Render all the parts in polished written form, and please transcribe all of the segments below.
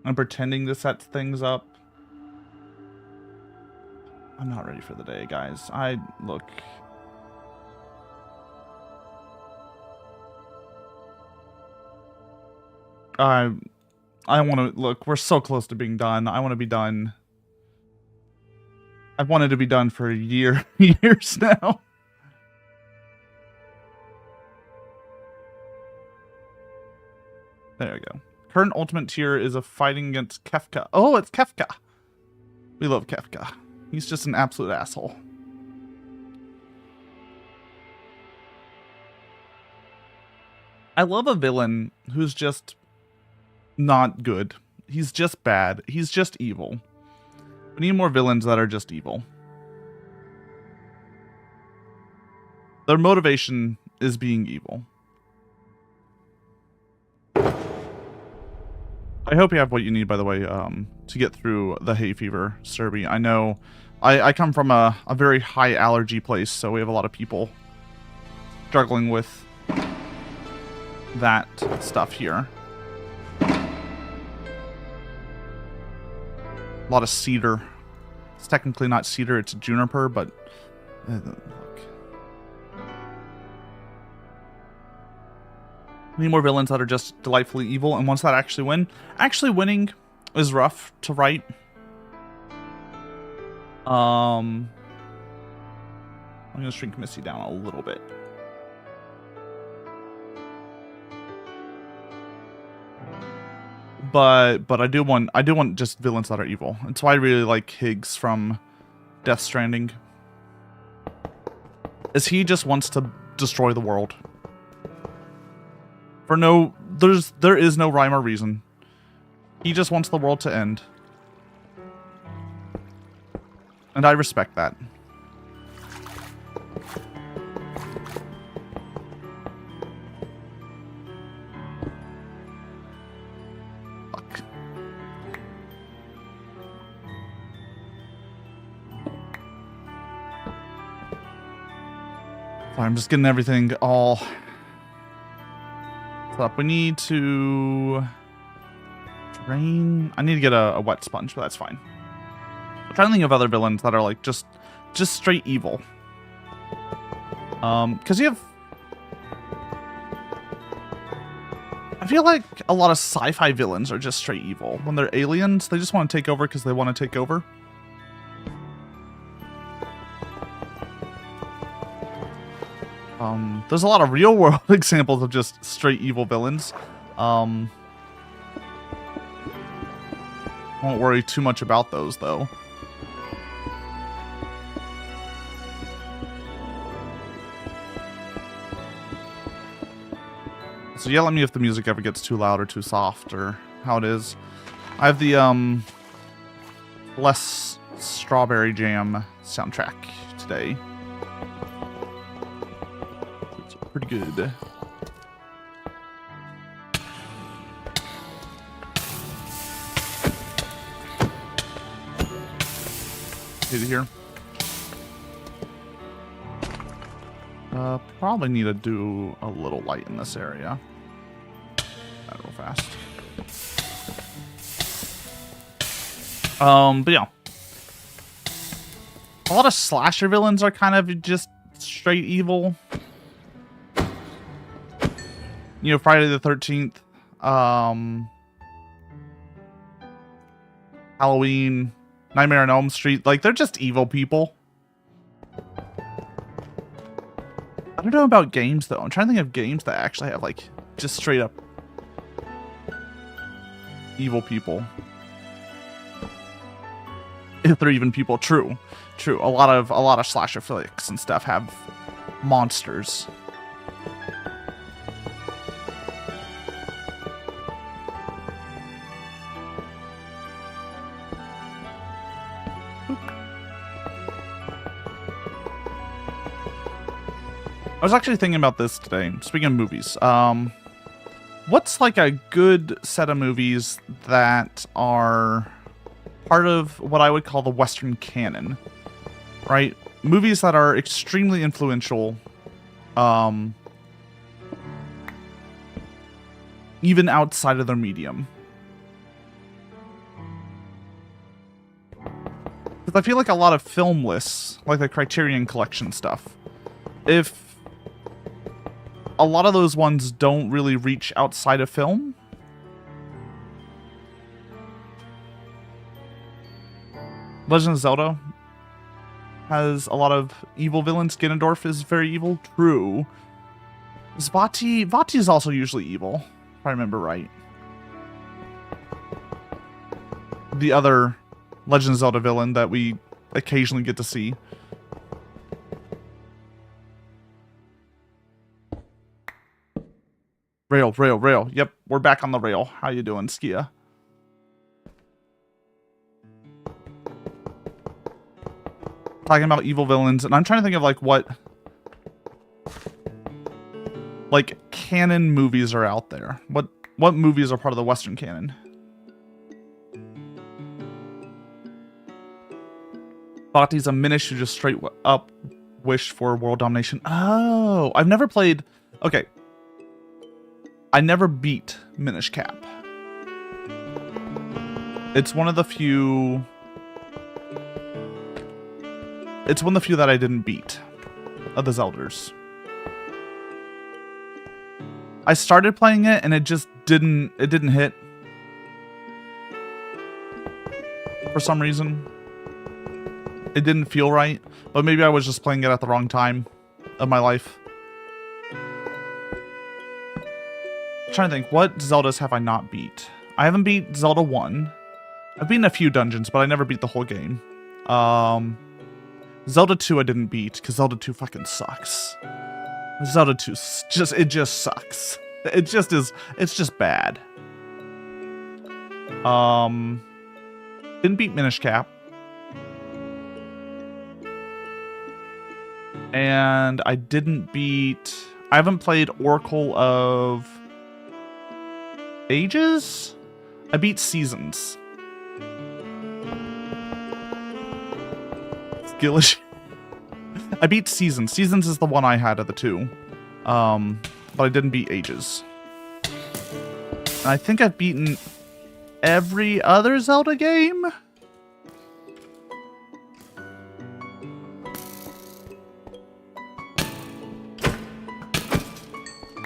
I'm pretending to set things up. I'm not ready for the day, guys. Look. I want to, look, we're so close to being done. I want to be done. I've wanted to be done for years now. There we go. Current ultimate tier is a fighting against Kefka. Oh, it's Kefka. We love Kefka. He's just an absolute asshole. I love a villain who's just not good. He's just bad. He's just evil. We need more villains that are just evil. Their motivation is being evil. I hope you have what you need, by the way, to get through the hay fever, Serby. I know I come from a very high allergy place, so we have a lot of people struggling with that stuff here. A lot of cedar. It's technically not cedar, it's juniper, but look. We need more villains that are just delightfully evil, and ones that actually win. Actually winning is rough to write. I'm gonna shrink Missy down a little bit. But I do want just villains that are evil. That's why I really like Higgs from Death Stranding. Is he just wants to destroy the world. For there is no rhyme or reason. He just wants the world to end. And I respect that. Fuck. Fine, I'm just getting everything all up. We need to drain. I need to get a wet sponge, but that's fine. I'm trying to think of other villains that are like just straight evil. Because you have, I feel like a lot of sci-fi villains are just straight evil. When they're aliens, they just want to take over because they want to take over. There's a lot of real world examples of just straight evil villains. Won't worry too much about those though. So yell at me if the music ever gets too loud or too soft or how it is. I have the less strawberry jam soundtrack today. Pretty good. Hit it here. Probably need to do a little light in this area. That real fast. But yeah. A lot of slasher villains are kind of just straight evil. You know, Friday the 13th, Halloween, Nightmare on Elm Street, like, they're just evil people. I don't know about games, though. I'm trying to think of games that actually have, like, just straight up evil people. If they're even people. True. True. A lot of slasher flicks and stuff have monsters. I was actually thinking about this today. Speaking of movies, what's like a good set of movies that are part of what I would call the Western canon, right? Movies that are extremely influential, even outside of their medium. I feel like a lot of film lists, like the Criterion Collection stuff, if a lot of those ones don't really reach outside of film. Legend of Zelda has a lot of evil villains. Ganondorf is very evil. True. Vati is also usually evil, if I remember right. The other Legend of Zelda villain that we occasionally get to see. Rail. Yep, we're back on the rail. How you doing, Skia? Talking about evil villains, and I'm trying to think of like what like canon movies are out there. What movies are part of the Western canon? Bati's a Minish who just straight up wished for world domination. Oh, I've never played. Okay, I never beat Minish Cap. It's one of the few. It's one of the few that I didn't beat of the Zelders. I started playing it and it just didn't hit. For some reason. It didn't feel right, but maybe I was just playing it at the wrong time of my life. I'm trying to think, what Zeldas have I not beat? I haven't beat Zelda 1. I've beaten a few dungeons, but I never beat the whole game. Zelda 2 I didn't beat, because Zelda 2 fucking sucks. Zelda 2 just sucks. It just is, it's just bad. Didn't beat Minish Cap. And I haven't played Oracle of Ages? I beat Seasons. Skillish. I beat Seasons. Seasons is the one I had of the two. But I didn't beat Ages. And I think I've beaten every other Zelda game.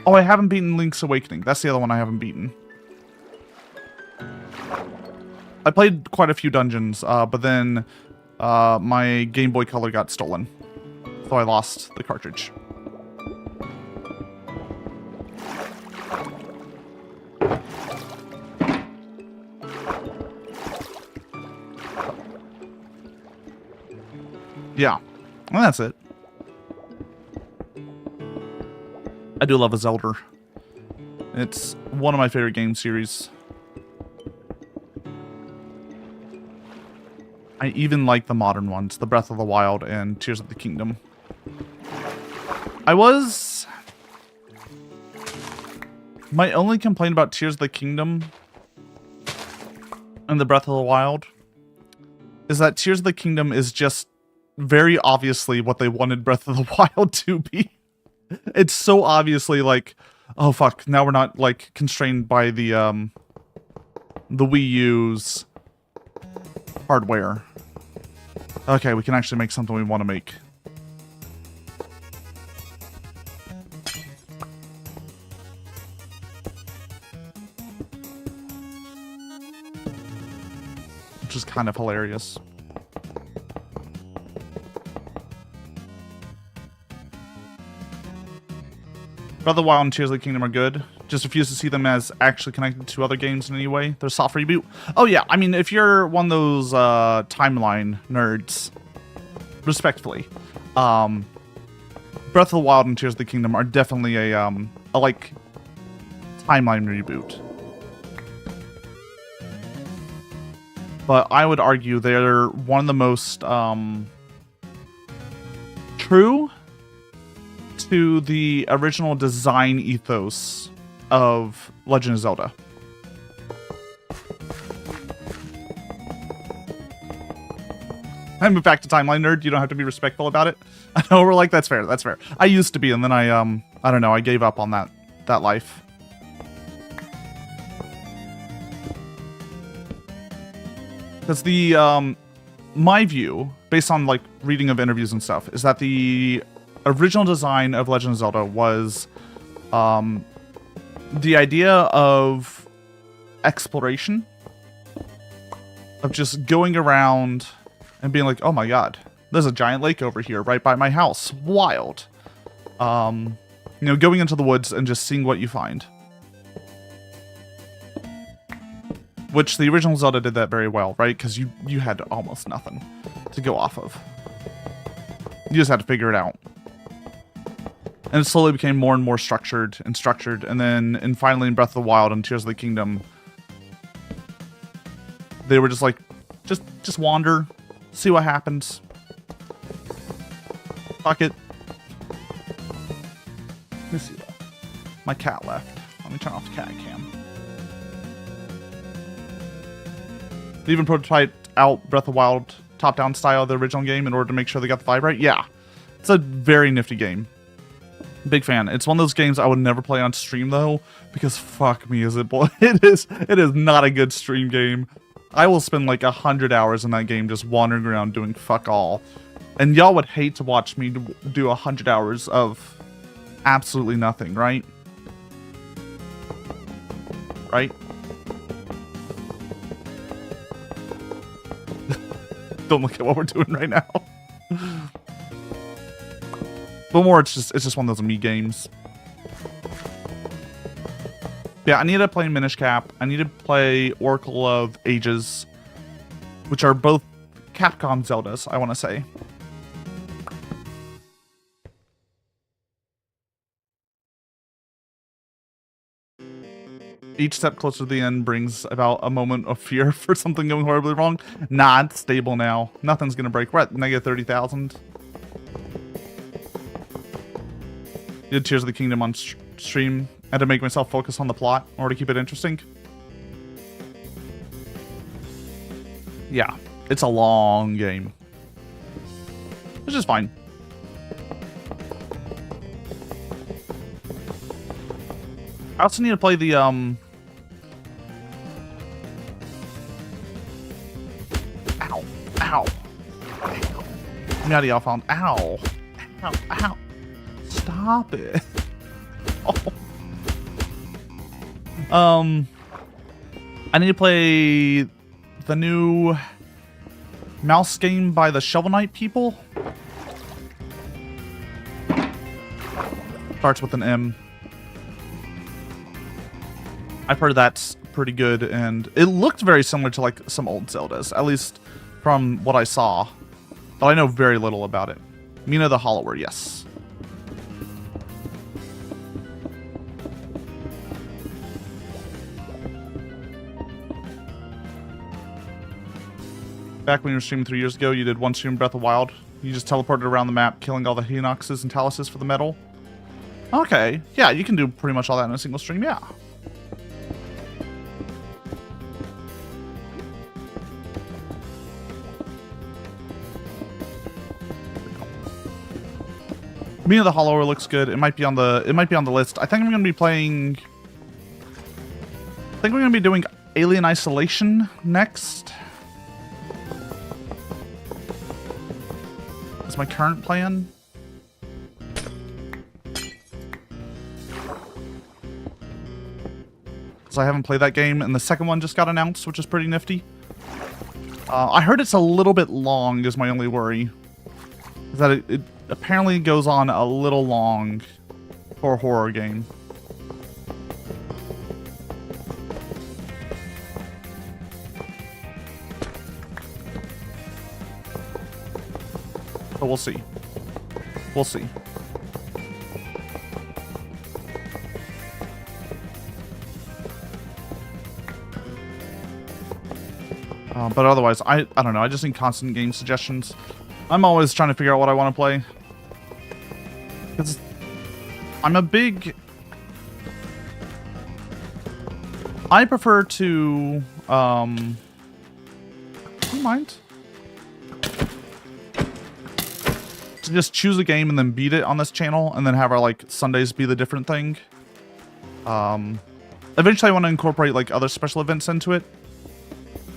Oh, I haven't beaten Link's Awakening. That's the other one I haven't beaten. I played quite a few dungeons, but then my Game Boy Color got stolen. So I lost the cartridge. Yeah, and that's it. I do love a Zelda. It's one of my favorite game series. I even like the modern ones, the Breath of the Wild and Tears of the Kingdom. My only complaint about Tears of the Kingdom and the Breath of the Wild is that Tears of the Kingdom is just very obviously what they wanted Breath of the Wild to be. It's so obviously like, oh fuck, now we're not like constrained by the Wii U's hardware. Okay, we can actually make something we want to make. Which is kind of hilarious. Breath of the Wild and Tears of the Kingdom are good. Just refuse to see them as actually connected to other games in any way. They're soft reboot. Oh yeah, I mean, if you're one of those timeline nerds, respectfully, Breath of the Wild and Tears of the Kingdom are definitely a like timeline reboot. But I would argue they're one of the most true to the original design ethos of Legend of Zelda. I moved back to timeline nerd. You don't have to be respectful about it. I know we're like, that's fair, that's fair. I used to be, and then I don't know, I gave up on that life. Because the my view, based on like reading of interviews and stuff, is that the original design of Legend of Zelda was the idea of exploration, of just going around and being like, oh my god, there's a giant lake over here right by my house. Wild. You know, going into the woods and just seeing what you find. Which the original Zelda did that very well, right? Because you had almost nothing to go off of. You just had to figure it out. And it slowly became more and more structured, and then finally in Breath of the Wild and Tears of the Kingdom, they were just like, just wander, see what happens. Fuck it. Let me see that. My cat left. Let me turn off the cat cam. They even prototyped out Breath of the Wild top-down style of the original game in order to make sure they got the vibe right. Yeah, it's a very nifty game. Big fan. It's one of those games I would never play on stream though, because fuck me, is it boy? It is not a good stream game. I will spend like 100 hours in that game just wandering around doing fuck all, and y'all would hate to watch me do 100 hours of absolutely nothing, right? Right? Don't look at what we're doing right now. But more, it's just one of those me games. Yeah, I need to play Minish Cap. I need to play Oracle of Ages, which are both Capcom Zeldas, I want to say. Each step closer to the end brings about a moment of fear for something going horribly wrong. Nah, it's stable now. Nothing's gonna break. We're at negative 30,000. Did Tears of the Kingdom on stream. I had to make myself focus on the plot in order to keep it interesting. Yeah, it's a long game. Which is fine. I also need to play the, Ow. Ow. Meowdy, I found. Ow. Ow. Ow. Stop it. Oh. I need to play the new mouse game by the Shovel Knight people. Starts with an M. I've heard that's pretty good, and it looked very similar to like some old Zeldas, at least from what I saw. But I know very little about it. Mina the Hollower, yes. Back when you were streaming 3 years ago, you did one stream Breath of the Wild. You just teleported around the map, killing all the Hinoxes and Taluses for the medal. Okay, yeah, you can do pretty much all that in a single stream, yeah. Mina the Hollower looks good. It might be on the list. I think I'm gonna be playing. I think we're gonna be doing Alien Isolation next. That's my current plan. Because I haven't played that game, and the second one just got announced, which is pretty nifty. I heard it's a little bit long, is my only worry. Is that it apparently goes on a little long for a horror game. But we'll see. We'll see. But otherwise, I don't know. I just need constant game suggestions. I'm always trying to figure out what I want to play. Because I'm a big... I prefer to... do you mind? To just choose a game and then beat it on this channel, and then have our, like, Sundays be the different thing. Eventually I want to incorporate, like, other special events into it.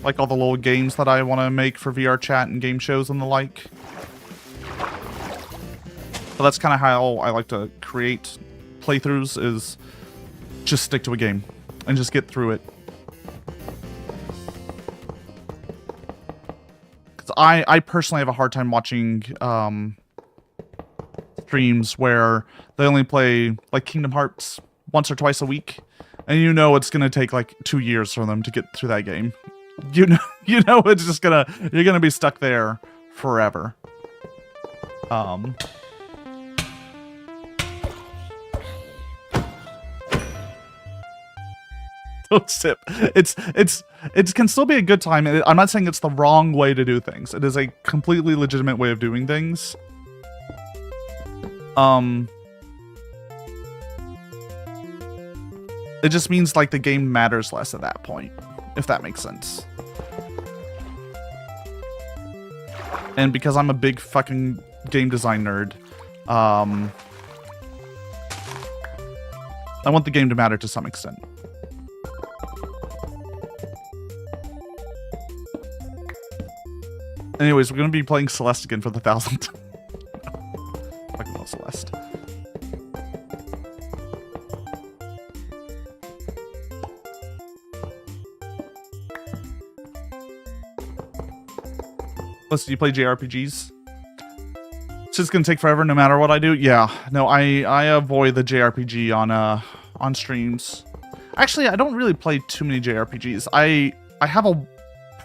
like all the little games that I want to make for VR chat and game shows and the like. But that's kind of how I like to create playthroughs, is just stick to a game and just get through it. Because I personally have a hard time watching streams where they only play like Kingdom Hearts once or twice a week, and you know it's gonna take like 2 years for them to get through that game. You know it's just you're gonna be stuck there forever. Don't sip. It can still be a good time. I'm not saying it's the wrong way to do things. It is a completely legitimate way of doing things. It just means like the game matters less at that point, if that makes sense. And because I'm a big fucking game design nerd, I want the game to matter to some extent. Anyways, we're going to be playing Celeste again for the 1000th time. No, fucking love Celeste. Listen, do you play JRPGs? It's just going to take forever no matter what I do? Yeah. No, I avoid the JRPG on streams. Actually, I don't really play too many JRPGs. I have a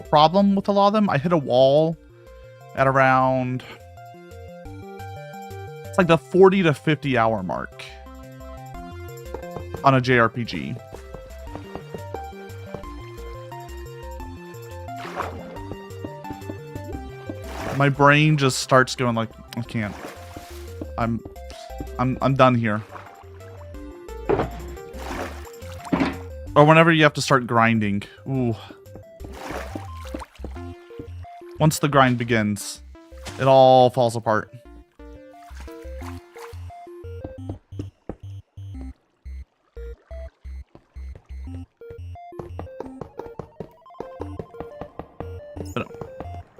problem with a lot of them. I hit a wall at around, it's like the 40 to 50 hour mark on a JRPG. My brain just starts going like, I can't. I'm done here. Or whenever you have to start grinding. Ooh. Once the grind begins, it all falls apart. But no,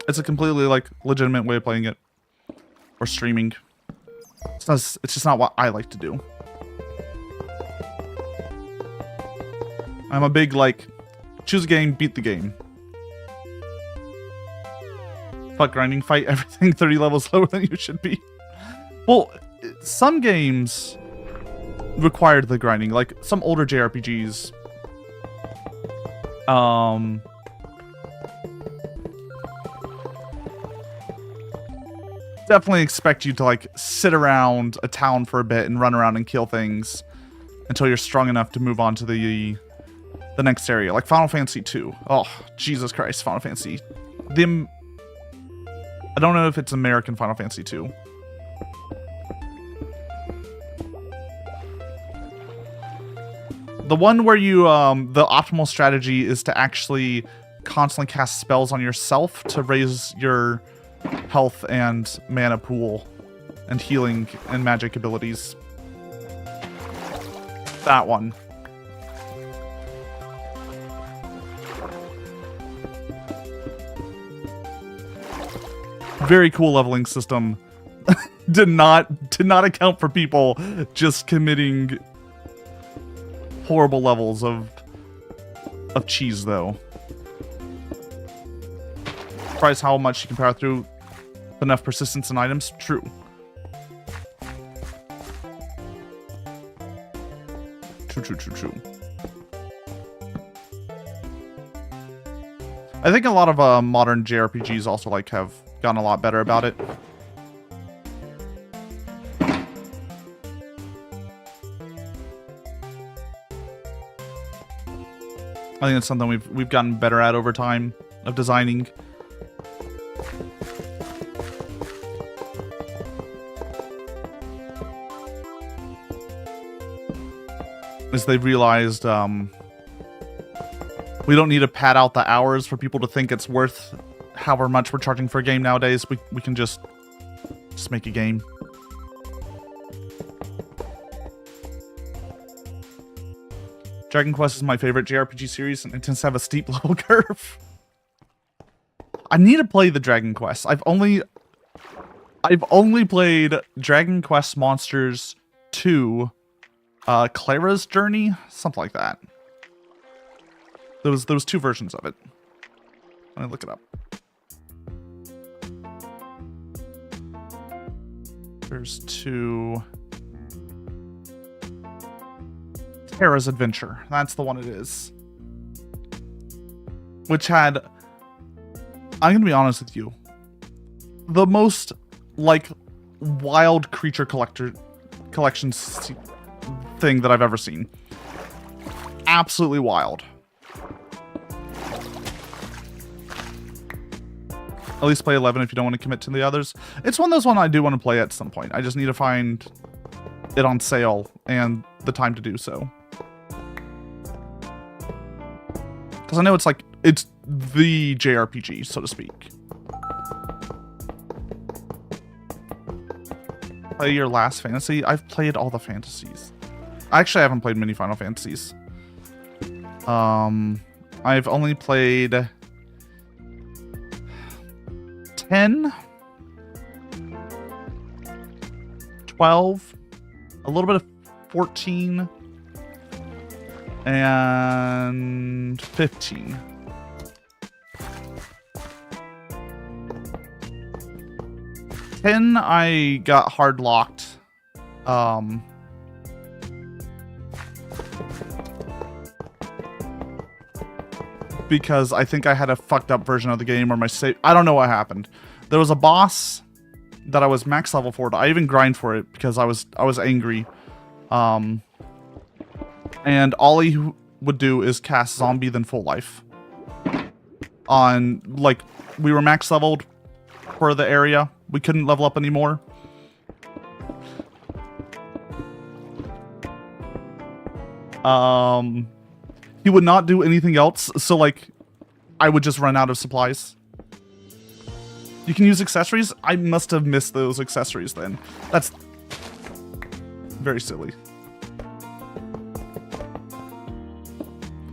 it's a completely like legitimate way of playing it or streaming. It's just not what I like to do. I'm a big like choose a game, beat the game. Fuck grinding, fight everything 30 levels lower than you should be. Well, some games required the grinding, like some older JRPGs. Definitely expect you to like sit around a town for a bit and run around and kill things until you're strong enough to move on to the next area, like Final Fantasy 2. Oh, Jesus Christ, Final Fantasy. I don't know if it's American Final Fantasy 2. The one where you, the optimal strategy is to actually constantly cast spells on yourself to raise your health and mana pool and healing and magic abilities. That one. Very cool leveling system. did not account for people just committing horrible levels of cheese though. Surprised how much you can power through enough persistence and items. True. True. I think a lot of modern JRPGs also like have gotten a lot better about it. I think it's something we've gotten better at over time of designing. As they've realized, we don't need to pad out the hours for people to think it's worth however much we're charging for a game nowadays. We can just make a game. Dragon Quest is my favorite JRPG series, and it tends to have a steep level curve. I need to play the Dragon Quest. I've only played Dragon Quest Monsters 2, Clara's Journey, something like that. There was 2 versions of it. Let me look it up. There's 2. Terra's Adventure. That's the one it is. Which had, I'm gonna be honest with you, the most like wild creature collection thing that I've ever seen. Absolutely wild. At least play 11 if you don't want to commit to the others. It's one of those I do want to play at some point. I just need to find it on sale and the time to do so. Because I know it's like, it's the JRPG, so to speak. Play your last fantasy? I've played all the fantasies. Actually, I haven't played many Final Fantasies. I've only played 10, 12, a little bit of 14, and 15. I got hard locked. Because I think I had a fucked up version of the game or my save. I don't know what happened. There was a boss that I was max level for. I even grind for it because I was angry. And all he would do is cast zombie then full life. On, like, we were max leveled for the area. We couldn't level up anymore. He would not do anything else, so like, I would just run out of supplies. You can use accessories? I must have missed those accessories then. That's very silly.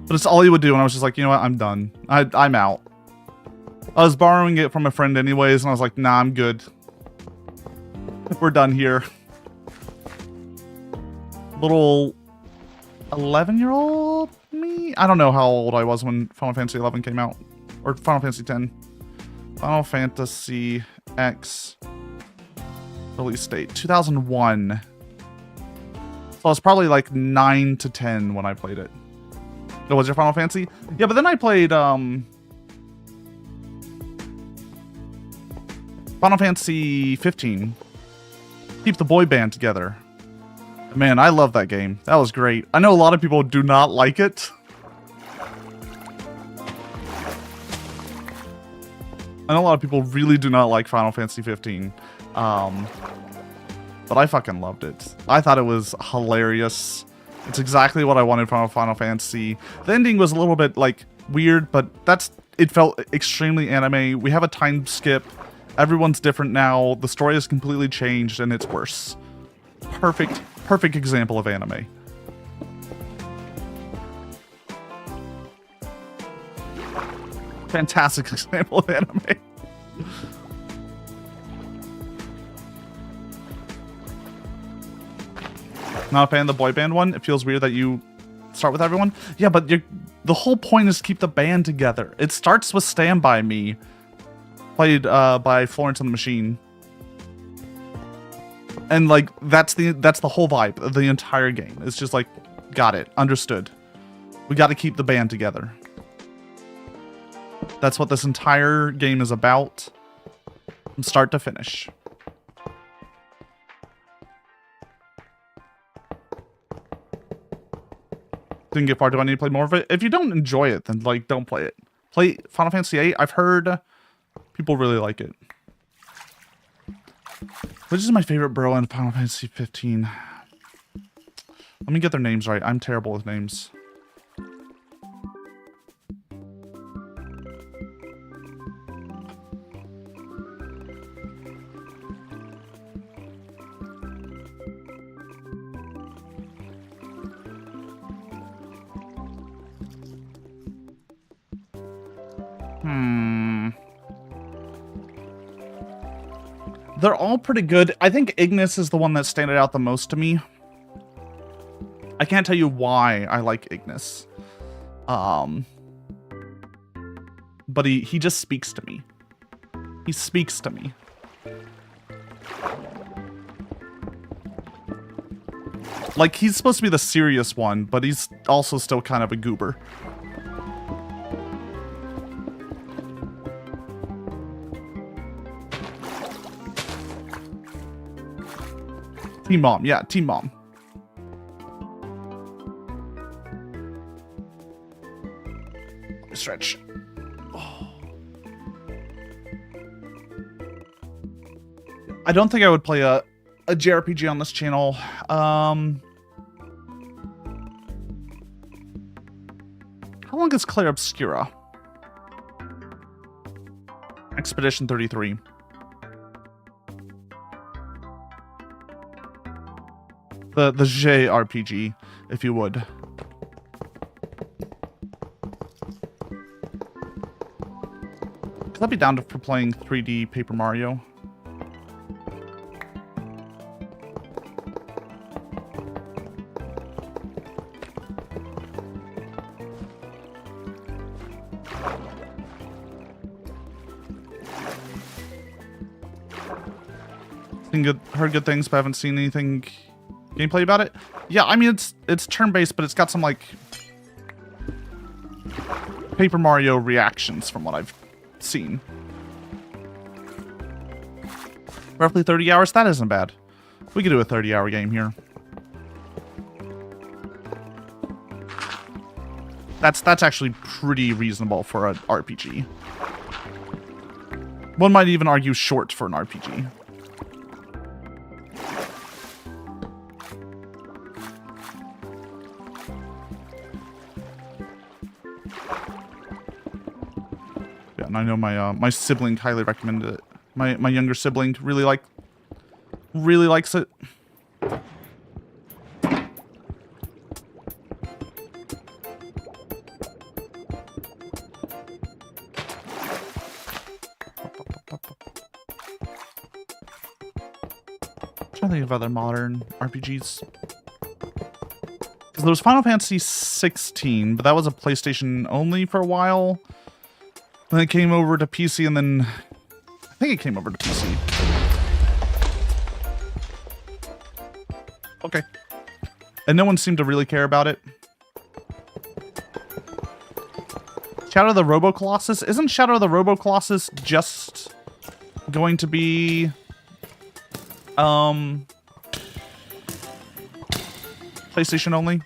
But it's all he would do, and I was just like, you know what, I'm done. I'm out. I was borrowing it from a friend anyways, and I was like, nah, I'm good. We're done here. Little 11-year-old me? I don't know how old I was when Final Fantasy 11 came out. Or Final Fantasy 10. Final Fantasy X release date, 2001. So I was probably like 9 to 10 when I played it. Oh, was your Final Fantasy? Yeah, but then I played Final Fantasy 15. Keep the boy band together. Man, I love that game. That was great. I know a lot of people do not like it. I know a lot of people really do not like Final Fantasy 15. But I fucking loved it. I thought it was hilarious. It's exactly what I wanted from a Final Fantasy. The ending was a little bit, like, weird, but it felt extremely anime. We have a time skip. Everyone's different now. The story has completely changed, and it's worse. Perfect example of anime. Fantastic example of anime. Not a fan of the boy band one? It feels weird that you start with everyone? Yeah, but the whole point is to keep the band together. It starts with Stand By Me, played by Florence and the Machine. And like that's the whole vibe of the entire game. It's just like, got it, understood. We got to keep the band together. That's what this entire game is about, from start to finish. Didn't get far. Do I need to play more of it? If you don't enjoy it, then like don't play it. Play Final Fantasy VIII. I've heard people really like it. Which is my favorite bro in Final Fantasy 15? Let me get their names right. I'm terrible with names. They're all pretty good. I think Ignis is the one that standed out the most to me. I can't tell you why I like Ignis. But he just speaks to me. He speaks to me. Like, he's supposed to be the serious one, but he's also still kind of a goober. Team Mom, yeah, Team Mom. Stretch. Oh. I don't think I would play a JRPG on this channel. How long is Clair Obscura? Expedition 33. The JRPG, if you would. Cause I'd be down for playing 3D Paper Mario. Heard good things, but haven't seen anything gameplay about it. Yeah, I mean it's turn-based, but it's got some like Paper Mario reactions from what I've seen. Roughly 30 hours. That isn't bad. We could do a 30-hour game here. That's actually pretty reasonable for an RPG. One might even argue short for an RPG. Yeah, and I know my sibling highly recommended it. My younger sibling really likes it. Trying to think of other modern RPGs. Because there was Final Fantasy 16, but that was a PlayStation only for a while. Then it came over to PC, and then I think it came over to PC. Okay. And no one seemed to really care about it. Shadow of the Robo Colossus? Isn't Shadow of the Robo Colossus just going to be PlayStation only?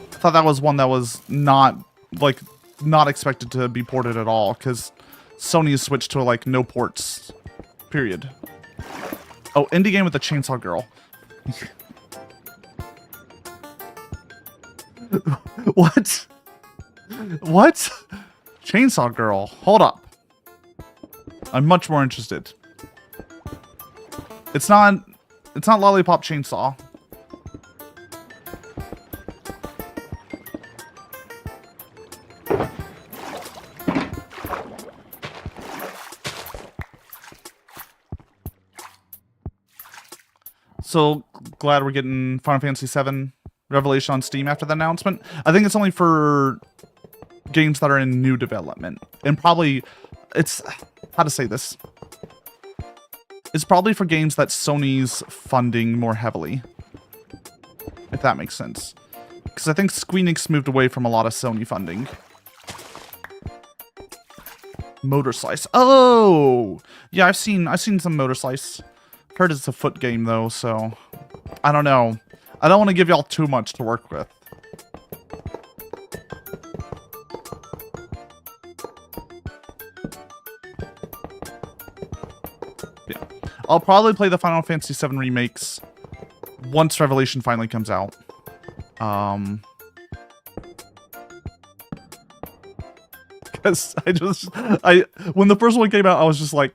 I thought that was one that was not expected to be ported at all, because Sony has switched to like no ports, period. Oh, indie game with the Chainsaw Girl. What? What? Chainsaw Girl. Hold up. I'm much more interested. It's not Lollipop Chainsaw. So glad we're getting Final Fantasy VII Revelation on Steam after the announcement. I think it's only for games that are in new development. And probably, it's, how to say this? It's probably for games that Sony's funding more heavily. If that makes sense. Because I think Squeenix moved away from a lot of Sony funding. Motor Slice. Oh! Yeah, I've seen some Motor Slice. Heard it's a foot game though, so I don't know. I don't want to give y'all too much to work with. Yeah. I'll probably play the Final Fantasy VII remakes once Revelation finally comes out. Because when the first one came out, I was just like,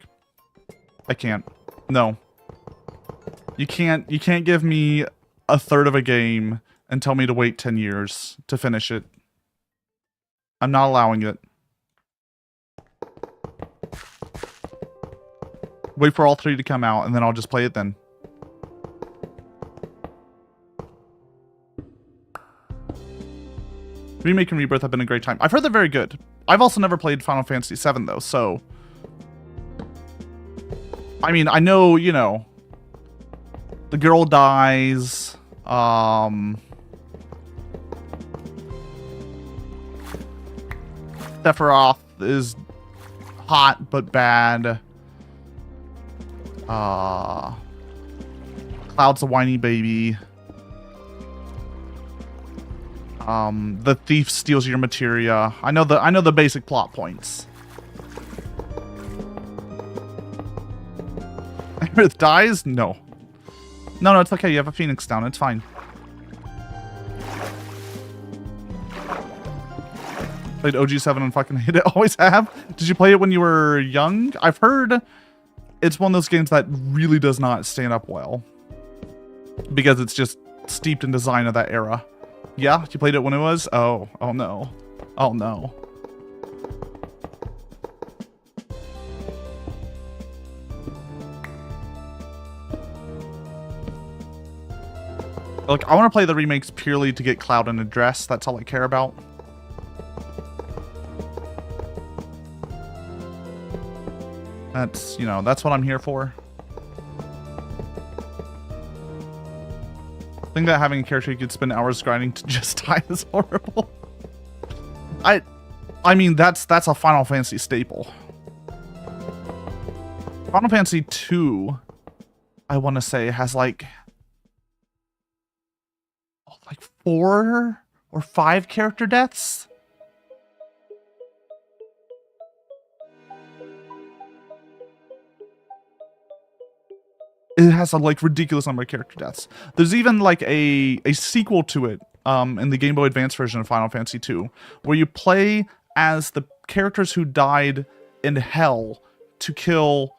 I can't. No. You can't give me a third of a game and tell me to wait 10 years to finish it. I'm not allowing it. Wait for all 3 to come out, and then I'll just play it then. Remake and Rebirth have been a great time. I've heard they're very good. I've also never played Final Fantasy VII, though, so... I mean, I know, you know... The girl dies... Sephiroth is hot but bad. Cloud's a whiny baby. The thief steals your materia. I know the basic plot points. Aerith dies? No. No, it's okay. You have a Phoenix down. It's fine. Played OG7 and fucking hate it. Always have. Did you play it when you were young? I've heard it's one of those games that really does not stand up well. Because it's just steeped in design of that era. Yeah? You played it when it was? Oh. Oh no. Oh no. Look, I want to play the remakes purely to get Cloud in a dress. That's all I care about. That's, you know, that's what I'm here for. I think that having a character you could spend hours grinding to just die is horrible. I mean, that's a Final Fantasy staple. Final Fantasy 2, I want to say, has like 4 or 5 character deaths. It has a like ridiculous number of character deaths. There's even like a sequel to it in the Game Boy Advance version of Final Fantasy 2, where you play as the characters who died in hell to kill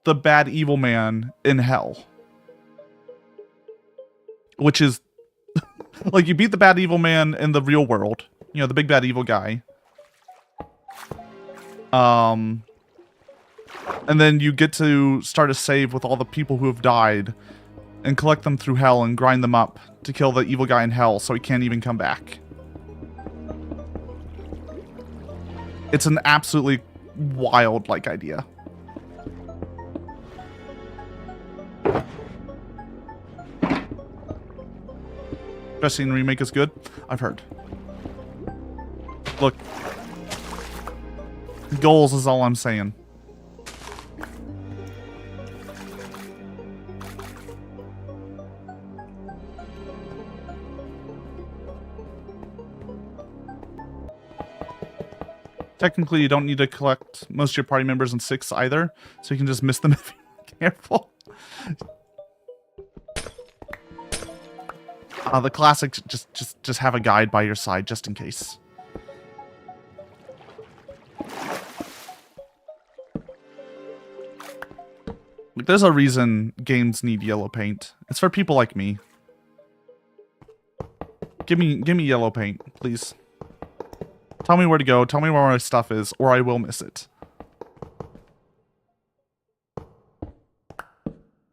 the bad evil man in hell. Which is like you beat the bad evil man in the real world, you know, the big bad evil guy. And then you get to start a save with all the people who have died and collect them through hell and grind them up to kill the evil guy in hell so he can't even come back. It's an absolutely wild, like, idea. Dressing remake is good? I've heard. Look. Goals is all I'm saying. Technically, you don't need to collect most of your party members in 6 either, so you can just miss them if you're careful. The classic, just have a guide by your side, just in case. Like, there's a reason games need yellow paint. It's for people like me. Give me yellow paint, please. Tell me where to go, tell me where my stuff is, or I will miss it.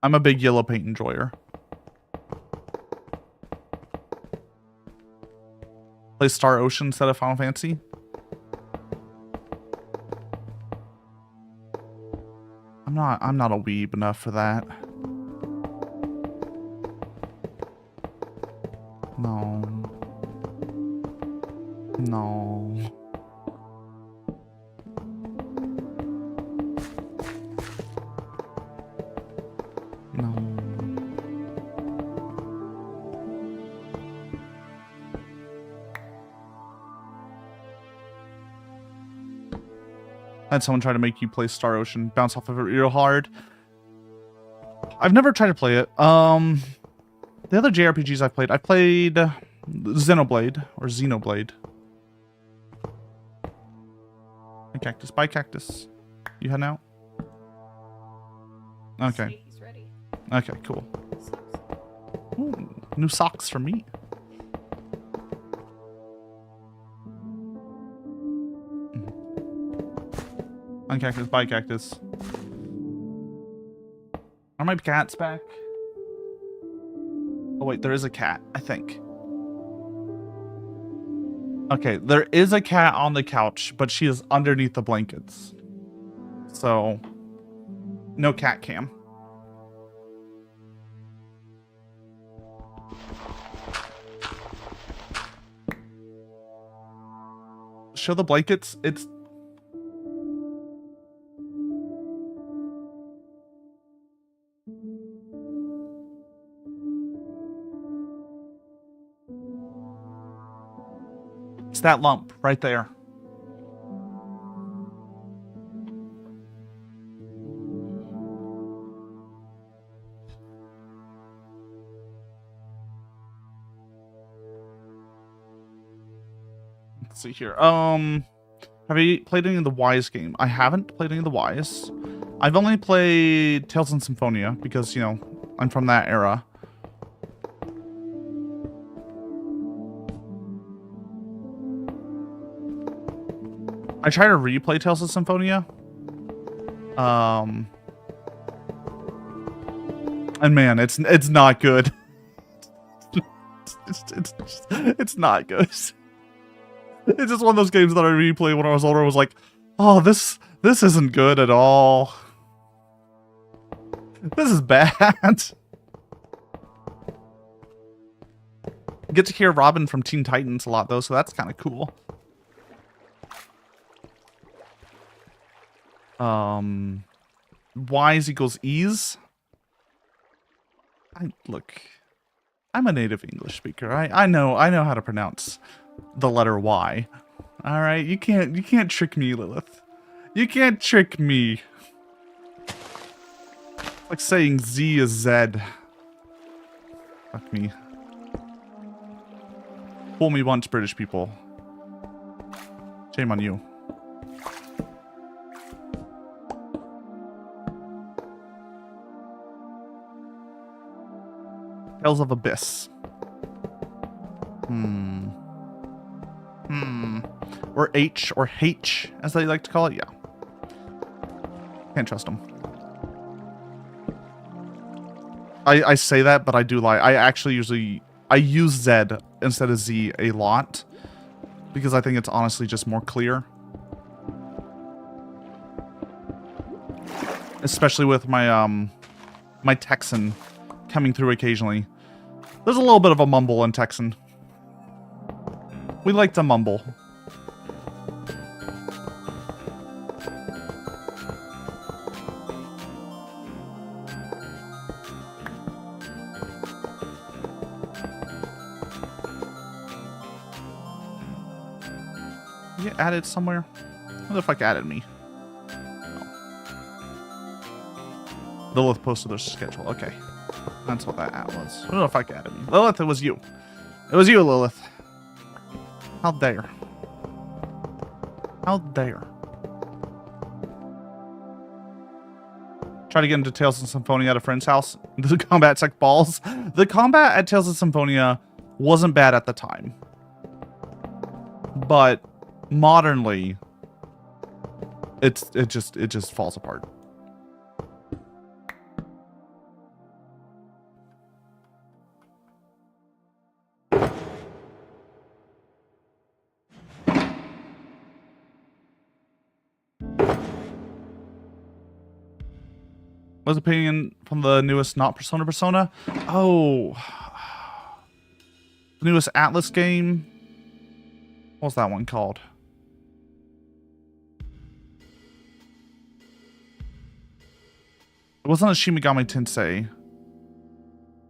I'm a big yellow paint enjoyer. Play Star Ocean instead of Final Fantasy? I'm not a weeb enough for that. No. No. No. I had someone try to make you play Star Ocean, bounce off of it real hard. I've never tried to play it. The other JRPGs I played Xenoblade, or Xenoblade. Hey, Cactus. Bye, Cactus. You heading out? Okay. He's ready. Okay, cool. Ooh, new socks for me. Uncactus, by cactus. Are my cats back? Oh wait, there is a cat, I think. Okay, there is a cat on the couch, but she is underneath the blankets. So, no cat cam. Show the blankets. It's... It's that lump right there. Let's see here. Have you played any of the Wise game? I haven't played any of the Wise. I've only played Tales and Symphonia because, you know, I'm from that era. I try to replay Tales of Symphonia. And man, it's not good. it's not good. It's just one of those games that I replayed when I was older. I was like, oh, this isn't good at all. This is bad. Get to hear Robin from Teen Titans a lot though, so that's kind of cool. Wise equals ease. Look, I'm a native English speaker. I know how to pronounce the letter Y. All right, you can't trick me, Lilith. You can't trick me. It's like saying Z is Z. Fuck me. Fool me once, British people. Shame on you. Tales of Abyss. Or H, or H, as they like to call it. Yeah. Can't trust them. I say that, but I do lie. I actually I use Z instead of Z a lot. Because I think it's honestly just more clear. Especially with my, my Texan coming through occasionally. There's a little bit of a mumble in Texan. We like to mumble. You get added somewhere? Who the fuck added me? Oh. Lilith posted their schedule. Okay. That's what that ad was. Who the fuck added me? Lilith, it was you. It was you, Lilith. How dare. How dare. Try to get into Tales of Symphonia at a friend's house. The combat's like balls. The combat at Tales of Symphonia wasn't bad at the time. But modernly, it just falls apart. What's opinion from the newest not Persona? Oh. The newest Atlas game. What's that one called? It wasn't a Shin Megami Tensei.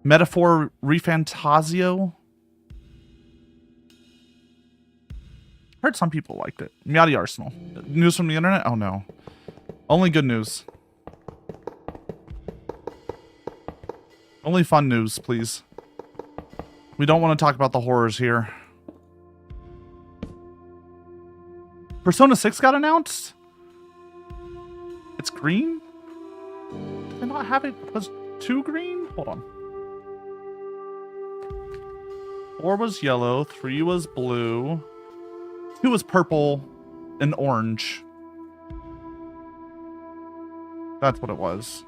Metaphor Refantasio? Heard some people liked it. Meowdy Arsenal. News from the internet? Oh no. Only good news. Only fun news, please. We don't want to talk about the horrors here. Persona 6 got announced? It's green? Did they not have it? Was 2 green? Hold on. 4 was yellow, 3 was blue, 2 was purple, and orange. That's what it was.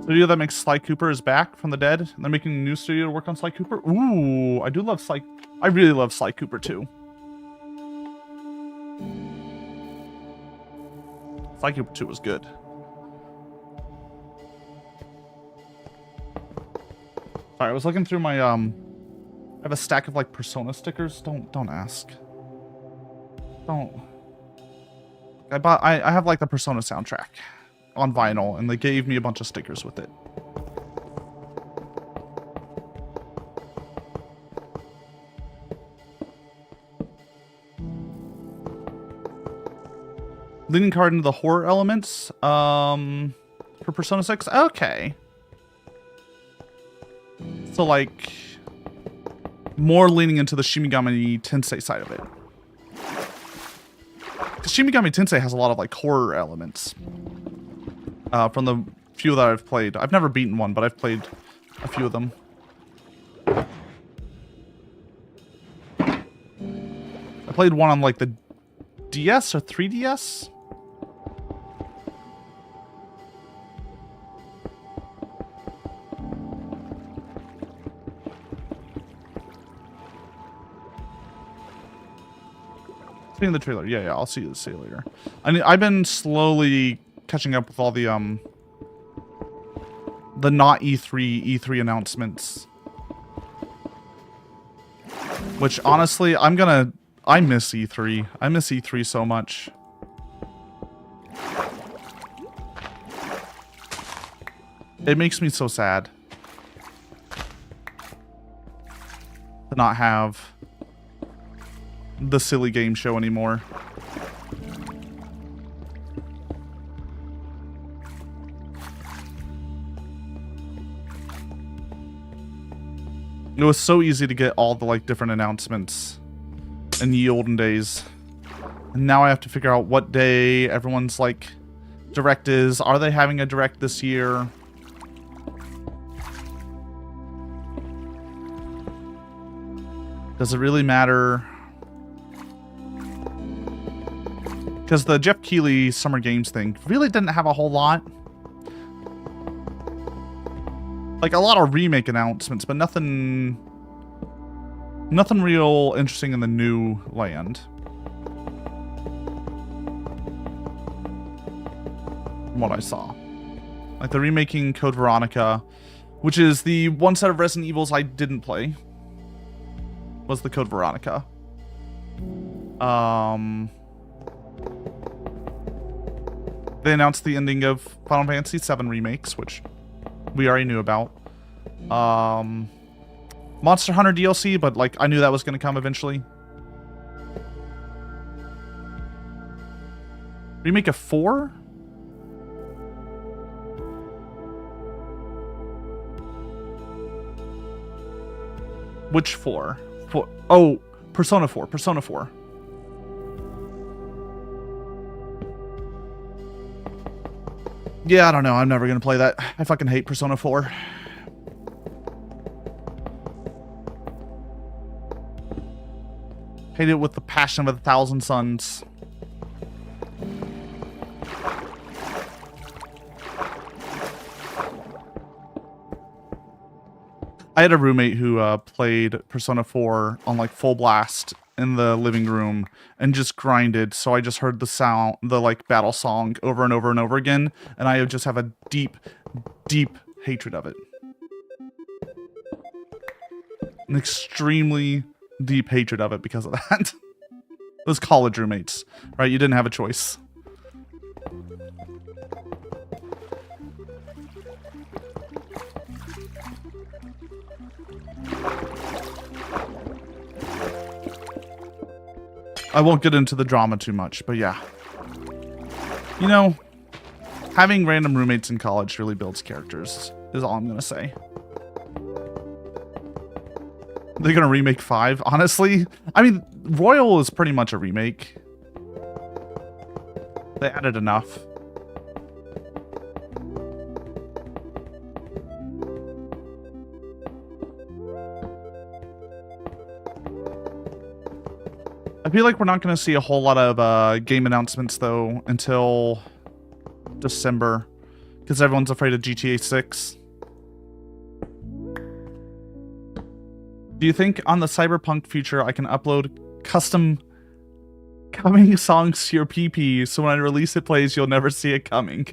Studio that makes Sly Cooper is back from the dead. And they're making a new studio to work on Sly Cooper. Ooh, I do love Sly. I really love Sly Cooper too. Sly Cooper 2 was good. Sorry, I was looking through my I have a stack of like Persona stickers. Don't ask. Don't. I have like the Persona soundtrack on vinyl, and they gave me a bunch of stickers with it. Leaning card into the horror elements for Persona 6. Okay. So like more leaning into the Shin Megami Tensei side of it. Because Shin Megami Tensei has a lot of like horror elements. From the few that I've played. I've never beaten one, but I've played a few of them. I played one on like the DS or 3DS. Seeing the trailer. Yeah, I'll see you later. I've been slowly catching up with all the not E3 announcements. Which honestly, I miss E3. I miss E3 so much. It makes me so sad to not have the silly game show anymore. It was so easy to get all the like different announcements in the olden days. And now I have to figure out what day everyone's like direct is. Are they having a direct this year? Does it really matter? Because the Jeff Keighley Summer Games thing really didn't have a whole lot. Like a lot of remake announcements, but nothing real interesting in the new land. From what I saw. Like the remaking Code Veronica, which is the one set of Resident Evils I didn't play, was the Code Veronica. They announced the ending of Final Fantasy VII remakes, which we already knew about. Monster Hunter DLC, but like I knew that was going to come eventually. Remake of 4? Which 4? Oh, Persona 4. Persona 4. Yeah, I don't know. I'm never going to play that. I fucking hate Persona 4. Hate it with the passion of 1,000 suns. I had a roommate who played Persona 4 on like full blast in the living room and just grinded, so I just heard the sound, the like battle song over and over and over again, and I just have a deep, deep hatred of it. An extremely deep hatred of it because of that. Those college roommates, right? You didn't have a choice. I won't get into the drama too much, but yeah. You know, having random roommates in college really builds characters, is all I'm going to say. They're going to remake 5, honestly. I mean, Royal is pretty much a remake. They added enough. I feel like we're not going to see a whole lot of game announcements, though, until December, because everyone's afraid of GTA 6. Do you think on the Cyberpunk future I can upload custom coming songs to your PP, so when I release it plays, you'll never see it coming?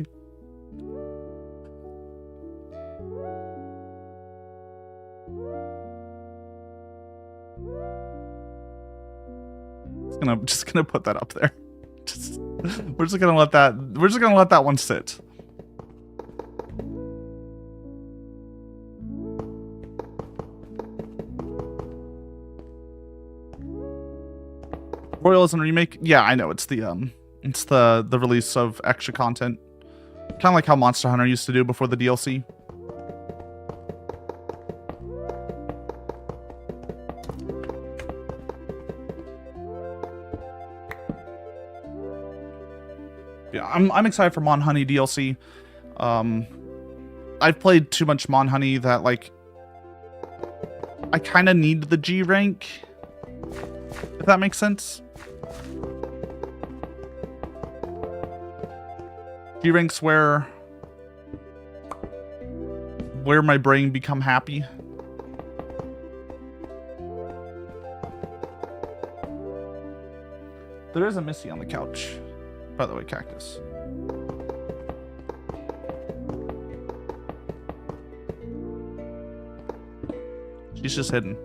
Just gonna put that up there. We're just gonna let that one sit. Royal isn't a remake. Yeah, I know. It's the release of extra content, kind of like how Monster Hunter used to do before the DLC. Yeah, I'm excited for Mon Honey DLC. I've played too much Mon Honey that like I kind of need the G rank, if that makes sense. G ranks where my brain become happy. There is a Missy on the couch, by the way, Cactus. She's just hidden.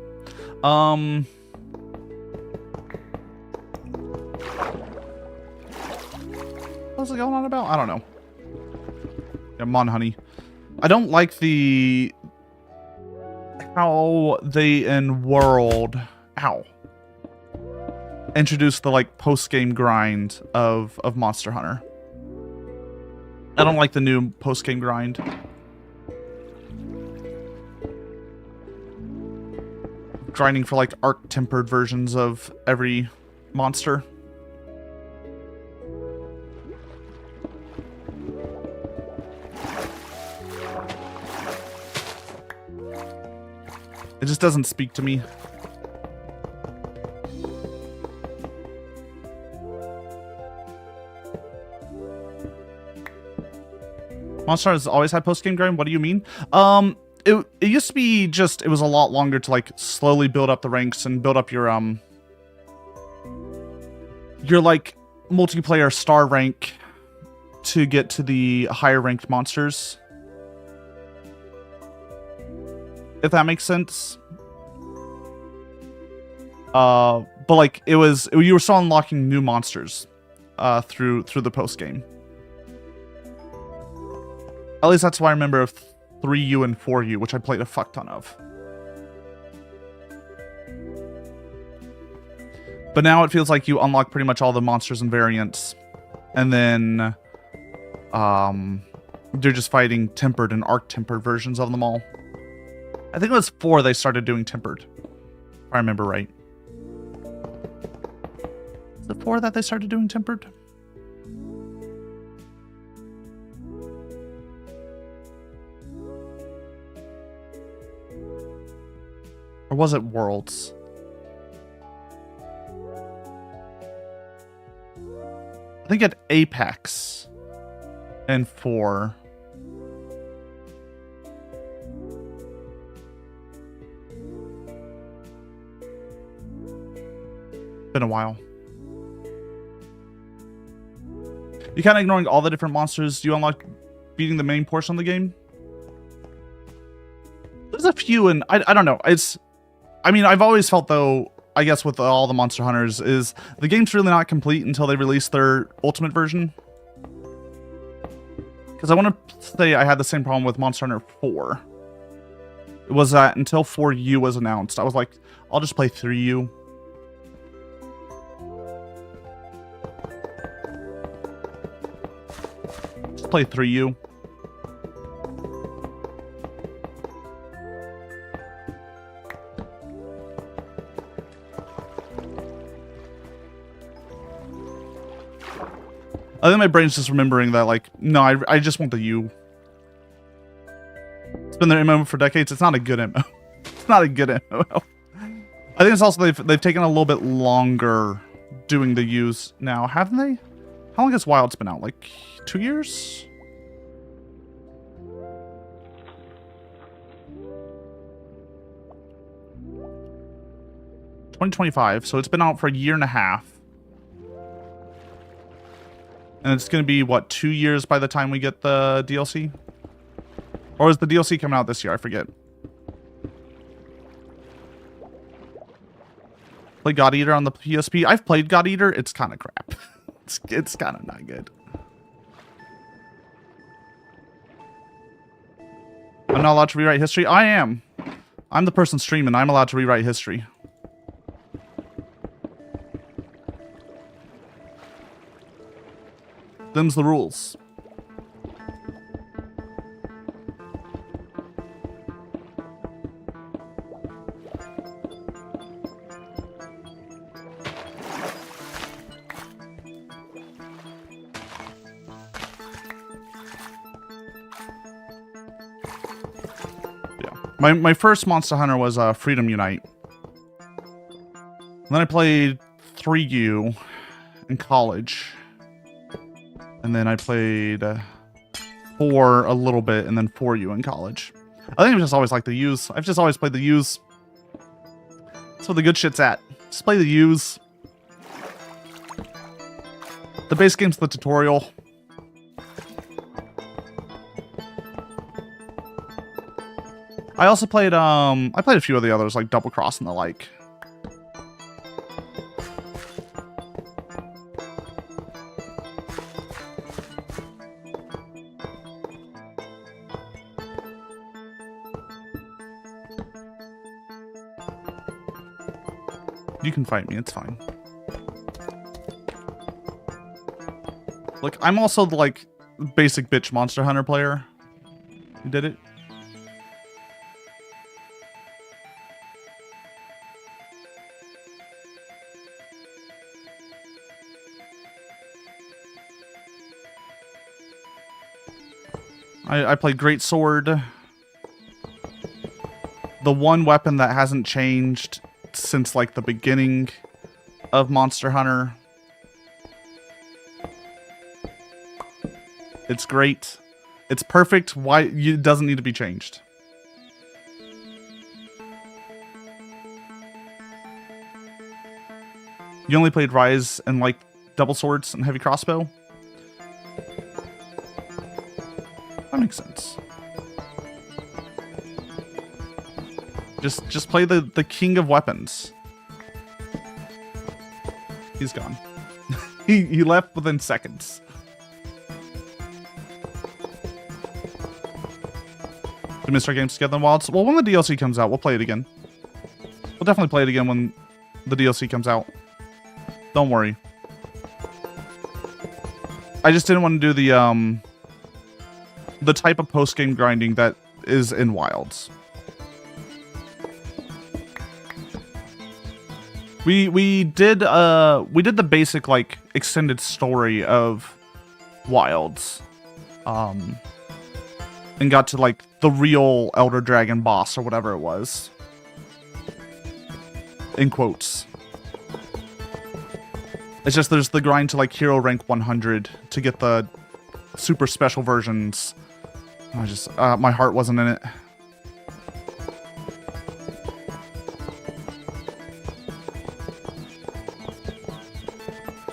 What's it going on about? I don't know. Yeah, Mon Honey. I don't like how they in World introduce the like post-game grind of Monster Hunter. I don't like the new post-game grind. Grinding for like arc-tempered versions of every monster. It just doesn't speak to me. Monster Hunter has always had post-game grind? What do you mean? It used to be just, it was a lot longer to like slowly build up the ranks and build up your like multiplayer star rank to get to the higher ranked monsters. If that makes sense. But like you were still unlocking new monsters through the post game. At least that's why I remember of 3U and 4U, which I played a fuck ton of. But now it feels like you unlock pretty much all the monsters and variants, and then they're just fighting tempered and arc-tempered versions of them all. I think it was 4 they started doing tempered, if I remember right. Is it 4 that they started doing tempered? Or was it Worlds? I think at Apex and 4. Been a while. You kind of ignoring all the different monsters you unlock beating the main portion of the game? There's a few, and I don't know. I mean, I've always felt, though, I guess with all the Monster Hunters, is the game's really not complete until they release their ultimate version. Because I want to say I had the same problem with Monster Hunter 4. It was that until 4U was announced, I was like, I'll just play 3U. Just play 3U. I think my brain's just remembering that, like, no, I just want the U. It's been their MMO for decades. It's not a good MMO. It's not a good MMO. I think it's also they've taken a little bit longer doing the U's now, haven't they? How long has Wild's been out? Like 2 years? $2025, so it's been out for a year and a half. And it's going to be, what, 2 years by the time we get the DLC? Or is the DLC coming out this year? I forget. Play God Eater on the PSP. I've played God Eater. It's kind of crap. It's kind of not good. I'm not allowed to rewrite history. I am. I'm the person streaming. I'm allowed to rewrite history. Them's the rules. My first Monster Hunter was Freedom Unite. And then I played 3U in college. And then I played 4 a little bit, and then 4U in college. I think I've just always liked the U's. I've just always played the U's. That's where the good shit's at. Just play the U's. The base game's the tutorial. I also played, I played a few of the others, like Double Cross and the like. You can fight me, it's fine. Look, I'm also the, like, basic bitch Monster Hunter player. You did it? I played Great Sword. The one weapon that hasn't changed since, like, the beginning of Monster Hunter. It's great. It's perfect. Why it doesn't need to be changed. You only played Rise and, like, double swords and heavy crossbow? That makes sense. Just play the king of weapons. He's gone. he left within seconds. Do Mr. Games together in Wilds? Well, when the DLC comes out, we'll play it again. We'll definitely play it again when the DLC comes out. Don't worry. I just didn't want to do the type of post-game grinding that is in Wilds. We did the basic, like, extended story of Wilds, and got to, like, the real Elder Dragon boss or whatever it was, in quotes. It's just there's the grind to, like, hero rank 100 to get the super special versions. I just my heart wasn't in it.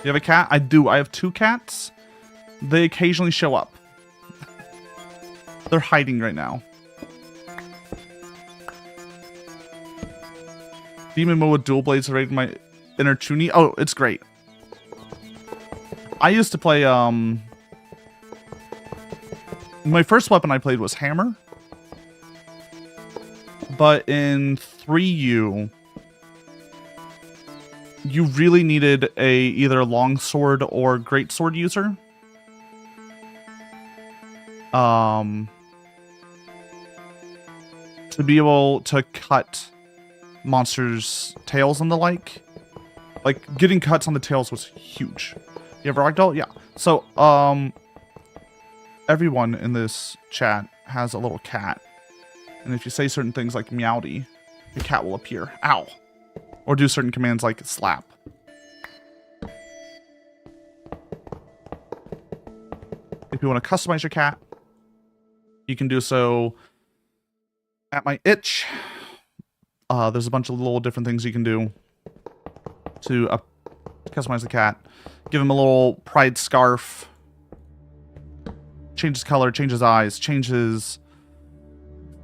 You have a cat? I do. I have 2 cats. They occasionally show up. They're hiding right now. Demon mode with dual blades raided my inner Chuni. Oh, it's great. I used to play, my first weapon I played was hammer. But in 3U, you really needed either a longsword or greatsword user. To be able to cut monsters' tails and the like. Like, getting cuts on the tails was huge. You have a ragdoll? Yeah. So, everyone in this chat has a little cat. And if you say certain things like Meowdy, your cat will appear. Ow. Or do certain commands like slap. If you want to customize your cat, you can do so at my itch. There's a bunch of little different things you can do to customize the cat. Give him a little pride scarf. Change his color, change his eyes, change his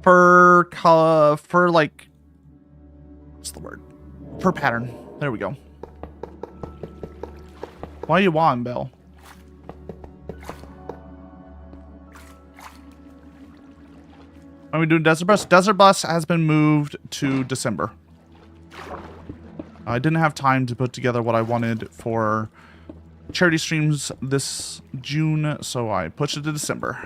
fur color, fur like, what's the word? Fur pattern. There we go. Why are you won, Bill? Are we doing Desert Bus? Desert Bus has been moved to December. I didn't have time to put together what I wanted for charity streams this June, so I pushed it to December.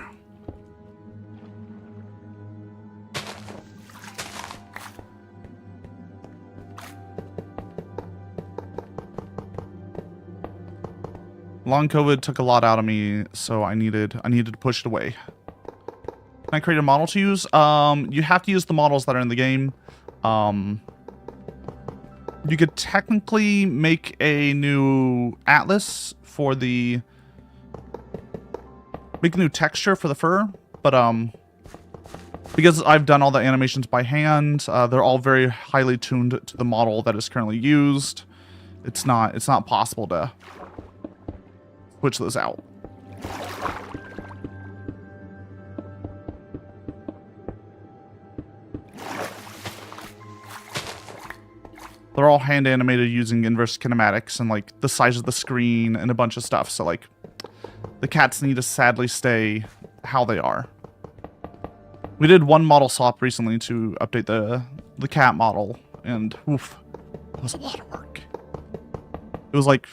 Long COVID took a lot out of me, so I needed to push it away. Can I create a model to use? You have to use the models that are in the game. You could technically make a new atlas for the... make a new texture for the fur, but because I've done all the animations by hand, they're all very highly tuned to the model that is currently used. It's not possible to switch those out. They're all hand animated using inverse kinematics and like the size of the screen and a bunch of stuff. So like the cats need to sadly stay how they are. We did one model swap recently to update the cat model, and oof, it was a lot of work. It was like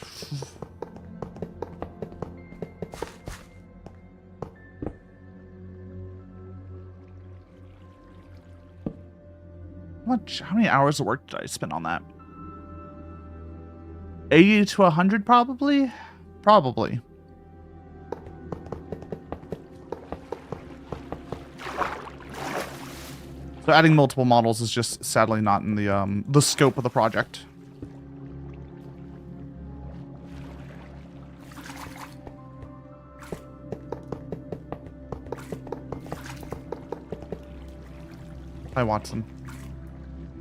how many hours of work did I spend on that? 80 to 100 probably? Probably. So adding multiple models is just sadly not in the scope of the project. Hi, Watson.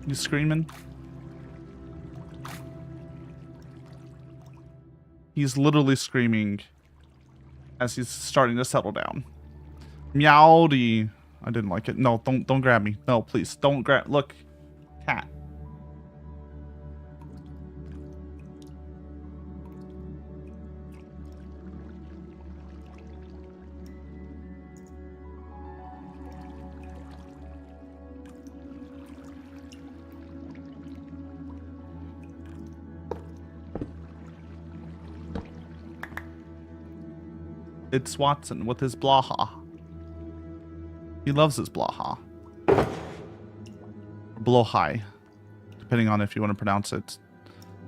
You screaming? He's literally screaming as he's starting to settle down. Meowdy. I didn't like it. No, don't grab me. No, please. Don't grab. Look. Cat. It's Watson with his blaha. He loves his blaha. Blowhigh. Depending on if you want to pronounce it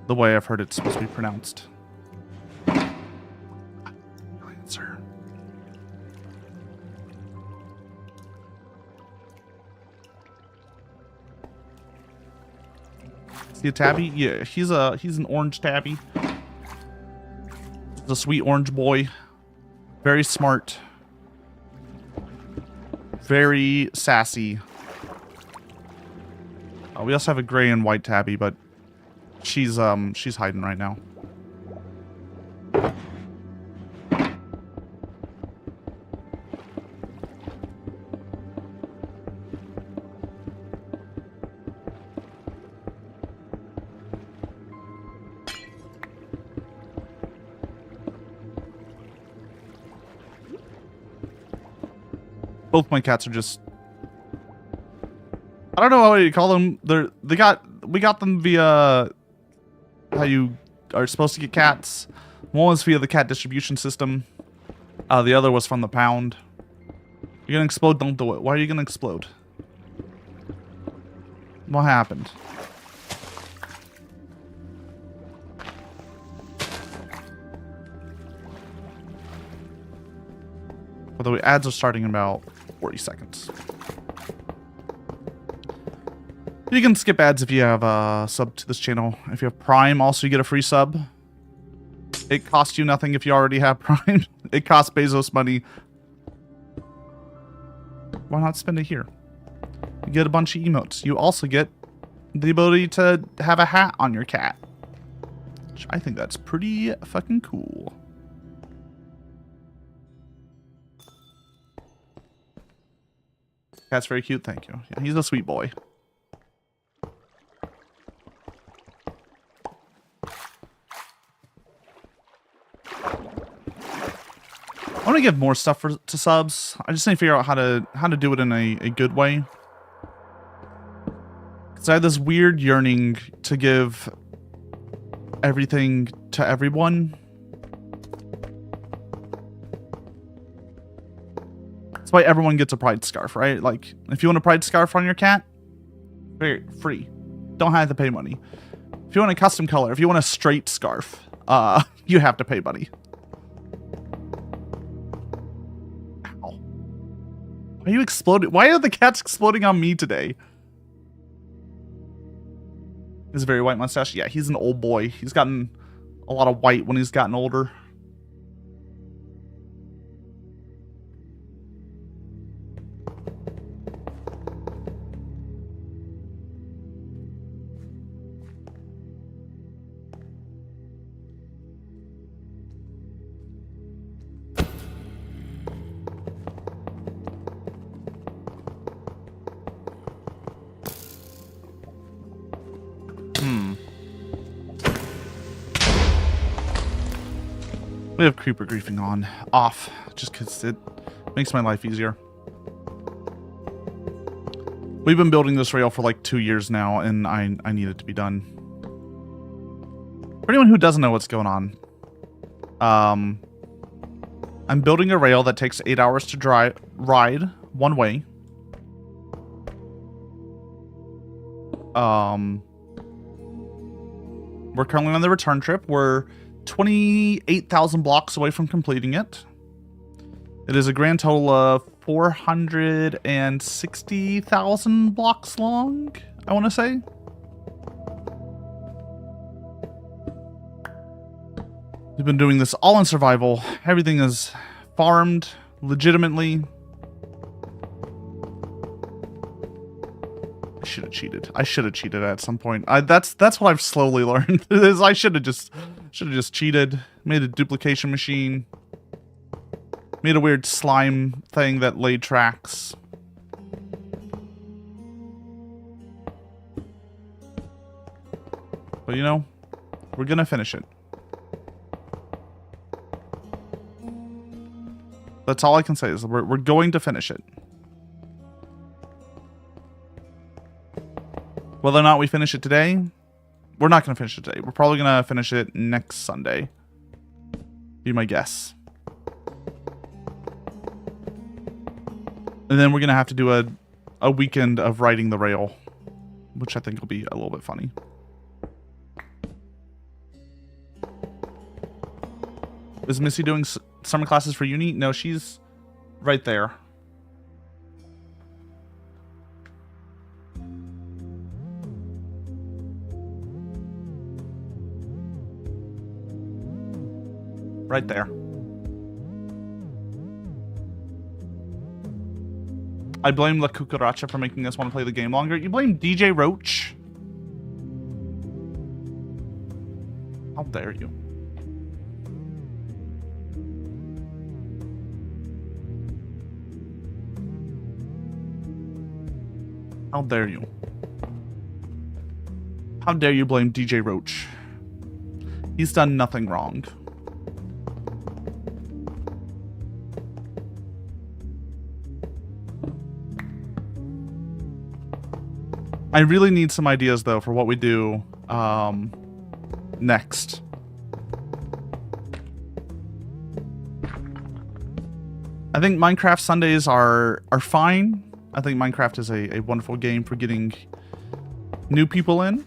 the way I've heard it's supposed to be pronounced. Answer. See a tabby? Yeah, he's an orange tabby. He's a sweet orange boy. Very smart. Very sassy. We also have a gray and white tabby, but she's hiding right now. Both my cats are just... I don't know what you call them. We got them via how you are supposed to get cats. One was via the cat distribution system. The other was from the pound. You're gonna explode, don't do it. Why are you gonna explode? What happened? By the way, ads are starting in about 40 seconds. You can skip ads if you have a sub to this channel. If you have Prime, also you get a free sub. It costs you nothing if you already have Prime. It costs Bezos money. Why not spend it here? You get a bunch of emotes. You also get the ability to have a hat on your cat. Which I think that's pretty fucking cool. Cat's very cute, thank you. Yeah, he's a sweet boy. I want to give more stuff to subs. I just need to figure out how to do it in a good way. Because I have this weird yearning to give everything to everyone. That's why everyone gets a pride scarf, right? Like, if you want a pride scarf on your cat, free. Don't have to pay money. If you want a custom color, if you want a straight scarf, you have to pay money. Ow. Why are you exploding? Why are the cats exploding on me today? His very white mustache. Yeah, he's an old boy. He's gotten a lot of white when he's gotten older. We have creeper griefing off, just because it makes my life easier. We've been building this rail for like 2 years now, and I need it to be done. For anyone who doesn't know what's going on, I'm building a rail that takes 8 hours to ride one way. We're currently on the return trip. We're 28,000 blocks away from completing it. It is a grand total of 460,000 blocks long, I want to say. We've been doing this all in survival. Everything is farmed legitimately. I should have cheated. I should have cheated at some point. That's what I've slowly learned. Is I should have just cheated. Made a duplication machine. Made a weird slime thing that laid tracks. But you know, we're gonna finish it. That's all I can say is we're going to finish it. Whether or not we finish it today, we're not going to finish it today. We're probably going to finish it next Sunday. Be my guess. And then we're going to have to do a weekend of riding the rail, which I think will be a little bit funny. Is Missy doing summer classes for uni? No, she's right there. Right there. I blame La Cucaracha for making us want to play the game longer. You blame DJ Roach? How dare you? How dare you? How dare you blame DJ Roach? He's done nothing wrong. I really need some ideas, though, for what we do next. I think Minecraft Sundays are fine. I think Minecraft is a wonderful game for getting new people in.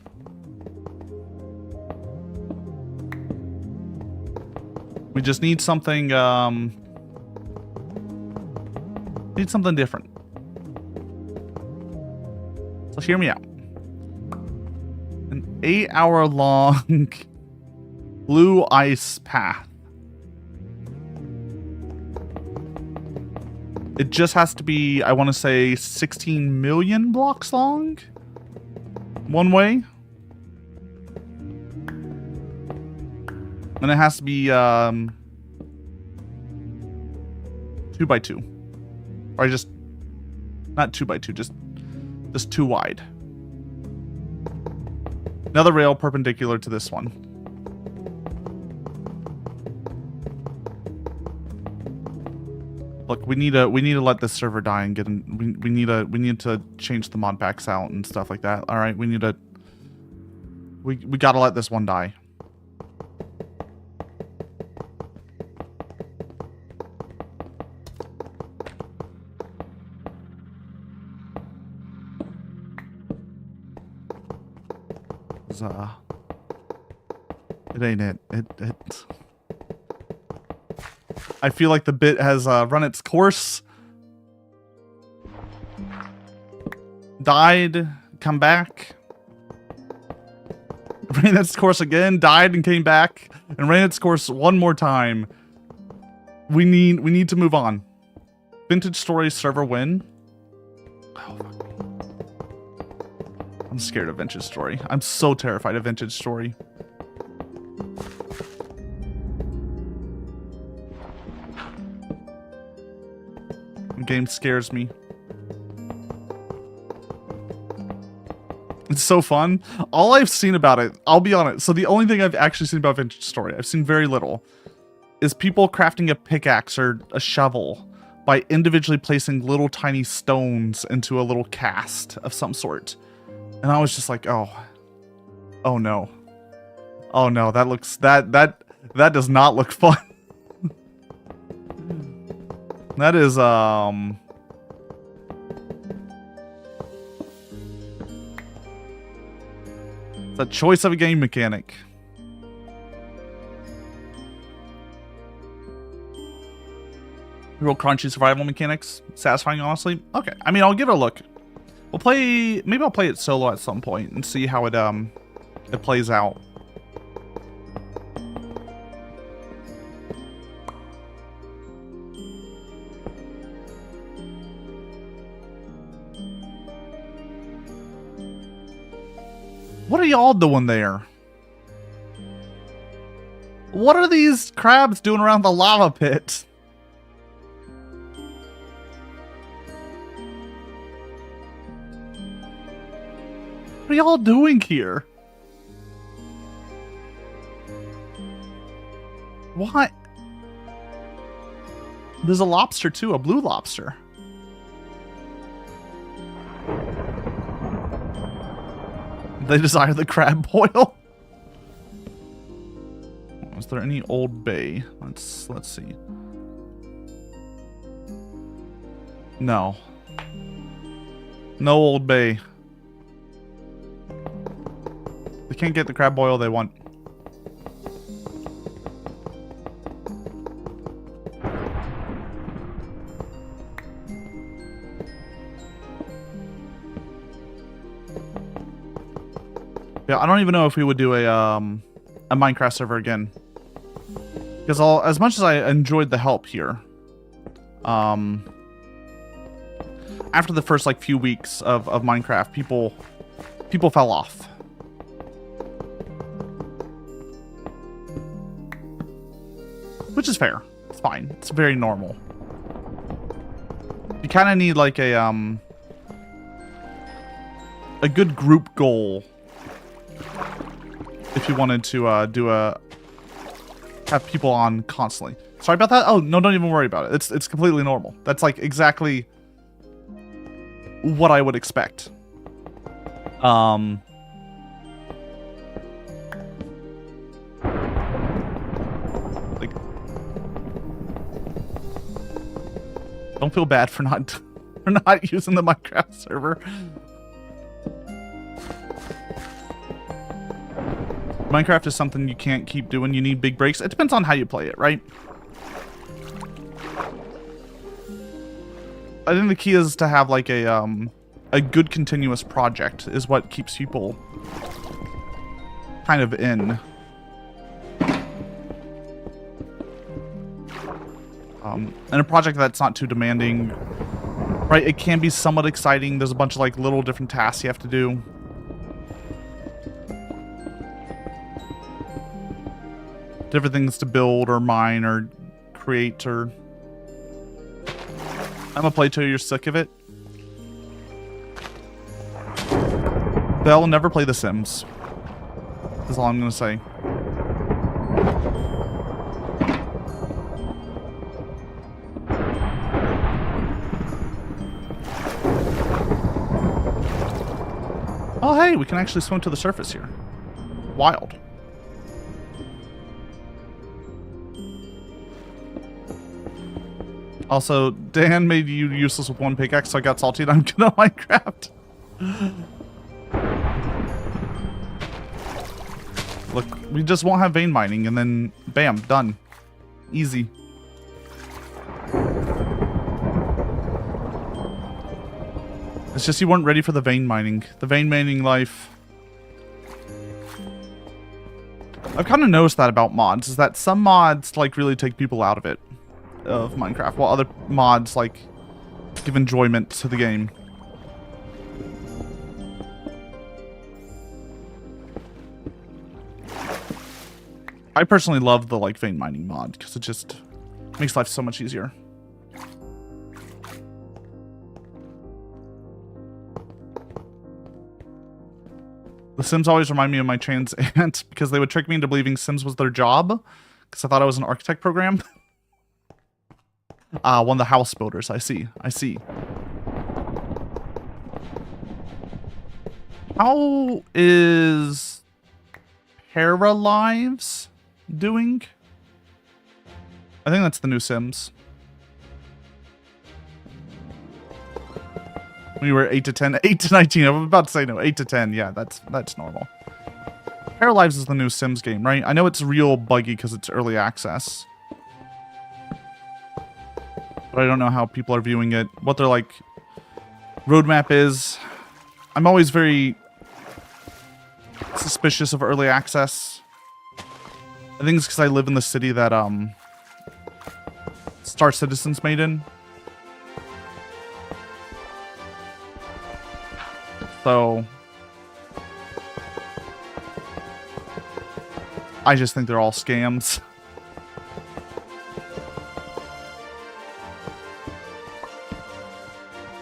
We just need something different. So hear me out. An 8-hour-long blue ice path. It just has to be, I want to say, 16 million blocks long. One way. And it has to be 2x2. Or just, not 2x2, just 2 wide. Another rail perpendicular to this one. Look, we need to let this server die and get in. We need to change the mod packs out and stuff like that. All right, we gotta let this one die. It ain't it. It. I feel like the bit has run its course. Died, come back. Ran its course again, died and came back, and ran its course one more time. We need to move on. Vintage Story server win. Oh, fuck. I'm scared of Vintage Story. I'm so terrified of Vintage Story. The game scares me. It's so fun. All I've seen about it, I'll be honest, so the only thing I've actually seen about Vintage Story, I've seen very little, is people crafting a pickaxe or a shovel by individually placing little tiny stones into a little cast of some sort. And I was just like, oh no. Oh no, that looks, that does not look fun. That is, it's a choice of a game mechanic. Real crunchy survival mechanics. Satisfying, honestly. Okay, I mean, I'll give it a look. We'll play, maybe I'll play it solo at some point and see how it plays out. What are y'all doing there? What are these crabs doing around the lava pit? What are y'all doing here? What? There's a lobster too, a blue lobster. They desire the crab boil. Is there any Old Bay? Let's see. No. No Old Bay. They can't get the crab boil they want. Yeah, I don't even know if we would do a Minecraft server again. Because as much as I enjoyed the help here, after the first like few weeks of Minecraft, people fell off. Which is fair. It's fine. It's very normal. You kind of need like a good group goal if you wanted to have people on constantly. Sorry about that. Oh no, don't even worry about it. It's completely normal. That's like exactly what I would expect. Like, don't feel bad for not using the Minecraft server. Minecraft is something you can't keep doing. You need big breaks. It depends on how you play it, right? I think the key is to have like a good continuous project is what keeps people kind of in. And a project that's not too demanding, right? It can be somewhat exciting. There's a bunch of like little different tasks you have to do. Different things to build or mine or create or... I'm gonna play till you're sick of it. They'll never play The Sims. That's all I'm gonna say. Oh, hey, we can actually swim to the surface here. Wild. Also, Dan made you useless with one pickaxe, so I got salty and I'm good on Minecraft. Look, we just won't have vein mining, and then bam, done. Easy. It's just you weren't ready for the vein mining. The vein mining life. I've kind of noticed that about mods, is that some mods like really take people out of it, of Minecraft, while other mods like give enjoyment to the game. I personally love the like vein mining mod because it just makes life so much easier. The Sims always remind me of my trans aunt because they would trick me into believing Sims was their job because I thought I was an architect program. One of the house builders. I see. I see. How is Paralives doing? I think that's the new Sims. We were 8 to 10, 8 to 19. I'm about to say no, 8 to 10. Yeah, that's normal. Paralives is the new Sims game, right? I know it's real buggy because it's early access. But I don't know how people are viewing it, what their like roadmap is. I'm always very suspicious of early access. I think it's because I live in the city that Star Citizen's made in. So I just think they're all scams.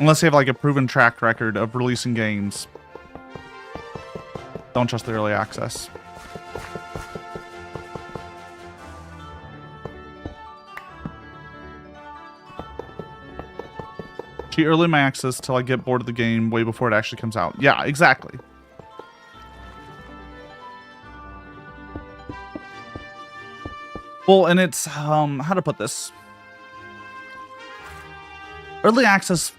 Unless you have like a proven track record of releasing games. Don't trust the early access. Cheat early my access till I get bored of the game way before it actually comes out. Yeah, exactly. Well, and it's, how to put this? Early access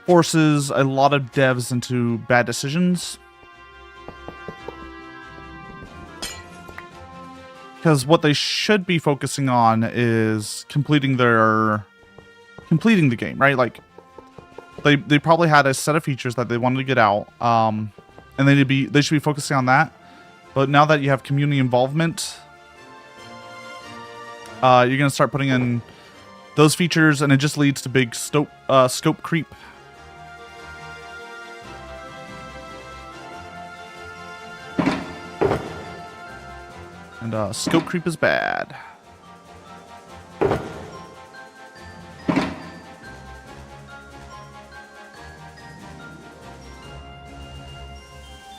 forces a lot of devs into bad decisions. Because what they should be focusing on is completing the game, right? Like, they probably had a set of features that they wanted to get out, and they should be focusing on that. But now that you have community involvement, you're gonna start putting in those features, and it just leads to big scope creep. And scope creep is bad.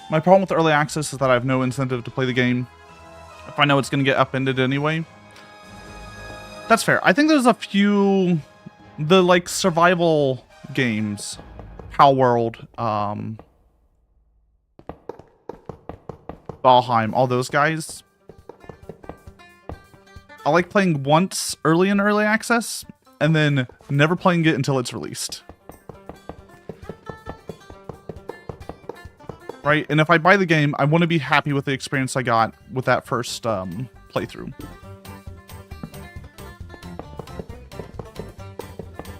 My problem with early access is that I have no incentive to play the game if I know it's going to get upended anyway. That's fair. I think there's a few, the like survival games, Pow World, Valheim, all those guys. I like playing once early in early access and then never playing it until it's released. Right? And if I buy the game, I want to be happy with the experience I got with that first playthrough.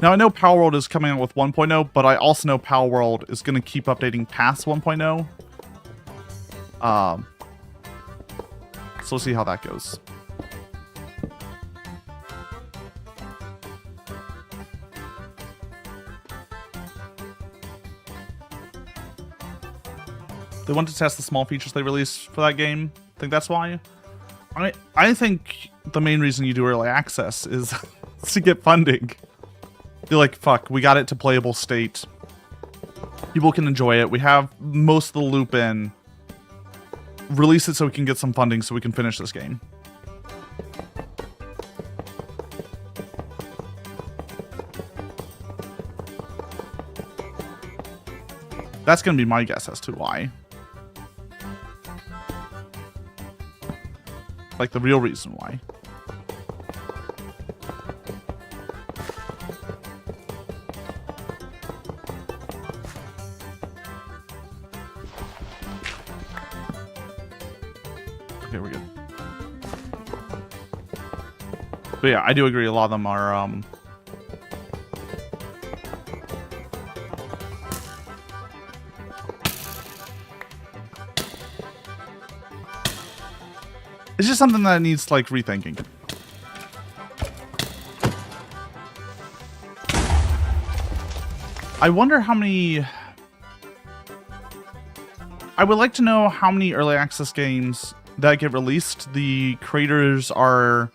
Now, I know Power World is coming out with 1.0, but I also know Power World is going to keep updating past 1.0. So we'll see how that goes. They want to test the small features they released for that game. I think that's why. I think the main reason you do early access is to get funding. You're like, fuck, we got it to playable state. People can enjoy it. We have most of the loop in. Release it so we can get some funding so we can finish this game. That's going to be my guess as to why. Like, the real reason why. Okay, we're good. But yeah, I do agree a lot of them are, it's just something that needs, like, rethinking. I wonder how many... I would like to know how many early access games that get released the creators are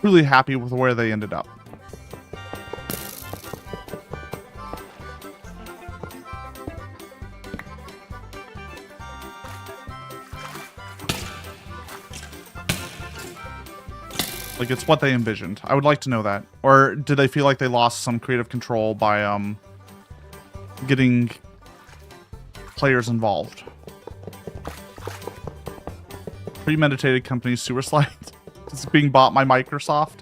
really happy with where they ended up. Like, it's what they envisioned. I would like to know that. Or did they feel like they lost some creative control by getting players involved? Premeditated company sewer slide. It's being bought by Microsoft.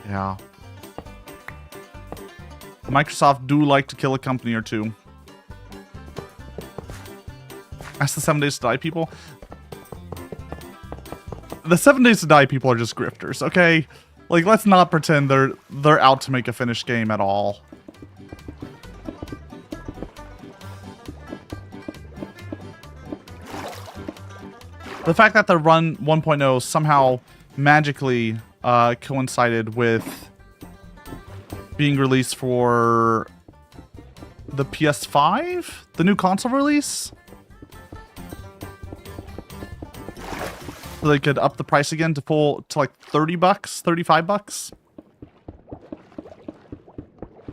Yeah. Microsoft do like to kill a company or two. Ask the 7 Days to Die people. The 7 Days to Die people are just grifters, okay? Like, let's not pretend they're out to make a finished game at all. The fact that the Run 1.0 somehow magically coincided with being released for the PS5? The new console release? So they could up the price again to like 30 bucks, 35 bucks.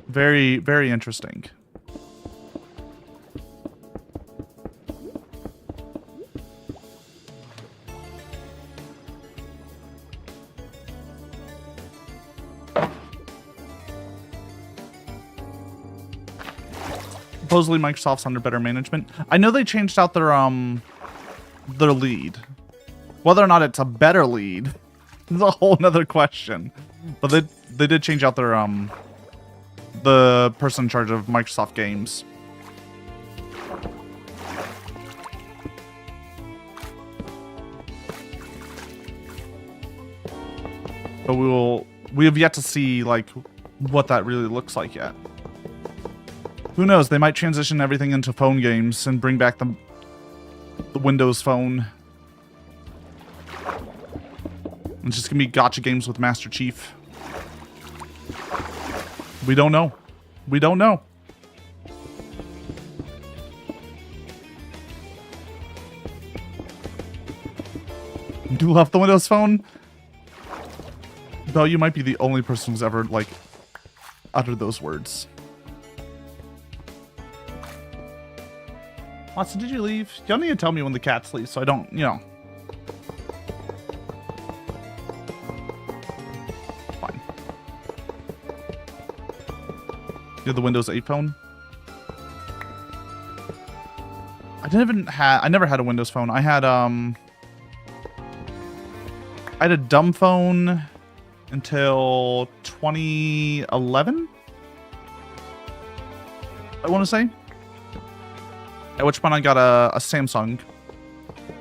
Very, very interesting. Supposedly Microsoft's under better management. I know they changed out their lead. Whether or not it's a better lead is a whole nother question. But they did change out their the person in charge of Microsoft Games. But we have yet to see like what that really looks like yet. Who knows? They might transition everything into phone games and bring back the Windows Phone. It's just gonna be gacha games with Master Chief. We don't know. We don't know. Do you love the Windows Phone? Though you might be the only person who's ever, like, uttered those words. Watson, did you leave? You don't need to tell me when the cats leave, so I don't, you know. Fine. You have the Windows 8 phone? I never had a Windows phone. I had a dumb phone until 2011, I want to say. At which point I got a Samsung.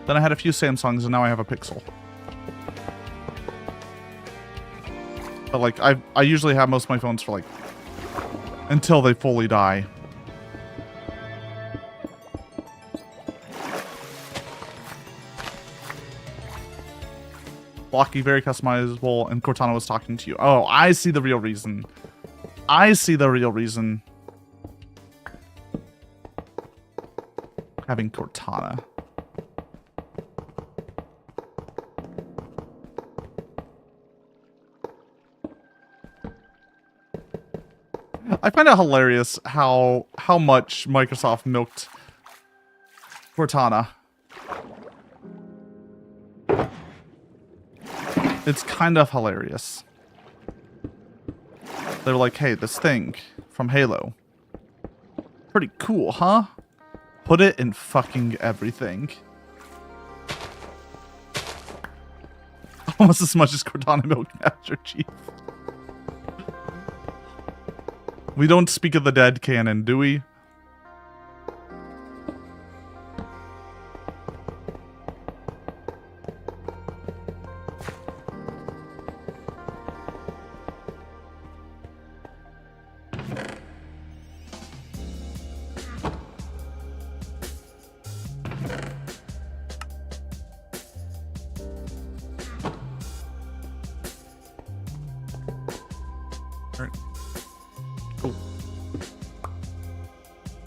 Then I had a few Samsungs, and now I have a Pixel. But like, I usually have most of my phones for like until they fully die. Blocky, very customizable, and Cortana was talking to you. Oh, I see the real reason. I see the real reason. having Cortana. I find it hilarious how much Microsoft milked Cortana. It's kind of hilarious. They were like, hey, this thing from Halo. Pretty cool, huh? Put it in fucking everything. Almost as much as Cortana milked Master Chief. We don't speak of the dead canon, do we?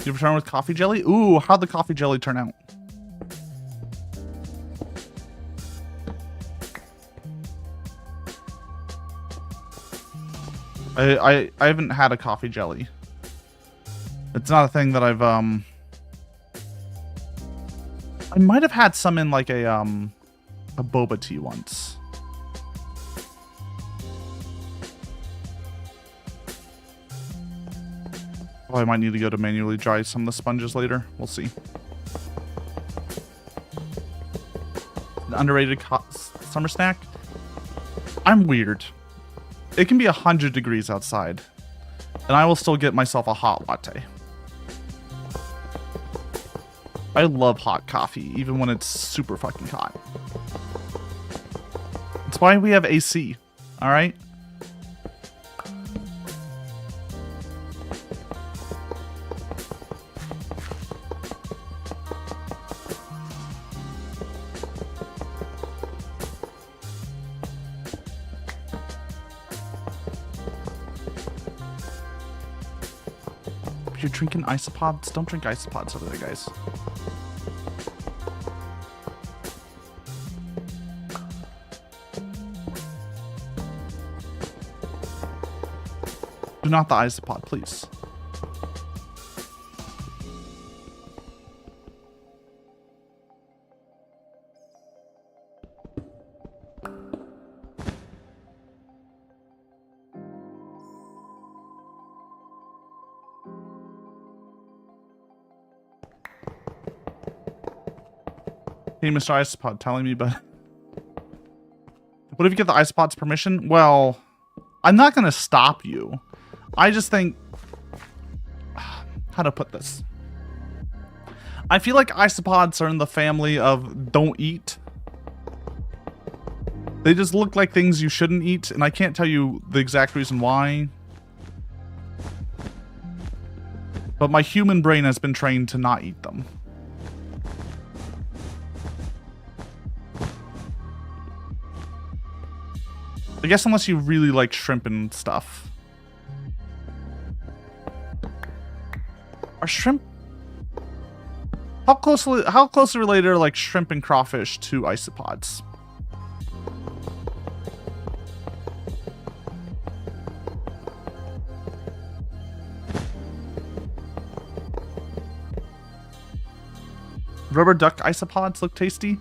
You return with coffee jelly? Ooh, how'd the coffee jelly turn out? I haven't had a coffee jelly. It's not a thing that I've I might have had some in like a boba tea once. Oh, I might need to go to manually dry some of the sponges later. We'll see. An underrated summer snack? I'm weird. It can be 100 degrees outside, and I will still get myself a hot latte. I love hot coffee, even when it's super fucking hot. That's why we have AC, alright? You're drinking isopods? Don't drink isopods over there, guys. Do not the isopod, please. Hey, Mr. Isopod, telling me, but what if you get the Isopod's permission? Well, I'm not going to stop you. I just think, how to put this? I feel like isopods are in the family of don't eat. They just look like things you shouldn't eat, and I can't tell you the exact reason why. But my human brain has been trained to not eat them. I guess unless you really like shrimp and stuff. Are shrimp... How closely related are like shrimp and crawfish to isopods? Rubber duck isopods look tasty?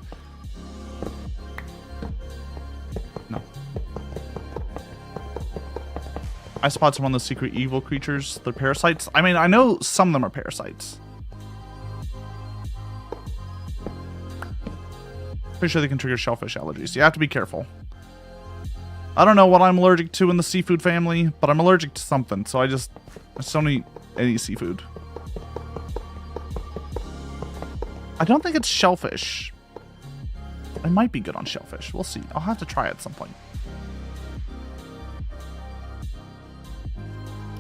No. Isopods are one of the secret evil creatures. They're parasites. I mean, I know some of them are parasites. Pretty sure they can trigger shellfish allergies. You have to be careful. I don't know what I'm allergic to in the seafood family, but I'm allergic to something, so I just don't eat any seafood. I don't think it's shellfish. I might be good on shellfish. We'll see. I'll have to try it at some point.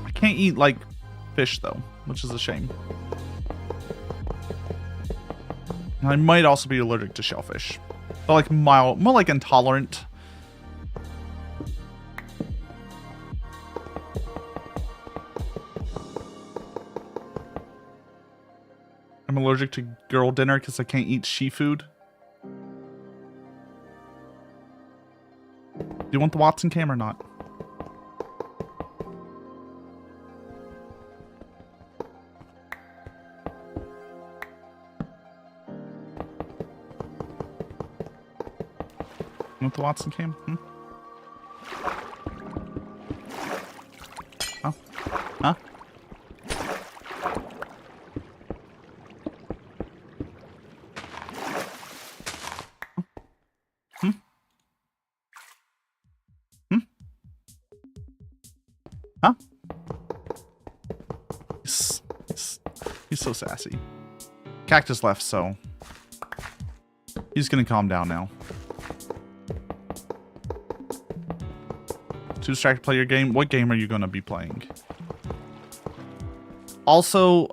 I can't eat, like, fish, though, which is a shame. And I might also be allergic to shellfish. But, like, mild, more like intolerant. I'm allergic to girl dinner because I can't eat seafood. Do you want the Watson cam or not? You want the Watson cam? Hmm? Huh? Huh? Hmm? Hmm? Huh? He's so sassy. Cactus left, so he's gonna calm down now. Too distracted to play your game? What game are you gonna be playing? Also,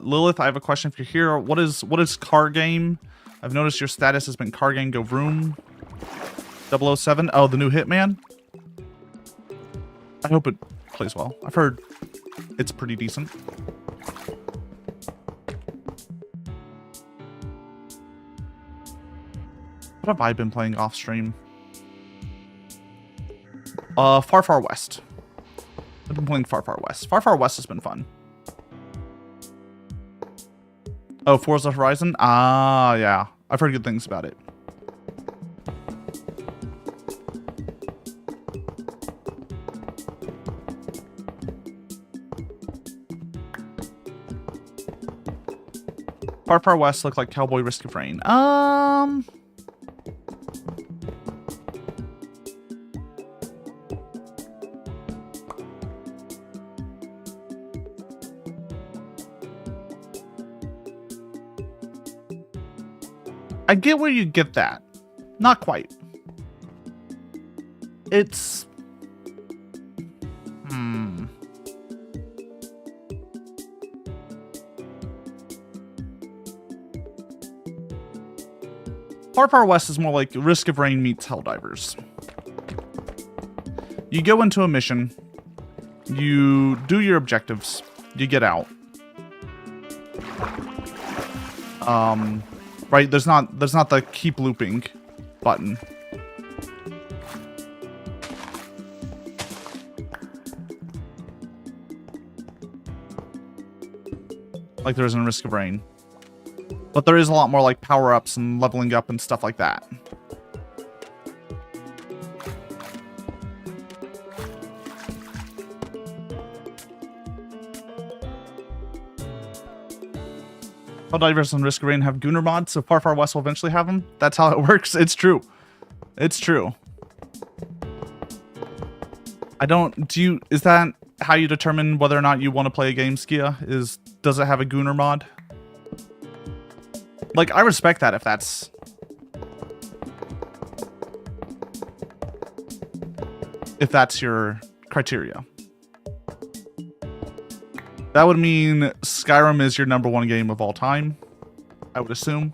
Lilith, I have a question if you're here. What is car game? I've noticed your status has been car game go vroom. 007. Oh, the new Hitman? I hope it plays well. I've heard it's pretty decent. What have I been playing off stream? Far Far West. I've been playing Far Far West. Far Far West has been fun. Oh, Forza Horizon? Ah, yeah. I've heard good things about it. Far Far West looked like Cowboy Risk of Rain. I get where you get that. Not quite. It's... Far Far West is more like Risk of Rain meets Helldivers. You go into a mission, you do your objectives, you get out. Right, there's not the keep looping button. Like there is in Risk of Rain. But there is a lot more like power-ups and leveling up and stuff like that. Helldivers and Risk of Rain have Gooner mods, so Far Far West will eventually have them. That's how it works. It's true. It's true. Is that how you determine whether or not you want to play a game, Skia? Does it have a Gooner mod? Like, I respect that if that's your criteria. That would mean Skyrim is your #1 game of all time, I would assume.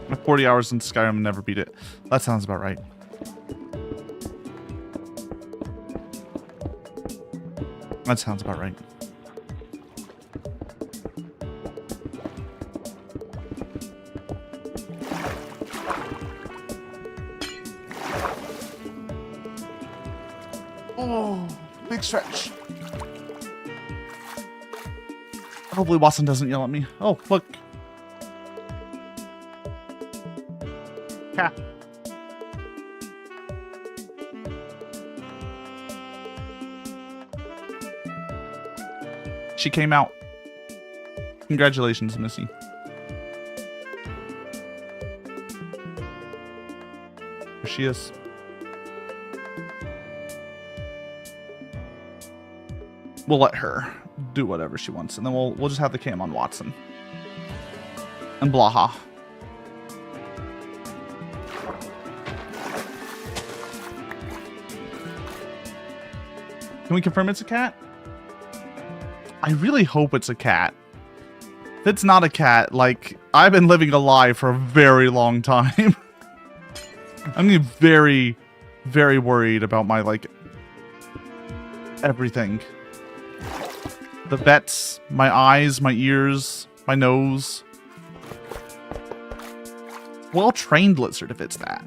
My 40 hours in Skyrim and never beat it. That sounds about right. That sounds about right. Oh, big stretch. Hopefully Watson doesn't yell at me. Oh, look. Cat. She came out. Congratulations, Missy. Here she is. We'll let her do whatever she wants, and then we'll just have the cam on Watson. And Blaha. Can we confirm it's a cat? I really hope it's a cat. it's not a cat, like, I've been living a lie for a very long time. I'm getting very, very worried about my, like, everything. The vets, my eyes, my ears, my nose. Well-trained lizard if it's that.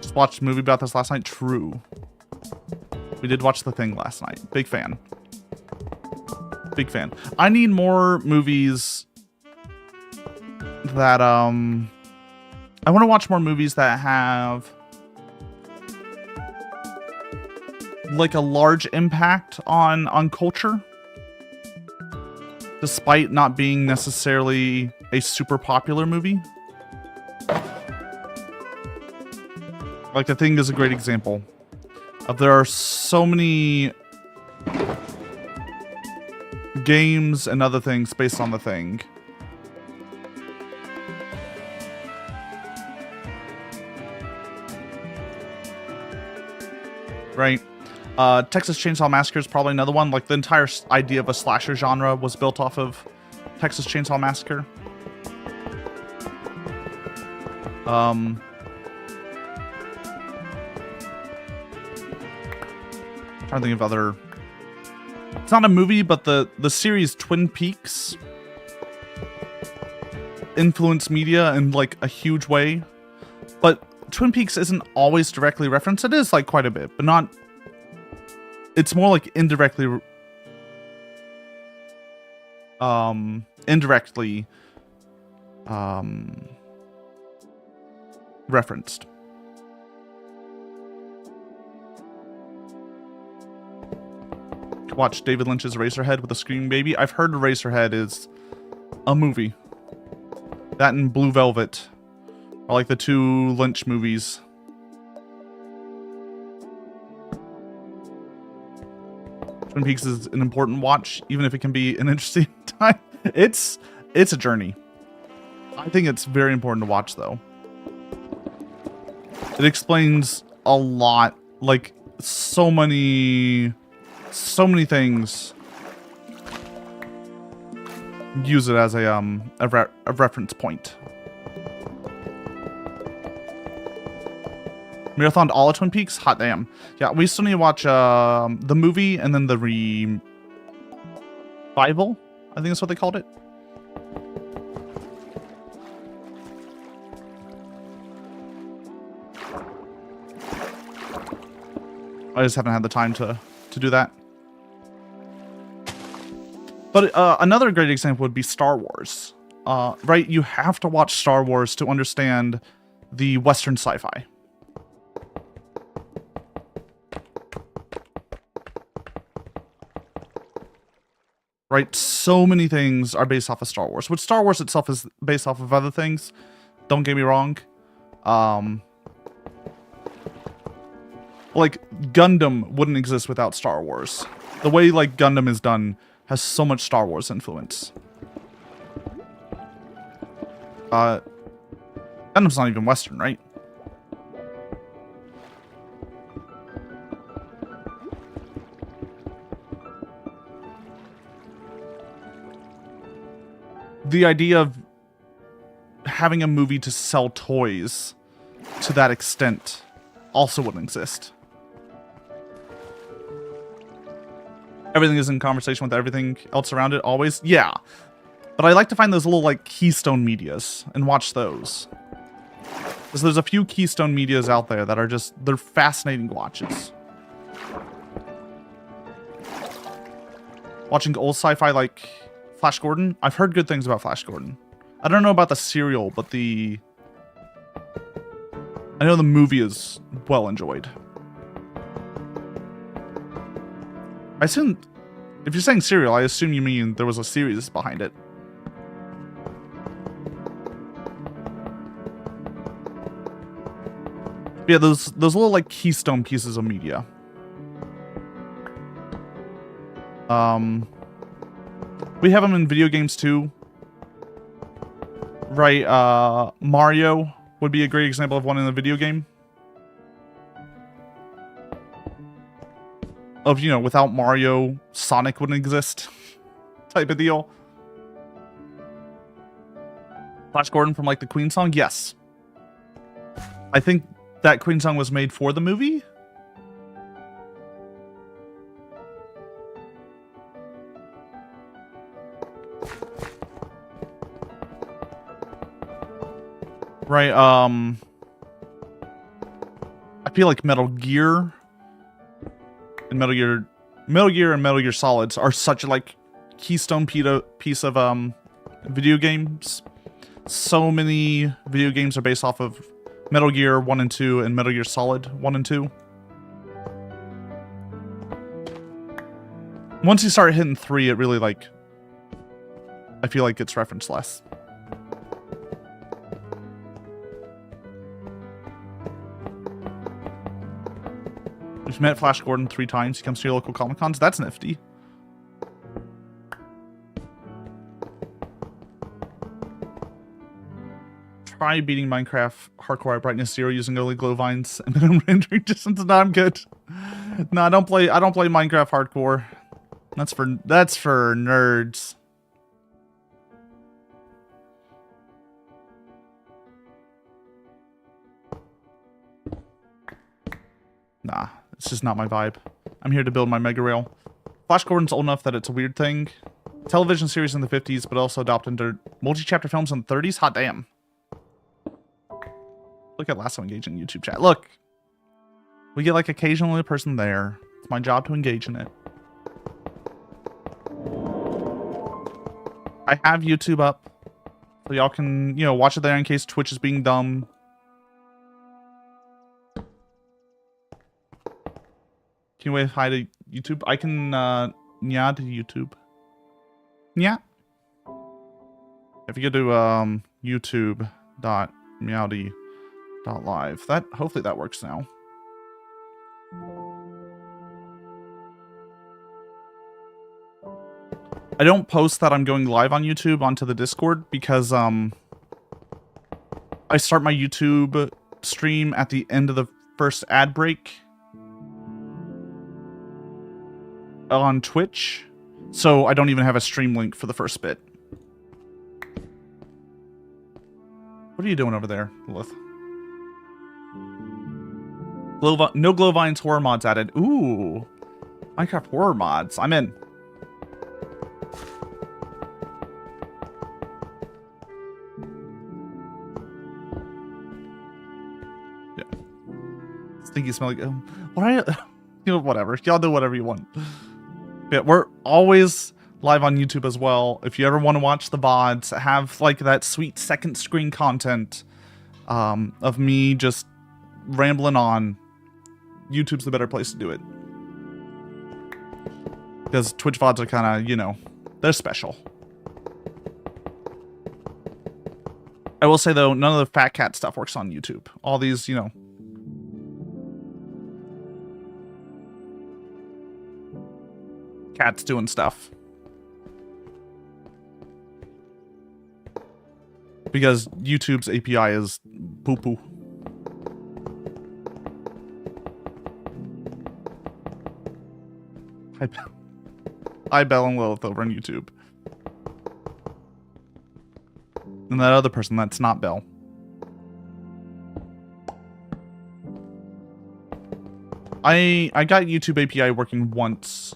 Just watched a movie about this last night. True. We did watch The Thing last night. Big fan. Big fan. I need more movies that, I want to watch more movies that have, like, a large impact on culture. Despite not being necessarily a super popular movie. Like, The Thing is a great example. There are so many games and other things based on The Thing. Right? Texas Chainsaw Massacre is probably another one. Like, the entire idea of a slasher genre was built off of Texas Chainsaw Massacre. Trying to think of other... It's not a movie, but the series Twin Peaks influenced media in, like, a huge way. But Twin Peaks isn't always directly referenced. It is, like, quite a bit, but not... It's more, like, indirectly... referenced. Watch David Lynch's Eraserhead with a Screaming Baby. I've heard Eraserhead is a movie. That and Blue Velvet are like the two Lynch movies. Twin Peaks is an important watch, even if it can be an interesting time. It's a journey. I think it's very important to watch, though. It explains a lot, like so many things. Use it as a reference point. Marathoned all of Twin Peaks? Hot damn. Yeah, we still need to watch the movie and then the revival. I think that's what they called it. I just haven't had the time to do that. But another great example would be Star Wars. Right? You have to watch Star Wars to understand the Western sci-fi. Right? So many things are based off of Star Wars. Which Star Wars itself is based off of other things. Don't get me wrong. Like, Gundam wouldn't exist without Star Wars. The way, like, Gundam is done has so much Star Wars influence. Gundam's not even Western, right? The idea of having a movie to sell toys to that extent also wouldn't exist. Everything is in conversation with everything else around it, always. Yeah. But I like to find those little, like, keystone medias and watch those. Because there's a few keystone medias out there that are just, they're fascinating watches. Watching old sci-fi like Flash Gordon. I've heard good things about Flash Gordon. I don't know about the serial, but I know the movie is well enjoyed. I assume, if you're saying serial, I assume you mean there was a series behind it. Yeah, those little, like, keystone pieces of media. We have them in video games too. Right, Mario would be a great example of one in a video game. Of, you know, without Mario, Sonic wouldn't exist. Type of deal. Flash Gordon from, like, the Queen song? Yes. I think that Queen song was made for the movie? Right, I feel like Metal Gear and Metal Gear and Metal Gear Solids are such a, like, keystone piece of, video games. So many video games are based off of Metal Gear 1 and 2 and Metal Gear Solid 1 and 2. Once you start hitting 3, it really, like, I feel like it's referenced less. We've met Flash Gordon 3 times. He comes to your local Comic-Cons. That's nifty. Try beating Minecraft hardcore at brightness 0 using early glow vines and then rendering distance. No, I'm good. No, I don't play Minecraft hardcore. That's for nerds. Nah, it's just not my vibe. I'm here to build my megarail. Flash Gordon's old enough that it's a weird thing. Television series in the 50s, but also adopted into multi-chapter films in the 30s? Hot damn. Look at Lasso engaging YouTube chat. Look, we get like occasionally a person there. It's my job to engage in it. I have YouTube up, so y'all can, you know, watch it there in case Twitch is being dumb. Can you wave hi to YouTube? I can, yeah, to YouTube. Yeah. If you go to, youtube.meowdy.live. Hopefully that works now. I don't post that I'm going live on YouTube onto the Discord because, I start my YouTube stream at the end of the first ad break on Twitch, so I don't even have a stream link for the first bit. What are you doing over there, Lilith? No Glowvines horror mods added. Ooh, Minecraft horror mods. I'm in. Yeah. Stinky, smelly. What are you? You know, whatever. Y'all do whatever you want. Yeah, we're always live on YouTube as well. If you ever want to watch the VODs, have like that sweet second screen content of me just rambling on, YouTube's the better place to do it. Because Twitch VODs are kind of, you know, they're special. I will say though, none of the Fat Cat stuff works on YouTube. All these, you know, cats doing stuff. Because YouTube's API is poo-poo. Hi, Bell and Lilith over on YouTube. And that other person, that's not Bell. I got YouTube API working once.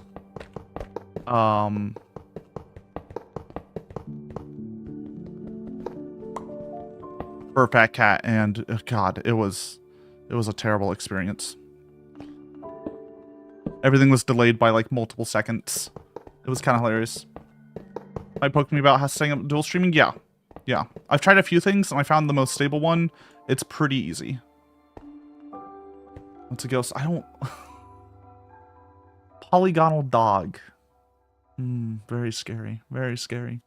For a Fat Cat, and God, it was a terrible experience. Everything was delayed by like multiple seconds. It was kind of hilarious. I poked me about how setting up dual streaming. Yeah. I've tried a few things and I found the most stable one. It's pretty easy. What's a ghost? I don't. Polygonal dog. Very scary. Very scary.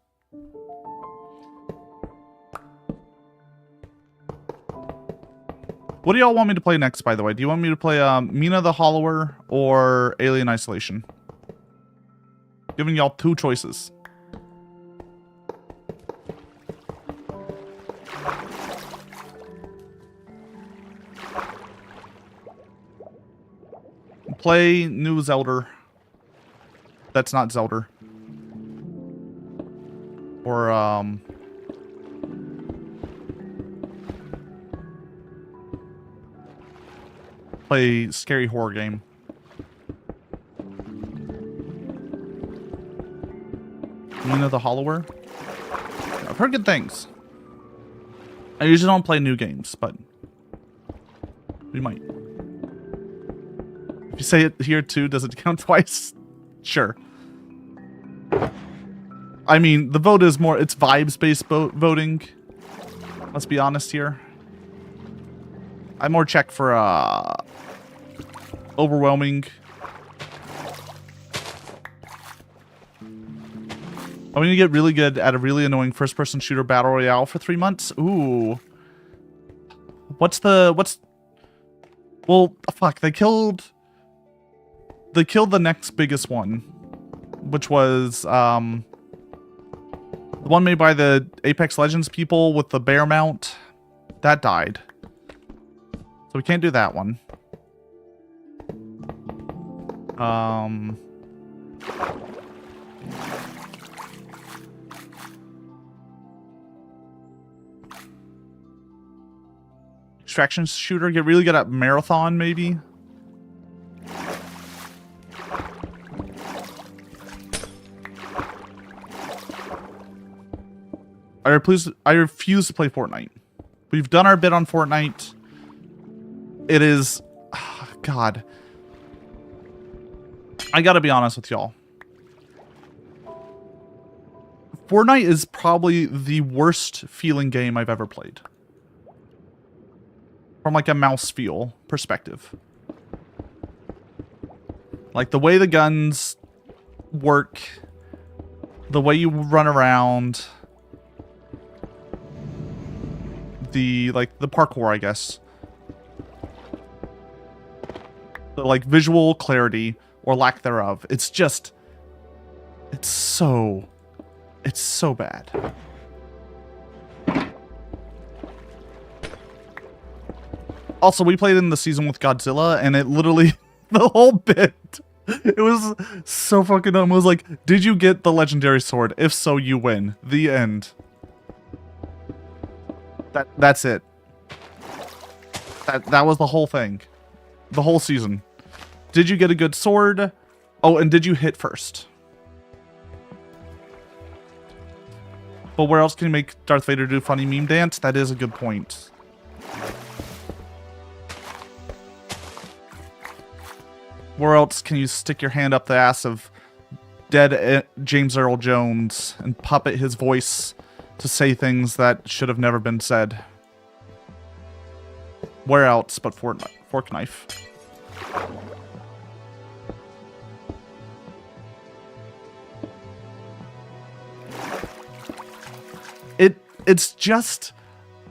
What do y'all want me to play next, by the way? Do you want me to play Mina the Hollower or Alien Isolation? Giving y'all two choices. Play new Zelda. That's not Zelda. Or, play scary horror game. Moon of the Hollower? I've heard good things. I usually don't play new games, but we might. If you say it here too, does it count twice? Sure. I mean, the vote is more, it's vibes-based voting. Let's be honest here. I more check for, overwhelming. I'm gonna get really good at a really annoying first-person shooter battle royale for 3 months. Ooh. Well, fuck, they killed the next biggest one, which was, the one made by the Apex Legends people with the bear mount. That died. So we can't do that one. Extraction shooter, get really good at marathon, maybe. I refuse to play Fortnite. We've done our bit on Fortnite. It is, God. I gotta be honest with y'all. Fortnite is probably the worst feeling game I've ever played. From like a mouse feel perspective. Like the way the guns work, the way you run around, the parkour, I guess. The like visual clarity or lack thereof. It's just, it's so bad. Also, we played in the season with Godzilla, and it literally, the whole bit, it was so fucking dumb. It was like, did you get the legendary sword? If so, you win. The end. That's it. That was the whole thing. The whole season. Did you get a good sword? Oh, and did you hit first? But where else can you make Darth Vader do funny meme dance? That is a good point. Where else can you stick your hand up the ass of dead James Earl Jones and puppet his voice to say things that should have never been said? Where else but Fork Knife?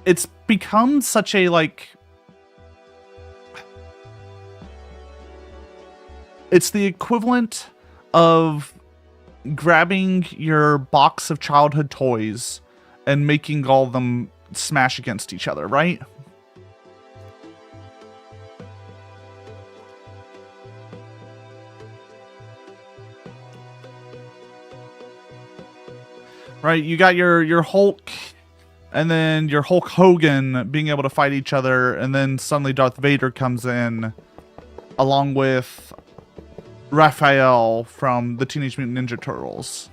It's become such a, like, it's the equivalent of grabbing your box of childhood toys and making all of them smash against each other, right? Right, you got your Hulk and then your Hulk Hogan being able to fight each other, and then suddenly Darth Vader comes in along with Raphael from the Teenage Mutant Ninja Turtles.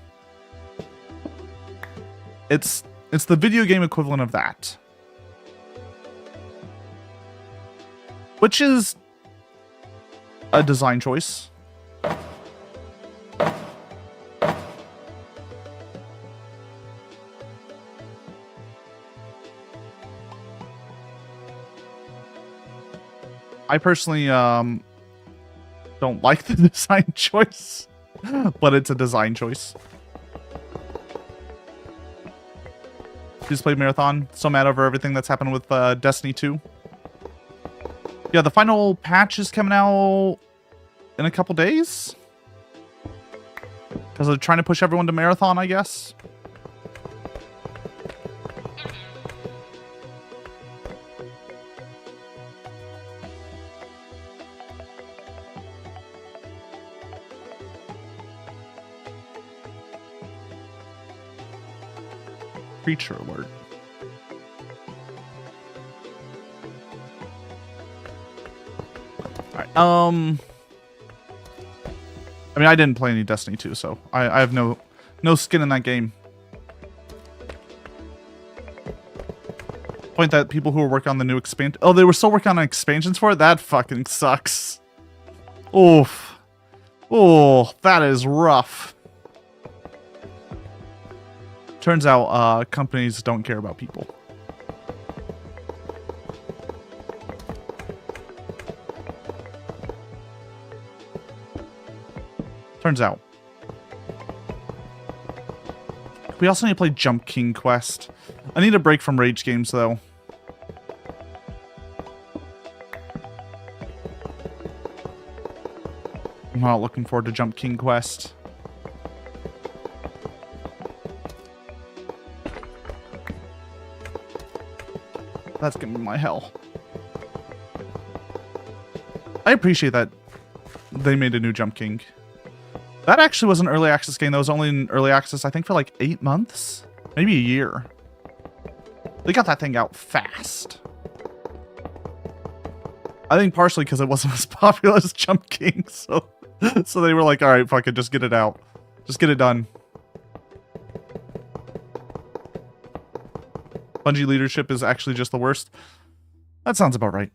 It's the video game equivalent of that. Which is a design choice. I personally don't like the design choice, but it's a design choice. Just played Marathon. So mad over everything that's happened with Destiny 2. Yeah, the final patch is coming out in a couple days. Because they're trying to push everyone to Marathon, I guess. Creature alert. Alright, I mean, I didn't play any Destiny 2, so I have no skin in that game. Point that people who were working on the new expansion... Oh, they were still working on expansions for it? That fucking sucks. Oof. Oh, that is rough. Turns out, companies don't care about people. Turns out. We also need to play Jump King Quest. I need a break from rage games, though. I'm not looking forward to Jump King Quest. That's gonna be my hell. I appreciate that they made a new Jump King. That actually was an early access game that was only in early access, I think, for like 8 months? Maybe a year. They got that thing out fast. I think partially because it wasn't as popular as Jump King, so they were like, alright, fuck it, just get it out. Just get it done. Bungie leadership is actually just the worst. That sounds about right.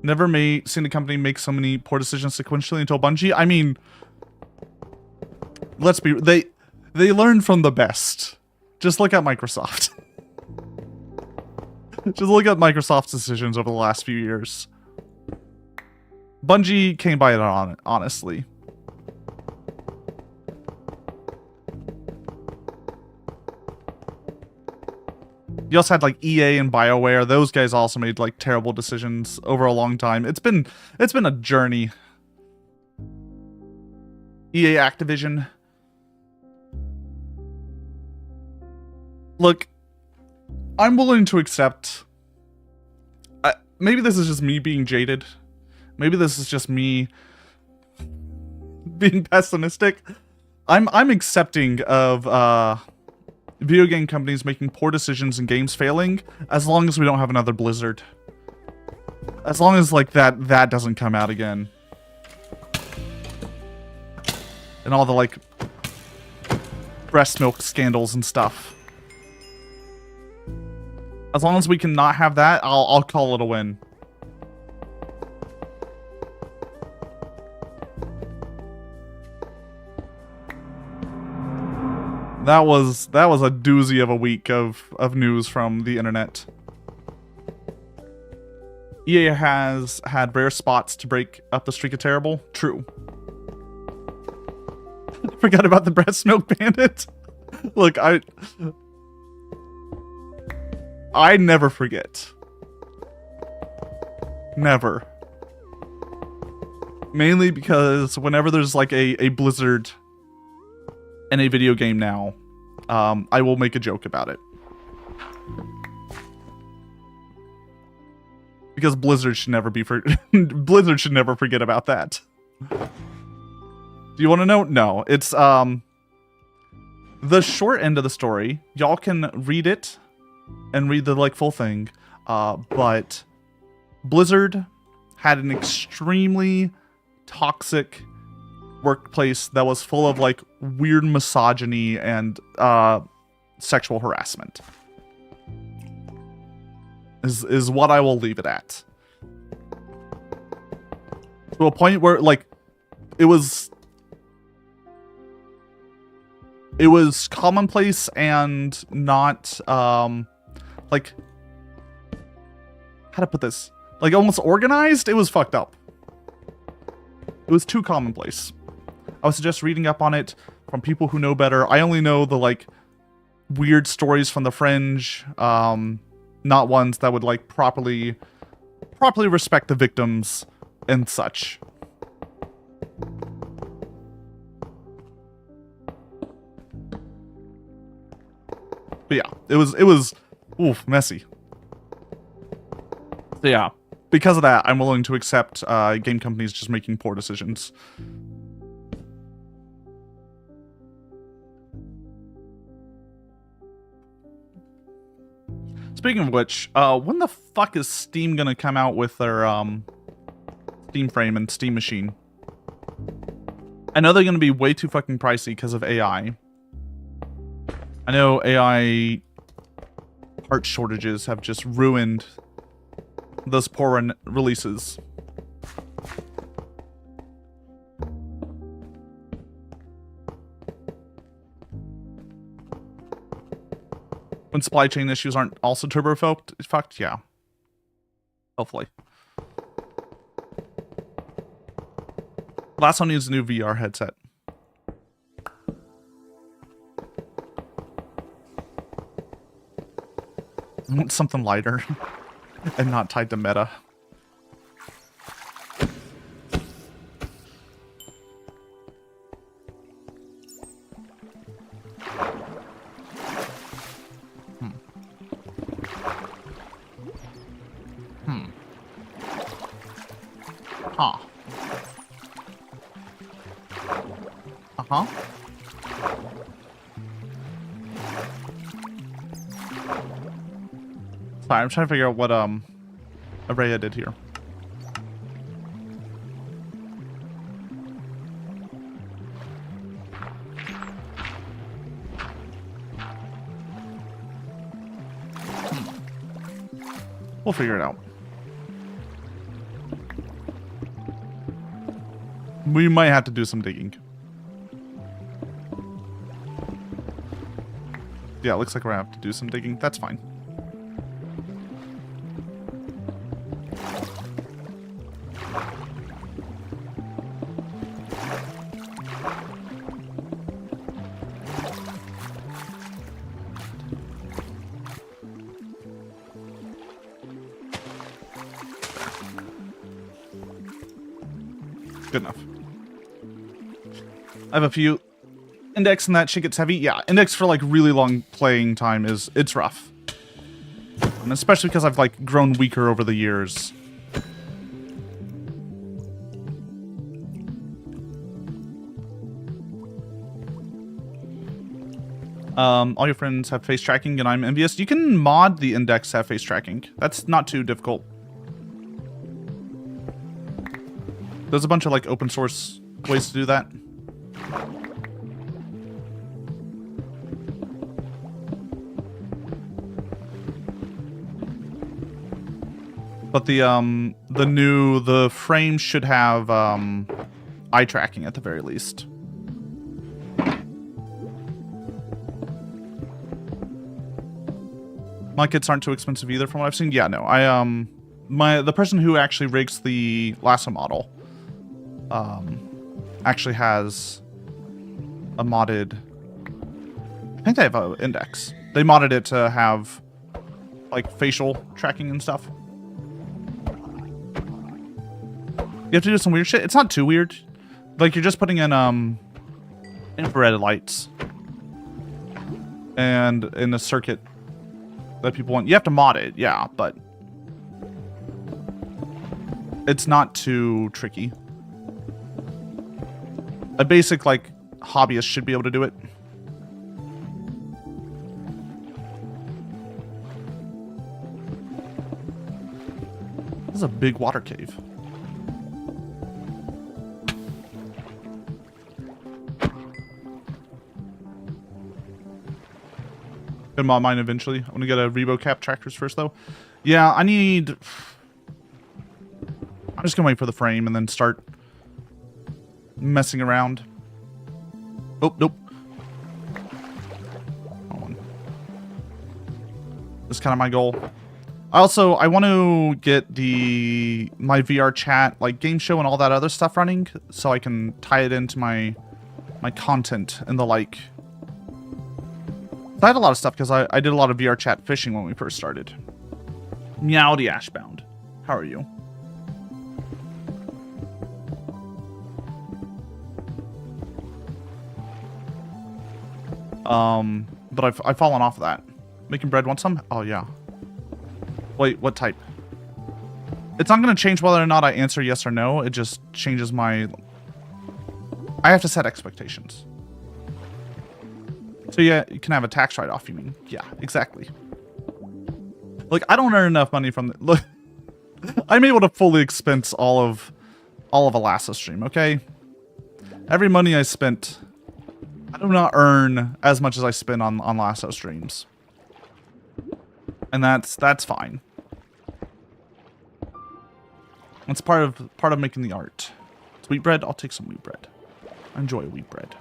Never seen a company make so many poor decisions sequentially until Bungie. I mean, let's be... They learn from the best. Just look at Microsoft. Just look at Microsoft's decisions over the last few years. Bungie came by it honestly. You also had like EA and BioWare. Those guys also made like terrible decisions over a long time. It's been a journey. EA Activision. Look, I'm willing to accept. Maybe this is just me being jaded. Maybe this is just me being pessimistic. I'm accepting of video game companies making poor decisions and games failing, as long as we don't have another Blizzard. As long as like that doesn't come out again. And all the like breast milk scandals and stuff. As long as we can not have that, I'll call it a win. That was a doozy of a week of news from the internet. EA has had rare spots to break up the streak of terrible. True. Forgot about the breast milk bandit. Look, I never forget. Never. Mainly because whenever there's like a Blizzard in a video game now, I will make a joke about it. Because Blizzard should never Blizzard should never forget about that. Do you want to know? No. It's the short end of the story. Y'all can read it and read the like full thing. But Blizzard had an extremely toxic workplace that was full of like weird misogyny and sexual harassment. Is what I will leave it at. To a point where like it was commonplace and not like, how to put this, like almost organized. It was fucked up. It was too commonplace. I would suggest reading up on it from people who know better. I only know the like weird stories from the fringe, not ones that would like properly respect the victims and such. But yeah, it was oof, messy. So yeah, because of that, I'm willing to accept game companies just making poor decisions. Speaking of which, when the fuck is Steam gonna come out with their Steam Frame and Steam Machine? I know they're gonna be way too fucking pricey because of AI. I know AI part shortages have just ruined those poor releases. When supply chain issues aren't also turbo fucked, yeah. Hopefully. Last one needs a new VR headset. I want something lighter and not tied to meta. Huh. Uh-huh. Sorry, I'm trying to figure out what Araya did here. We'll figure it out. We might have to do some digging. Yeah, it looks like we're gonna have to do some digging. That's fine. Good enough. I have a few. Index and that shit gets heavy. Yeah, index for like really long playing time it's rough. And especially because I've like grown weaker over the years. All your friends have face tracking and I'm envious. You can mod the index to have face tracking. That's not too difficult. There's a bunch of like open source ways to do that. But the frame should have eye tracking at the very least. My kits aren't too expensive either from what I've seen. Yeah, no. The person who actually rigs the Lasso model actually has a modded, I think they have an index. They modded it to have like facial tracking and stuff. You have to do some weird shit. It's not too weird. Like you're just putting in infrared lights and in a circuit that people want. You have to mod it, yeah, but it's not too tricky. A basic like hobbyist should be able to do it. This is a big water cave. Gonna mod mine eventually. I'm gonna get a ReboCap tractors first though. Yeah, I'm just gonna wait for the frame and then start messing around. Oh, nope. Hold on. That's kind of my goal. I want to get my VR chat, like game show and all that other stuff running so I can tie it into my content and the like. I had a lot of stuff because I did a lot of VR chat fishing when we first started. Meowdy Ashbound. How are you? But I've fallen off of that. Making bread, want some? Oh, yeah. Wait, what type? It's not going to change whether or not I answer yes or no. It just changes my... I have to set expectations. So yeah, you can have a tax write-off, you mean? Yeah, exactly. Like, I don't earn enough money from the... Look, I'm able to fully expense all of a Lasso stream, okay? Every money I spent, I do not earn as much as I spend on Lasso streams. And that's fine. That's part of making the art. It's wheat bread? I'll take some wheat bread. I enjoy wheat bread.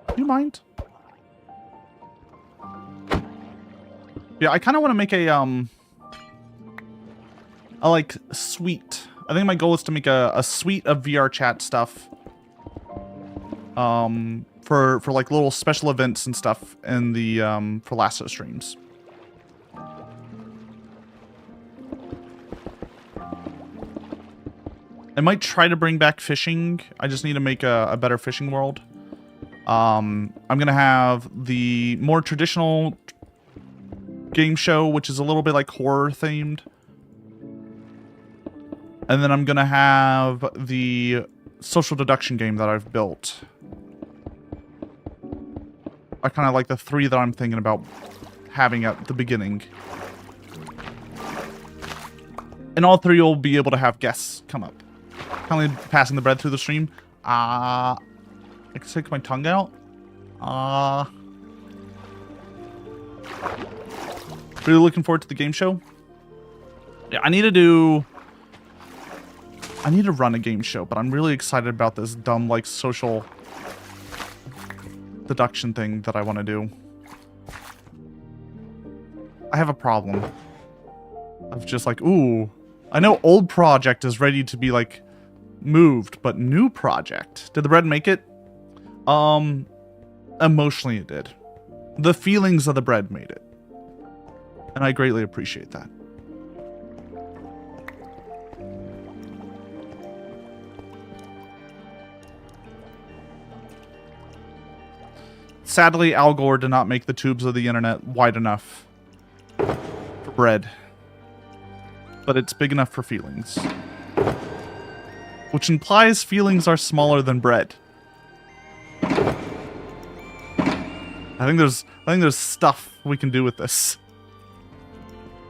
Do you mind? Yeah, I kind of want to make a like suite. I think my goal is to make a suite of VR chat stuff. For like little special events and stuff in the for Lasso streams. I might try to bring back fishing. I just need to make a better fishing world. I'm gonna have the more traditional game show, which is a little bit like horror themed. And then I'm gonna have the social deduction game that I've built. I kind of like the 3 that I'm thinking about having at the beginning. And all 3 will be able to have guests come up. Kind of passing the bread through the stream. I can stick my tongue out. Really looking forward to the game show. Yeah, I need to run a game show, but I'm really excited about this dumb, like, social deduction thing that I want to do. I have a problem of just like, ooh, I know old project is ready to be, like, moved, but new project. Did the bread make it? Emotionally it did. The feelings of the bread made it. And I greatly appreciate that. Sadly, Al Gore did not make the tubes of the internet wide enough for bread. But it's big enough for feelings. Which implies feelings are smaller than bread. I think there's stuff we can do with this.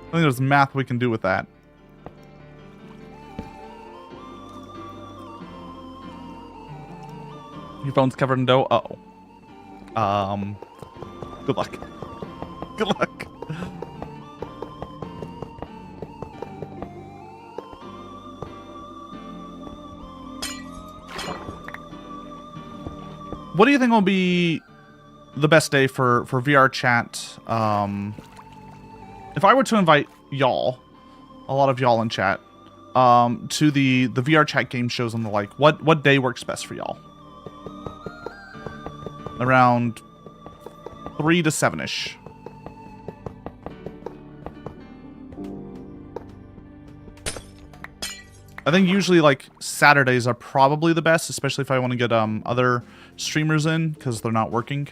I think there's math we can do with that. Your phone's covered in dough? Uh-oh. Good luck. Good luck. What do you think will be the best day for VR chat? If I were to invite y'all, a lot of y'all in chat, to the VR chat game shows and the like, what day works best for y'all? Around 3 to 7-ish. I think usually like Saturdays are probably the best, especially if I want to get other streamers in because they're not working.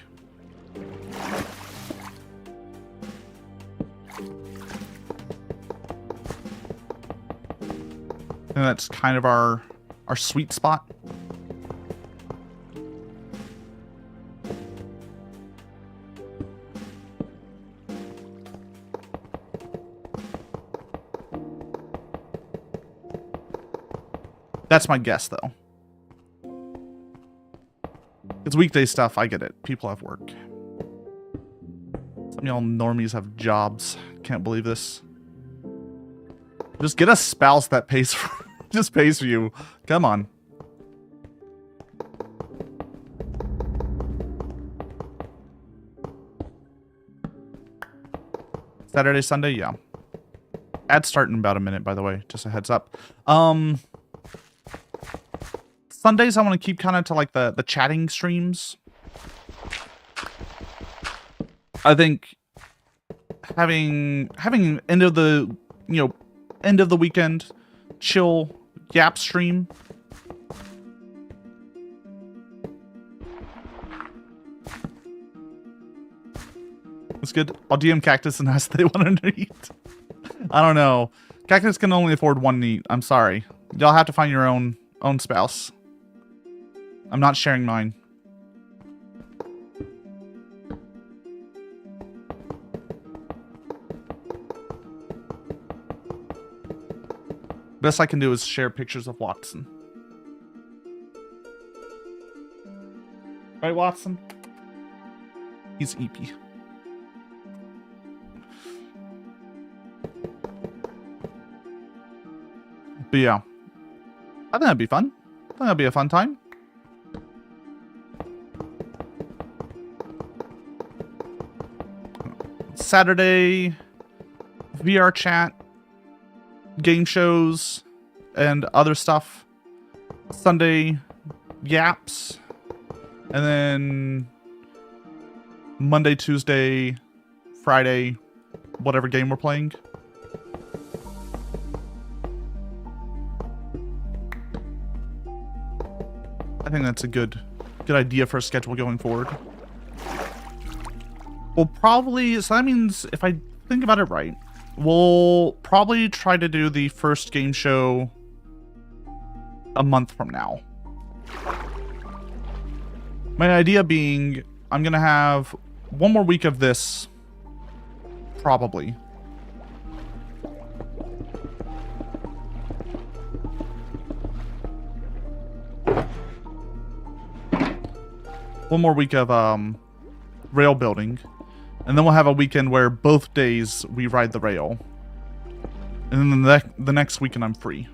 And that's kind of our sweet spot. That's my guess, though. It's weekday stuff. I get it. People have work. Some of y'all normies have jobs. Can't believe this. Just get a spouse that pays for just pays for you. Come on. Saturday, Sunday, yeah. Ad's starting in about a minute, by the way. Just a heads up. Sundays I want to keep kind of to like the chatting streams. I think having end of the end of the weekend chill Yap stream. It's good. I'll DM Cactus and ask if they want to eat. I don't know. Cactus can only afford one neat. I'm sorry. Y'all have to find your own spouse. I'm not sharing mine. Best I can do is share pictures of Watson. Right, Watson? He's EP. But yeah, I think that'd be fun. I think that'd be a fun time. Saturday, VR chat, game shows, and other stuff. Sunday, yaps. And then Monday, Tuesday, Friday, whatever game we're playing. I think that's a good idea for a schedule going forward. We'll probably, so that means if I think about it right, we'll probably try to do the first game show a month from now. My idea being, I'm going to have one more week of this, probably. One more week of rail building. And then we'll have a weekend where both days we ride the rail. And then the next weekend I'm free.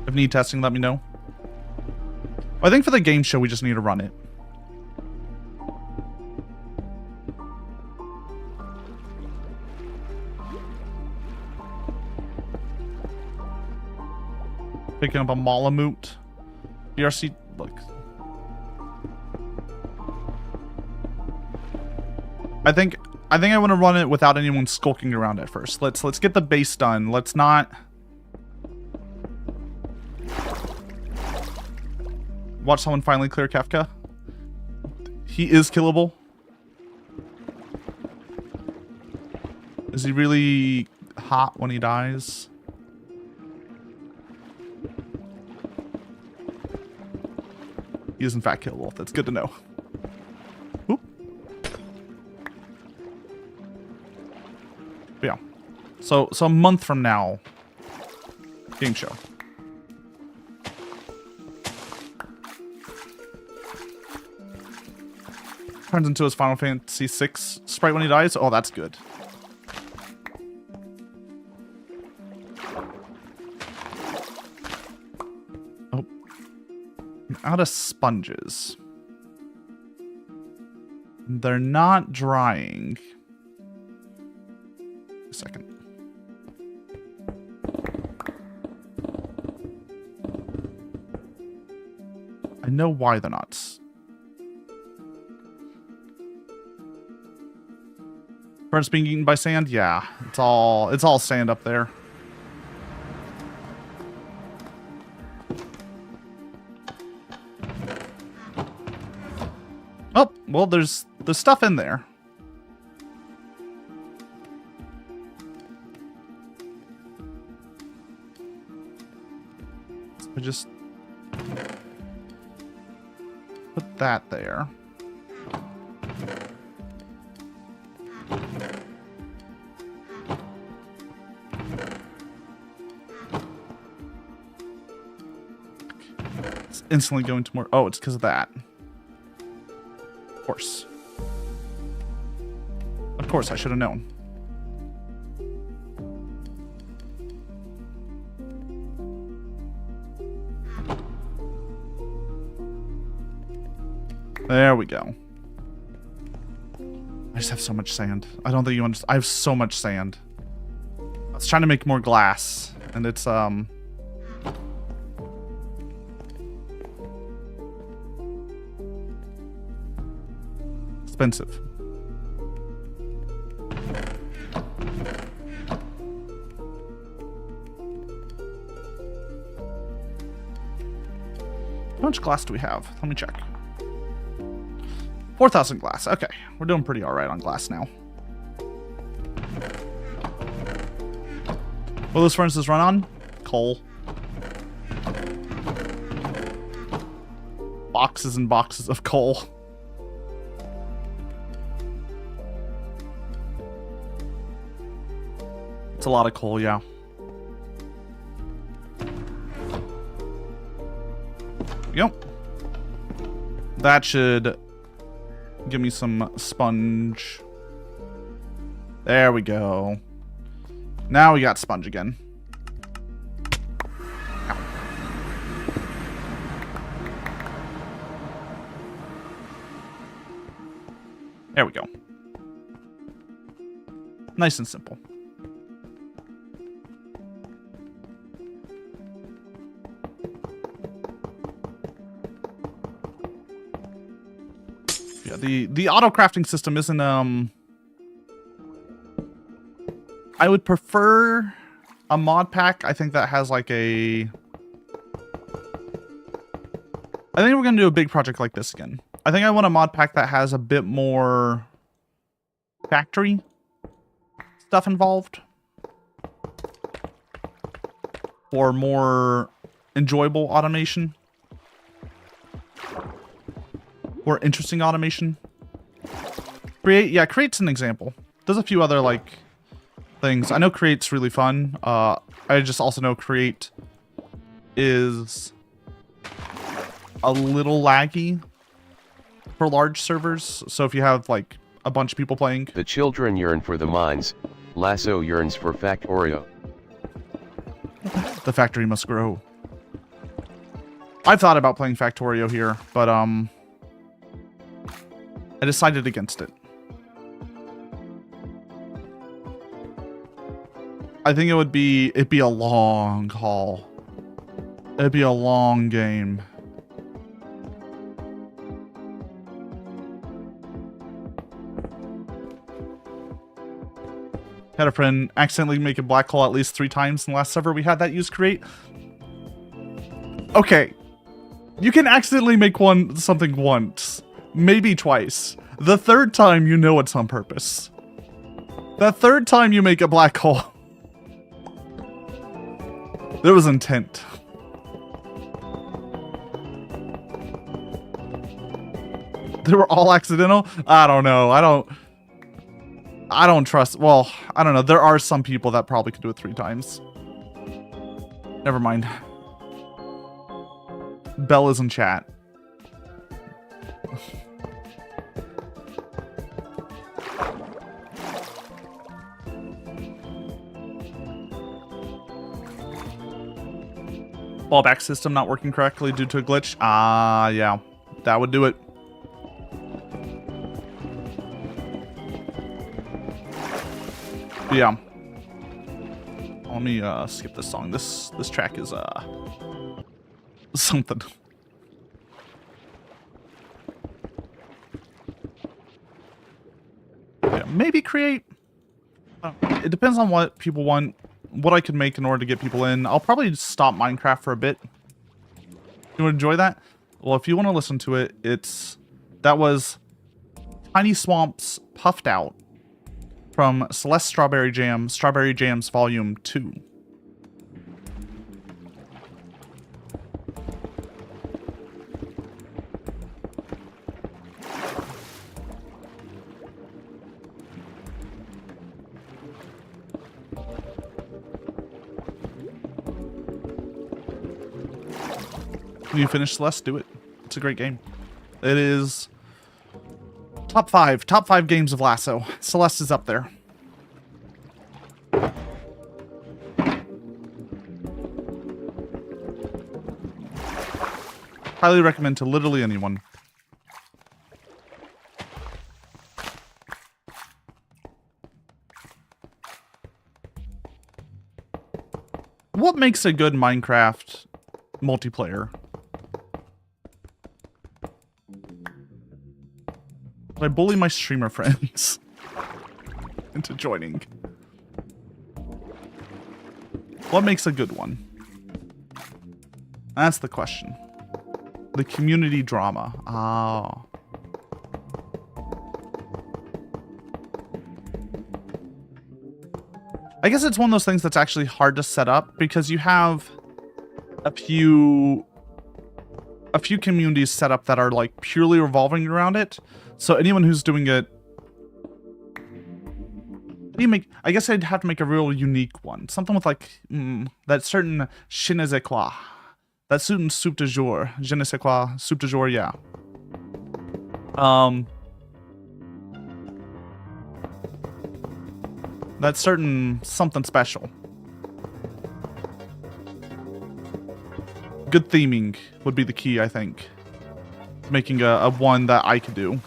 If need testing, let me know. I think for the game show, we just need to run it. Picking up a Malamute. BRC, look. I think I want to run it without anyone skulking around at first. Let's get the base done. Let's not watch someone finally clear Kefka. He is killable. Is he really hot when he dies? He is in fact killable. That's good to know. Oop. But yeah. So a month from now, game show. Turns into his Final Fantasy VI sprite when he dies. Oh, that's good. Oh. I'm out of sponges. They're not drying. A second. I know why they're not. Birds being eaten by sand? Yeah, it's all sand up there. Oh, well, there's stuff in there. I just put that there. It's instantly going to more. Oh, it's because of that. Of course. Of course, I should have known. There we go. I just have so much sand. I don't think you understand. I have so much sand. I was trying to make more glass, and it's expensive. How much glass do we have? Let me check. 4,000 glass. Okay, we're doing pretty all right on glass now. What will those furnaces run on? Coal. Boxes and boxes of coal. It's a lot of coal, yeah. Yep. That should give me some sponge. There we go. Now we got sponge again. Ow. There we go. Nice and simple. Yeah, the auto crafting system isn't I would prefer a mod pack. I think that has like a... I think we're going to do a big project like this again. I think I want a mod pack that has a bit more factory stuff involved. Or more enjoyable automation. Or interesting automation. Create's an example. There's a few other like... things. I know Create's really fun. I just also know Create is a little laggy for large servers. So if you have like a bunch of people playing. The children yearn for the mines. Lasso yearns for Factorio. The factory must grow. I've thought about playing Factorio here, but I decided against it. I think it'd be a long haul. It'd be a long game. Had a friend accidentally make a black hole at least 3 times in the last server we had that use Create. Okay. You can accidentally make something once. Maybe twice. The 3rd time you know it's on purpose. The 3rd time you make a black hole. There was intent. They were all accidental? I don't know. I don't trust. Well, I don't know. There are some people that probably could do it 3 times. Never mind. Bell is in chat. Fallback system not working correctly due to a glitch. Yeah. That would do it. But yeah. Let me skip this song. This track is something. Yeah, maybe Create. It depends on what people want. What I could make in order to get people in. I'll probably stop Minecraft for a bit. You want to enjoy that? Well, if you want to listen to it, that was Tiny Swamps Puffed Out from Celeste Strawberry Jams Volume 2. When you finish Celeste, do it. It's a great game. It is top 5 games of Lasso. Celeste is up there. Highly recommend to literally anyone. What makes a good Minecraft multiplayer? Did I bully my streamer friends into joining? What makes a good one? That's the question. The community drama. Oh. I guess it's one of those things that's actually hard to set up because you have a few communities set up that are like purely revolving around it. So anyone who's doing it, I guess I'd have to make a real unique one. Something with like that certain je ne sais quoi. That certain soup de jour. Je ne sais quoi. Soup de jour, yeah. That certain something special. Good theming would be the key, I think. Making a one that I could do.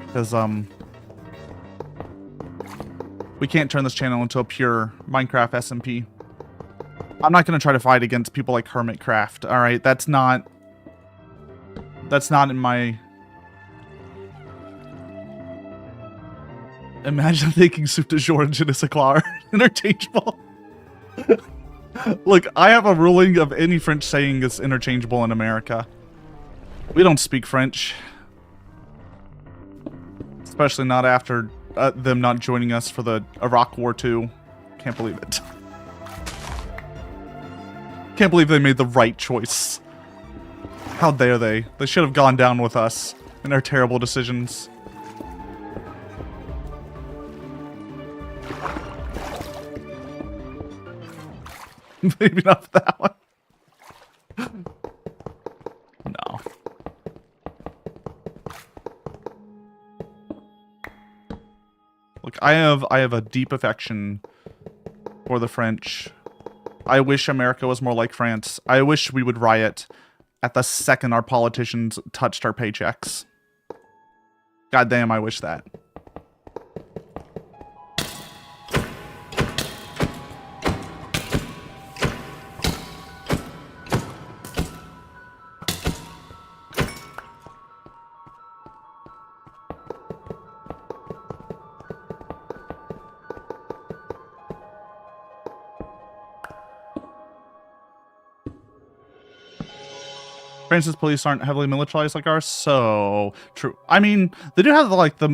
Because, we can't turn this channel into a pure Minecraft SMP. I'm not going to try to fight against people like Hermitcraft, alright? That's not in my... Imagine thinking soup de jour and je ne sais quoi are interchangeable. Look, I have a ruling of any French saying is interchangeable in America. We don't speak French. Especially not after them not joining us for the Iraq War II. Can't believe it. Can't believe they made the right choice. How dare they? They should have gone down with us in their terrible decisions. Maybe not that one. No. Look, I have a deep affection for the French. I wish America was more like France. I wish we would riot at the second our politicians touched our paychecks. God damn, I wish that. France's police aren't heavily militarized like ours, so true. I mean, they do have like the...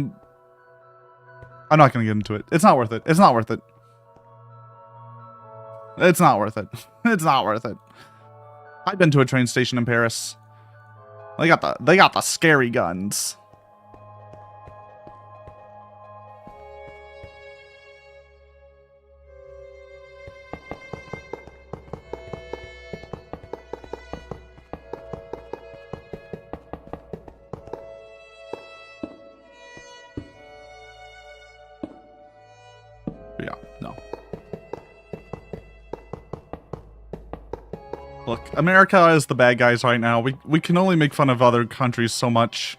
I'm not gonna get into it. It's not worth it. It's not worth it. It's not worth it. It's not worth it. I've been to a train station in Paris. They got the scary guns. Yeah, no. Look, America is the bad guys right now. We can only make fun of other countries so much.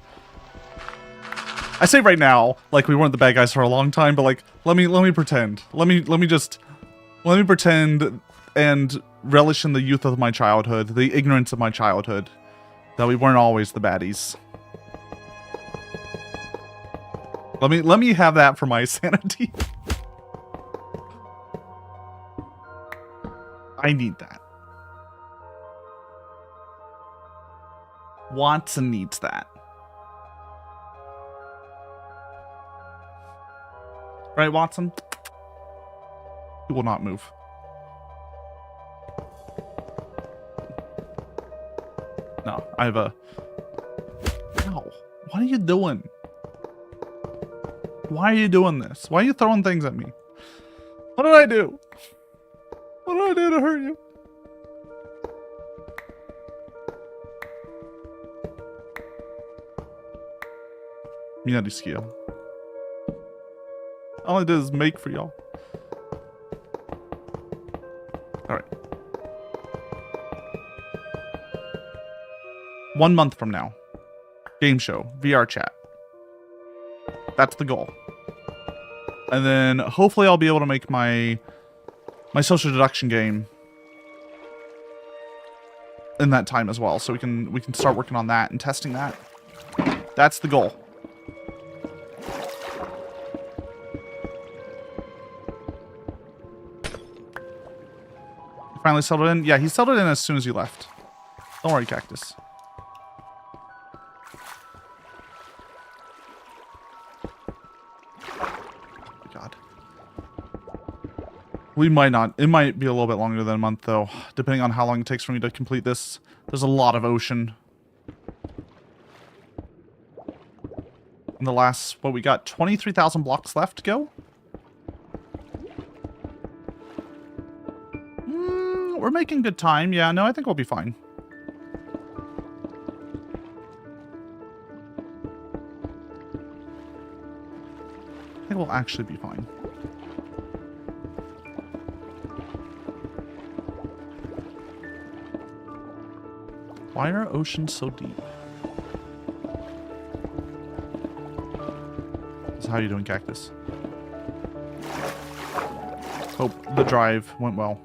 I say right now, like we weren't the bad guys for a long time, but like let me pretend. Let me pretend and relish in the youth of my childhood, the ignorance of my childhood, that we weren't always the baddies. Let me have that for my sanity. I need that. Wants and needs that. Right, Watson? He will not move. No, I have a... Ow. What are you doing? Why are you doing this? Why are you throwing things at me? What did I do? What did I do to hurt you? Meowdy skill. All I did is make for y'all. Alright. 1 month from now. Game show. VR chat. That's the goal. And then hopefully I'll be able to make my social deduction game in that time as well. So we can start working on that and testing that. That's the goal. Finally settled in? Yeah, he settled in as soon as you left. Don't worry, Cactus. God. We might not. It might be a little bit longer than a month, though. Depending on how long it takes for me to complete this. There's a lot of ocean. In the last, what, we got 23,000 blocks left to go? We're making good time. Yeah, no, I think we'll be fine. I think we'll actually be fine. Why are oceans so deep? So how are you doing, Cactus? Hope the drive went well.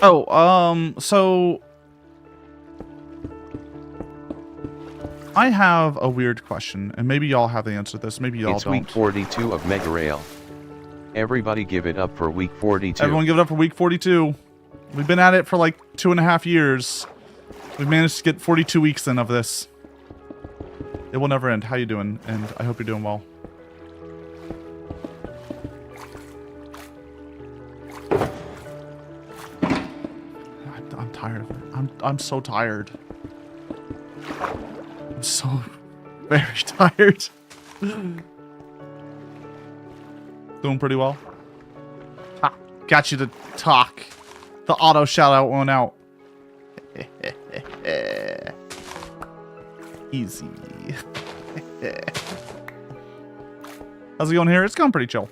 Oh, so I have a weird question, and maybe y'all have the answer to this, maybe y'all don't. It's week 42 of megarail. Everybody give it up for week 42. Everyone give it up for week 42. We've been at it for like 2.5 years. We've managed to get 42 weeks in of this. It will never end. How you doing? And I hope you're doing well. I'm tired of it. I'm so tired. I'm so very tired. Doing pretty well. Ha, got you to talk. The auto shout out went out. Easy. How's it going here? It's going pretty chill.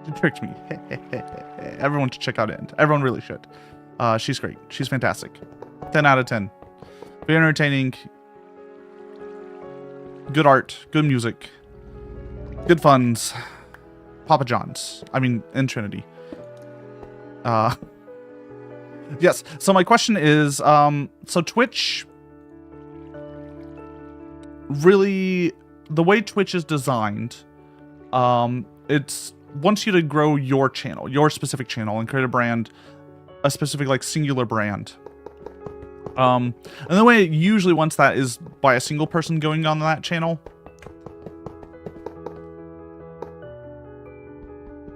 You tricked me. Everyone should check out End. Everyone really should. She's great. She's fantastic. 10 out of 10. Very entertaining. Good art. Good music. Good funds. Papa John's. I mean, in Trinity. Yes. So my question is, so Twitch really, the way Twitch is designed, it's wants you to grow your channel, your specific channel, and create a brand, a specific like singular brand. And the way it usually wants that is by a single person going on that channel.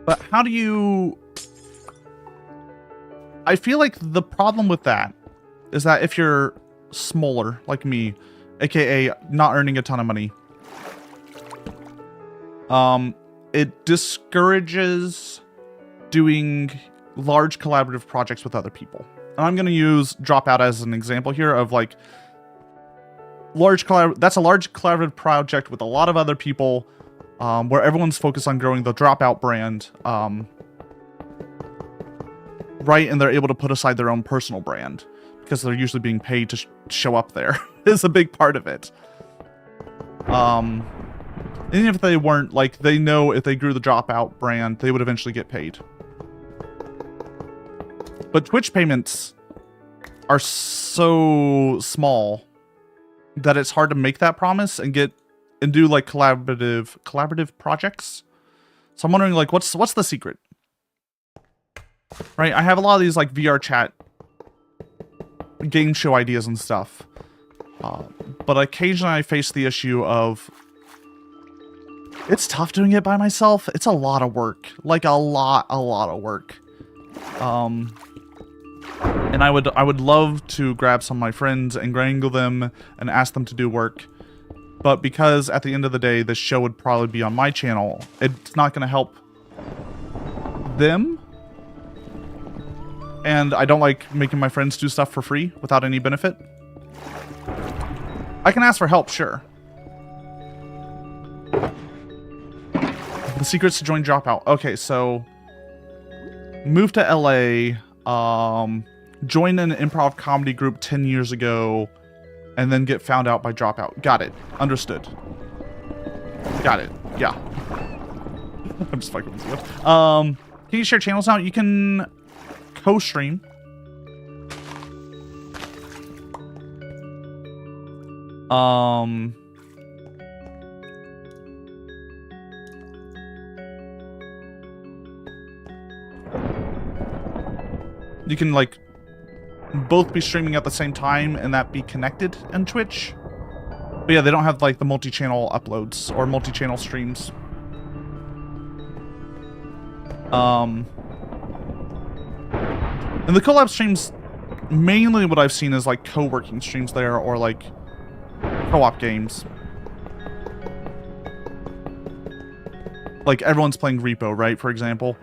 But how do you... I feel like the problem with that is that if you're smaller, like me, aka not earning a ton of money, it discourages doing large collaborative projects with other people. And I'm going to use Dropout as an example here of like that's a large collaborative project with a lot of other people, where everyone's focused on growing the Dropout brand, right? And they're able to put aside their own personal brand because they're usually being paid to show up there. Is a big part of it. Even if they weren't, like, they know if they grew the Dropout brand, they would eventually get paid. But Twitch payments are so small that it's hard to make that promise and do like collaborative projects. So I'm wondering, like, what's the secret? Right? I have a lot of these like VR chat game show ideas and stuff. But occasionally I face the issue of it's tough doing it by myself. It's a lot of work. Like a lot of work. And I would love to grab some of my friends and wrangle them and ask them to do work. But because at the end of the day, this show would probably be on my channel, it's not going to help them. And I don't like making my friends do stuff for free without any benefit. I can ask for help, sure. The secret's to join Dropout. Okay, so move to LA, join an improv comedy group 10 years ago, and then get found out by Dropout. Got it. Understood. Got it. Yeah. I'm just fucking with you. Can you share channels now? You can co-stream. You can, like, both be streaming at the same time and that be connected in Twitch. But yeah, they don't have, like, the multi-channel uploads or multi-channel streams. And the collab streams, mainly what I've seen is, like, co-working streams there or, like, co-op games. Like, everyone's playing Repo, right, for example.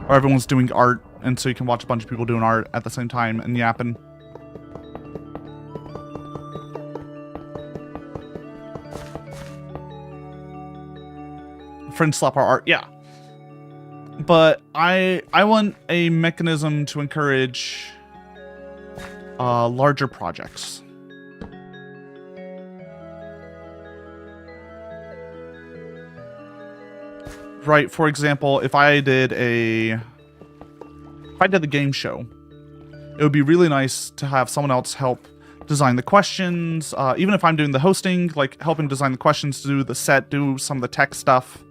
Or everyone's doing art, and so you can watch a bunch of people doing art at the same time and yapping. Friends slap our art, yeah. But I want a mechanism to encourage larger projects. Right, for example, if I did the game show, it would be really nice to have someone else help design the questions. Even if I'm doing the hosting, like helping design the questions, do the set, do some of the tech stuff.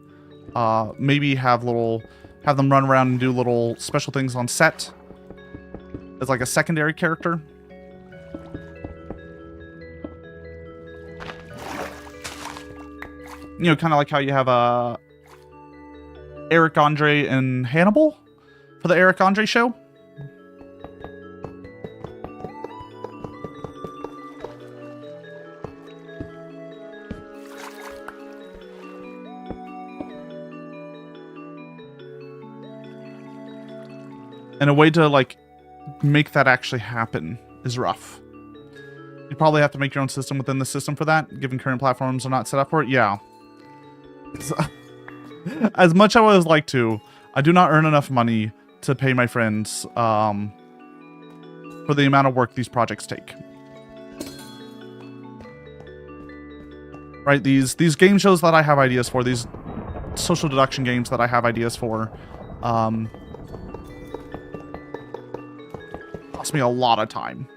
Maybe have them run around and do little special things on set as like a secondary character. You know, kind of like how you have Eric Andre and Hannibal for the Eric Andre show. And a way to, like, make that actually happen is rough. You probably have to make your own system within the system for that, given current platforms are not set up for it. Yeah. As much as I would like to, I do not earn enough money to pay my friends for the amount of work these projects take. Right, these game shows that I have ideas for, these social deduction games that I have ideas for, cost me a lot of time.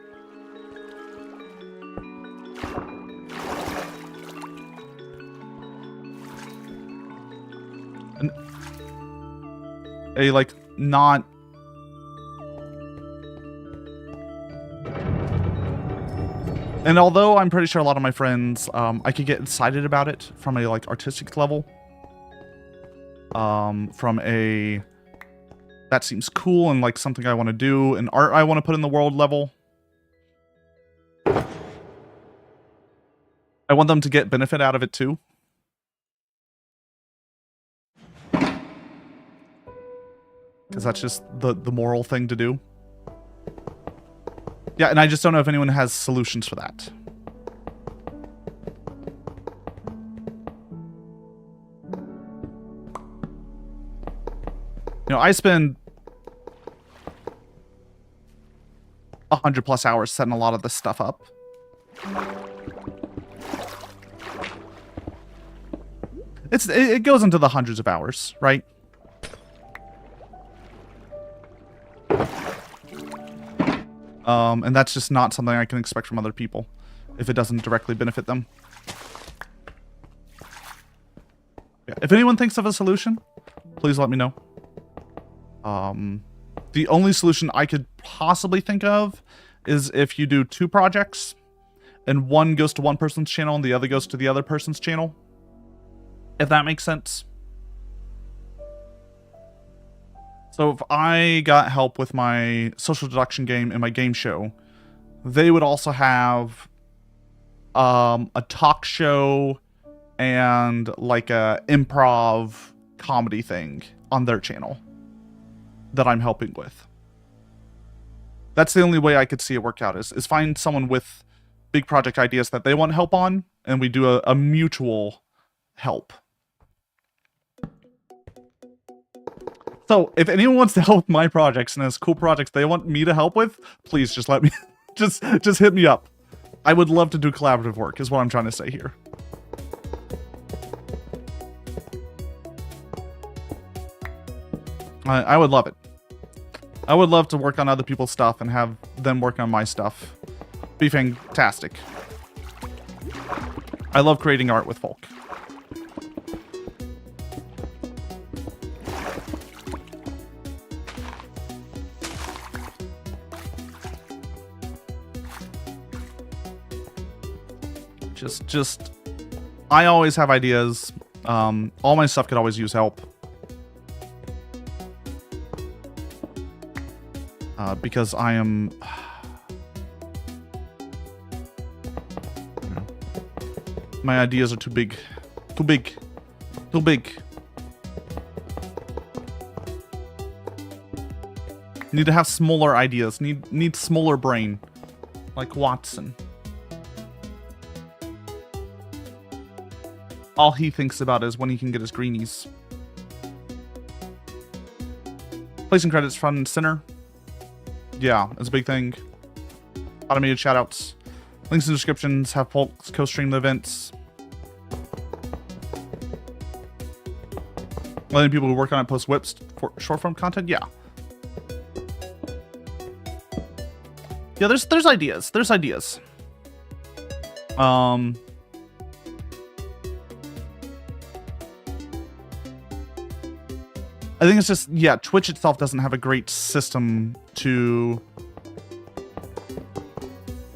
And like, not... And although I'm pretty sure a lot of my friends, I could get excited about it from a, like, artistic level. From a... That seems cool and, like, something I want to do, and art I want to put in the world level. I want them to get benefit out of it, too. Because that's just the moral thing to do. Yeah, and I just don't know if anyone has solutions for that. You know, I spend 100+ hours setting a lot of this stuff up. It goes into the hundreds of hours, right? And that's just not something I can expect from other people if it doesn't directly benefit them. Yeah. If anyone thinks of a solution, please let me know. The only solution I could possibly think of is if you do 2 projects and one goes to one person's channel and the other goes to the other person's channel. If that makes sense. So if I got help with my social deduction game and my game show, they would also have a talk show and like a improv comedy thing on their channel that I'm helping with. That's the only way I could see it work out is find someone with big project ideas that they want help on, and we do a mutual help. So if anyone wants to help my projects and has cool projects they want me to help with, please just let me, just hit me up. I would love to do collaborative work is what I'm trying to say here. I would love it. I would love to work on other people's stuff and have them work on my stuff. Be fantastic. I love creating art with folk. Just, I always have ideas. All my stuff could always use help. Because I am... my ideas are too big. Too big. Too big. Need to have smaller ideas. Need smaller brain. Like Watson. All he thinks about is when he can get his greenies. Placing credits front and center. Yeah, it's a big thing. Automated shoutouts. Links in the descriptions. Have folks co-stream the events. Letting people who work on it post whips for short form content. Yeah. Yeah, there's ideas. There's ideas. I think it's just, yeah, Twitch itself doesn't have a great system to...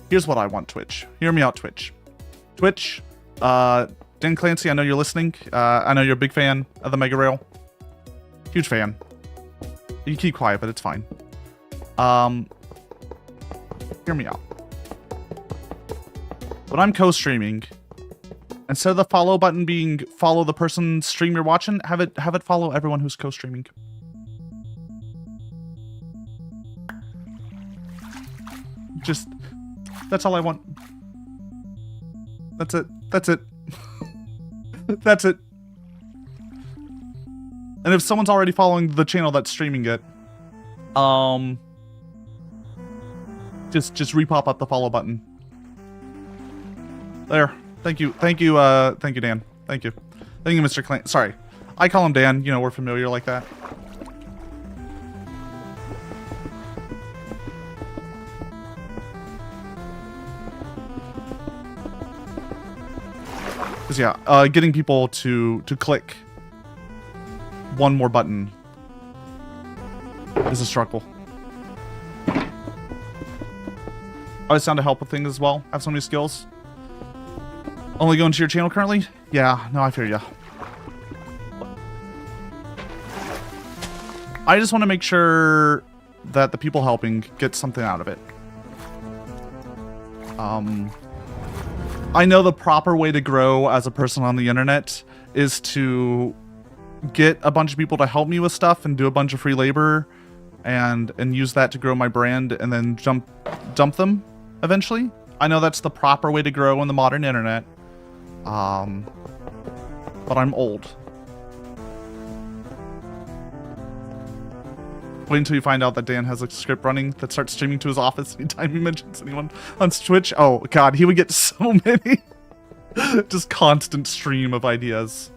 Here's what I want, Twitch. Hear me out, Twitch. Twitch, Dan Clancy, I know you're listening. I know you're a big fan of the megarail. Huge fan. You keep quiet, but it's fine. Hear me out. When I'm co-streaming, instead of the follow button being follow the person's stream you're watching, have it follow everyone who's co-streaming. Just, that's all I want. That's it. That's it. That's it. And if someone's already following the channel that's streaming it, just repop up the follow button. There. Thank you, Dan. Thank you. Thank you, Mr. Clan. Sorry, I call him Dan. You know, we're familiar like that. Cause yeah, getting people to click one more button is a struggle. I was down to help with things as well. Have so many skills. Only going to your channel currently? Yeah, no, I fear ya. I just want to make sure that the people helping get something out of it. I know the proper way to grow as a person on the internet is to get a bunch of people to help me with stuff and do a bunch of free labor and use that to grow my brand and then dump them eventually. I know that's the proper way to grow in the modern internet. But I'm old. Wait until you find out that Dan has a script running that starts streaming to his office anytime he mentions anyone on Twitch. Oh god, he would get so many. Just constant stream of ideas.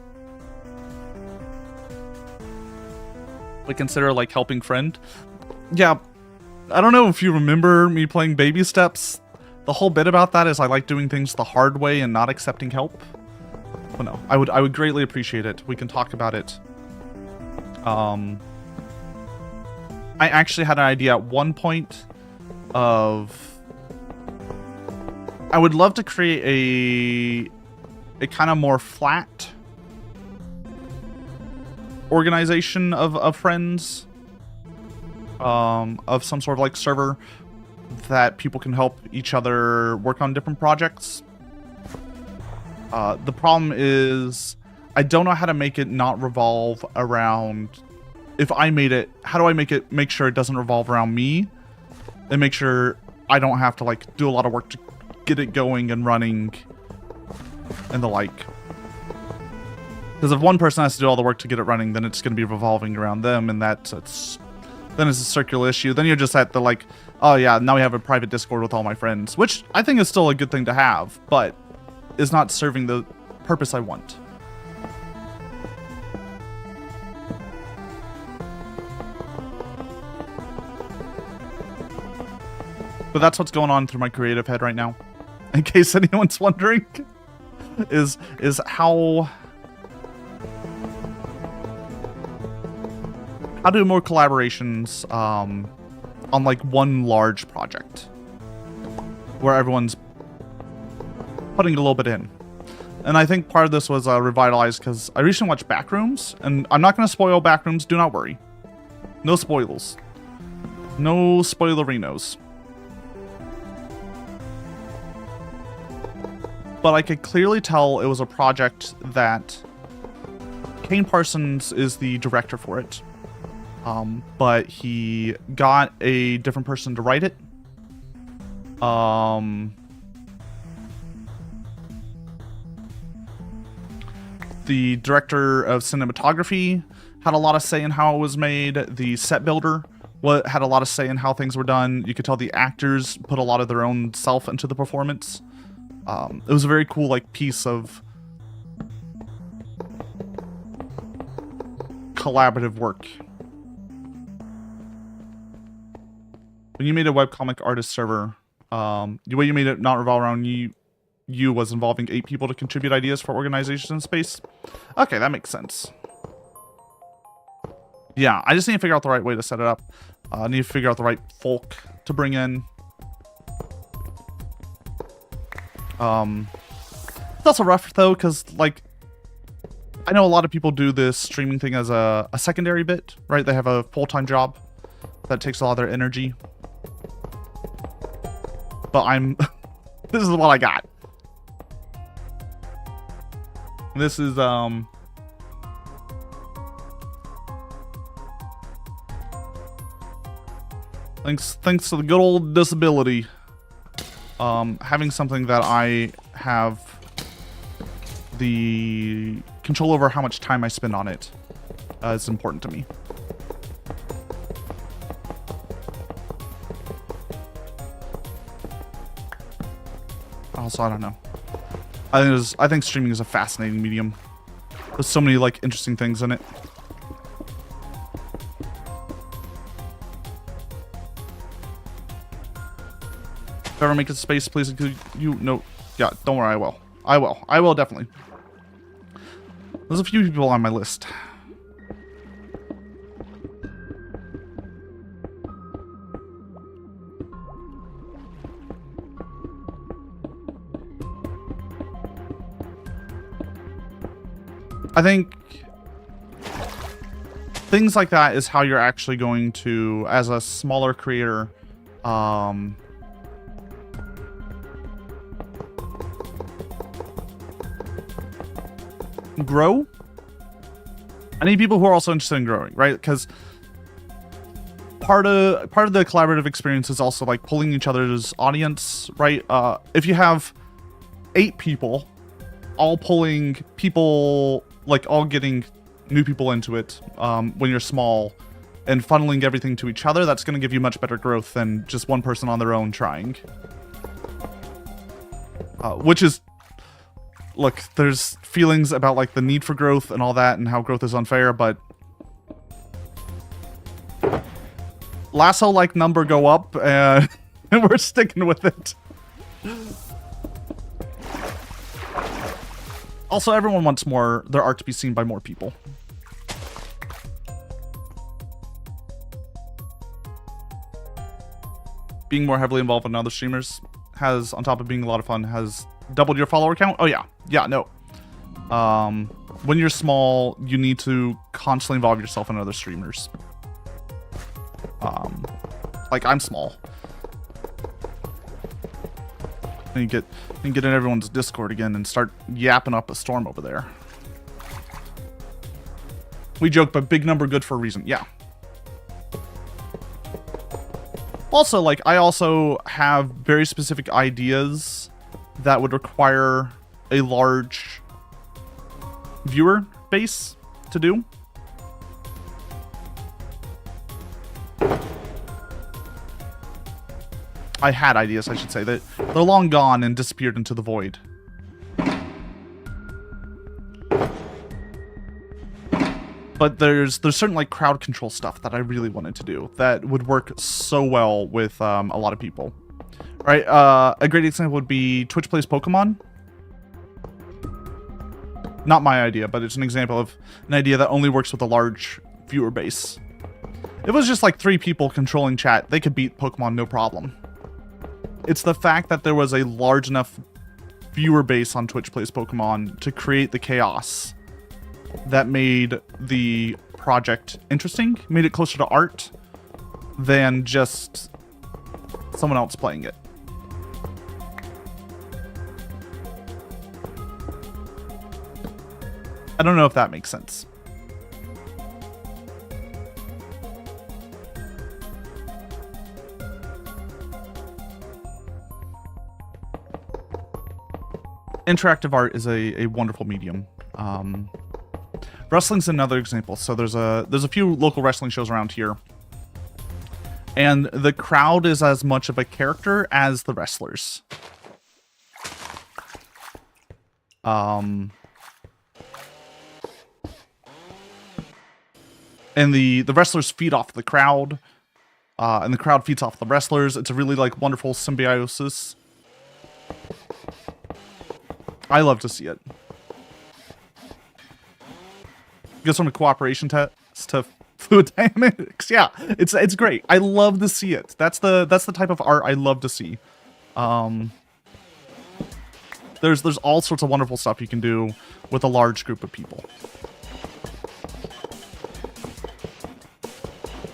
We consider like helping friend. Yeah, I don't know if you remember me playing Baby Steps. The whole bit about that is I like doing things the hard way and not accepting help. But no, I would greatly appreciate it. We can talk about it. I actually had an idea at one point of... I would love to create a kind of more flat organization of friends. Of some sort of like server that people can help each other work on different projects. The problem is I don't know how to make it not revolve around... If I made it, how do I make sure it doesn't revolve around me and make sure I don't have to like do a lot of work to get it going and running and the like. Because if one person has to do all the work to get it running, then it's going to be revolving around them, and then it's a circular issue. Then you're just at the like, oh yeah, now we have a private Discord with all my friends, which I think is still a good thing to have, but is not serving the purpose I want. But that's what's going on through my creative head right now. In case anyone's wondering, is how do more collaborations on like one large project where everyone's putting a little bit in. And I think part of this was revitalized because I recently watched Backrooms, and I'm not going to spoil Backrooms, do not worry. No spoilers. No spoilerinos. But I could clearly tell it was a project that Kane Parsons is the director for it. But he got a different person to write it. The director of cinematography had a lot of say in how it was made. The set builder had a lot of say in how things were done. You could tell the actors put a lot of their own self into the performance. It was a very cool, like, piece of collaborative work. When you made a webcomic artist server, the way you made it not revolve around you was involving 8 people to contribute ideas for organization in space. Okay, that makes sense. Yeah, I just need to figure out the right way to set it up. I need to figure out the right folk to bring in. It's also rough though, because like I know a lot of people do this streaming thing as a secondary bit, right? They have a full-time job that takes a lot of their energy. But this is what I got. This is thanks to the good old disability. Having something that I have the control over how much time I spend on it is important to me. Also, I don't know. I think streaming is a fascinating medium. There's so many like interesting things in it. If I ever make it to space, please include you. No, yeah, don't worry, I will. I will definitely. There's a few people on my list. I think things like that is how you're actually going to, as a smaller creator, grow. I need people who are also interested in growing, right? Because part of the collaborative experience is also like pulling each other's audience, right? If you have 8 people all pulling people, like all getting new people into it when you're small and funneling everything to each other, that's going to give you much better growth than just one person on their own trying. Which is, look, there's feelings about like the need for growth and all that and how growth is unfair, but Lasso like number go up and we're sticking with it. Also, everyone wants their art to be seen by more people. Being more heavily involved in other streamers has, on top of being a lot of fun, has doubled your follower count. Oh yeah, no. When you're small, you need to constantly involve yourself in other streamers. Like I'm small. And you get in everyone's Discord again and start yapping up a storm over there. We joke, but big number good for a reason. Yeah. Also, like, I also have very specific ideas that would require a large viewer base to do. I had ideas, I should say, that they're long gone and disappeared into the void. But there's certain like crowd control stuff that I really wanted to do that would work so well with a lot of people. Right, a great example would be Twitch Plays Pokemon. Not my idea, but it's an example of an idea that only works with a large viewer base. If it was just like 3 people controlling chat, they could beat Pokemon no problem. It's the fact that there was a large enough viewer base on Twitch Plays Pokemon to create the chaos that made the project interesting, made it closer to art than just someone else playing it. I don't know if that makes sense. Interactive art is a wonderful medium. Wrestling's another example. So there's a few local wrestling shows around here, and the crowd is as much of a character as the wrestlers. And the wrestlers feed off the crowd, and the crowd feeds off the wrestlers. It's a really like wonderful symbiosis. I love to see it. Goes from a cooperation test to fluid dynamics. Yeah, it's great. I love to see it. That's the type of art I love to see. There's all sorts of wonderful stuff you can do with a large group of people.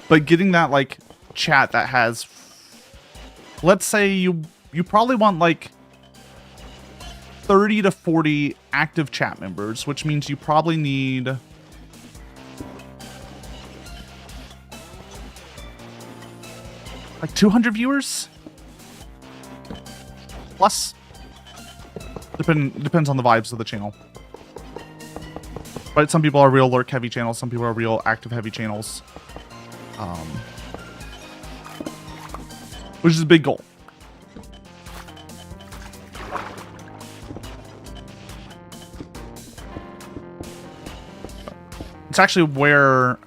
But getting that like chat that has, let's say you probably want like 30 to 40 active chat members, which means you probably need like 200 viewers plus. Depends on the vibes of the channel. Right, some people are real lurk heavy channels, some people are real active heavy channels. Which is a big goal. It's actually where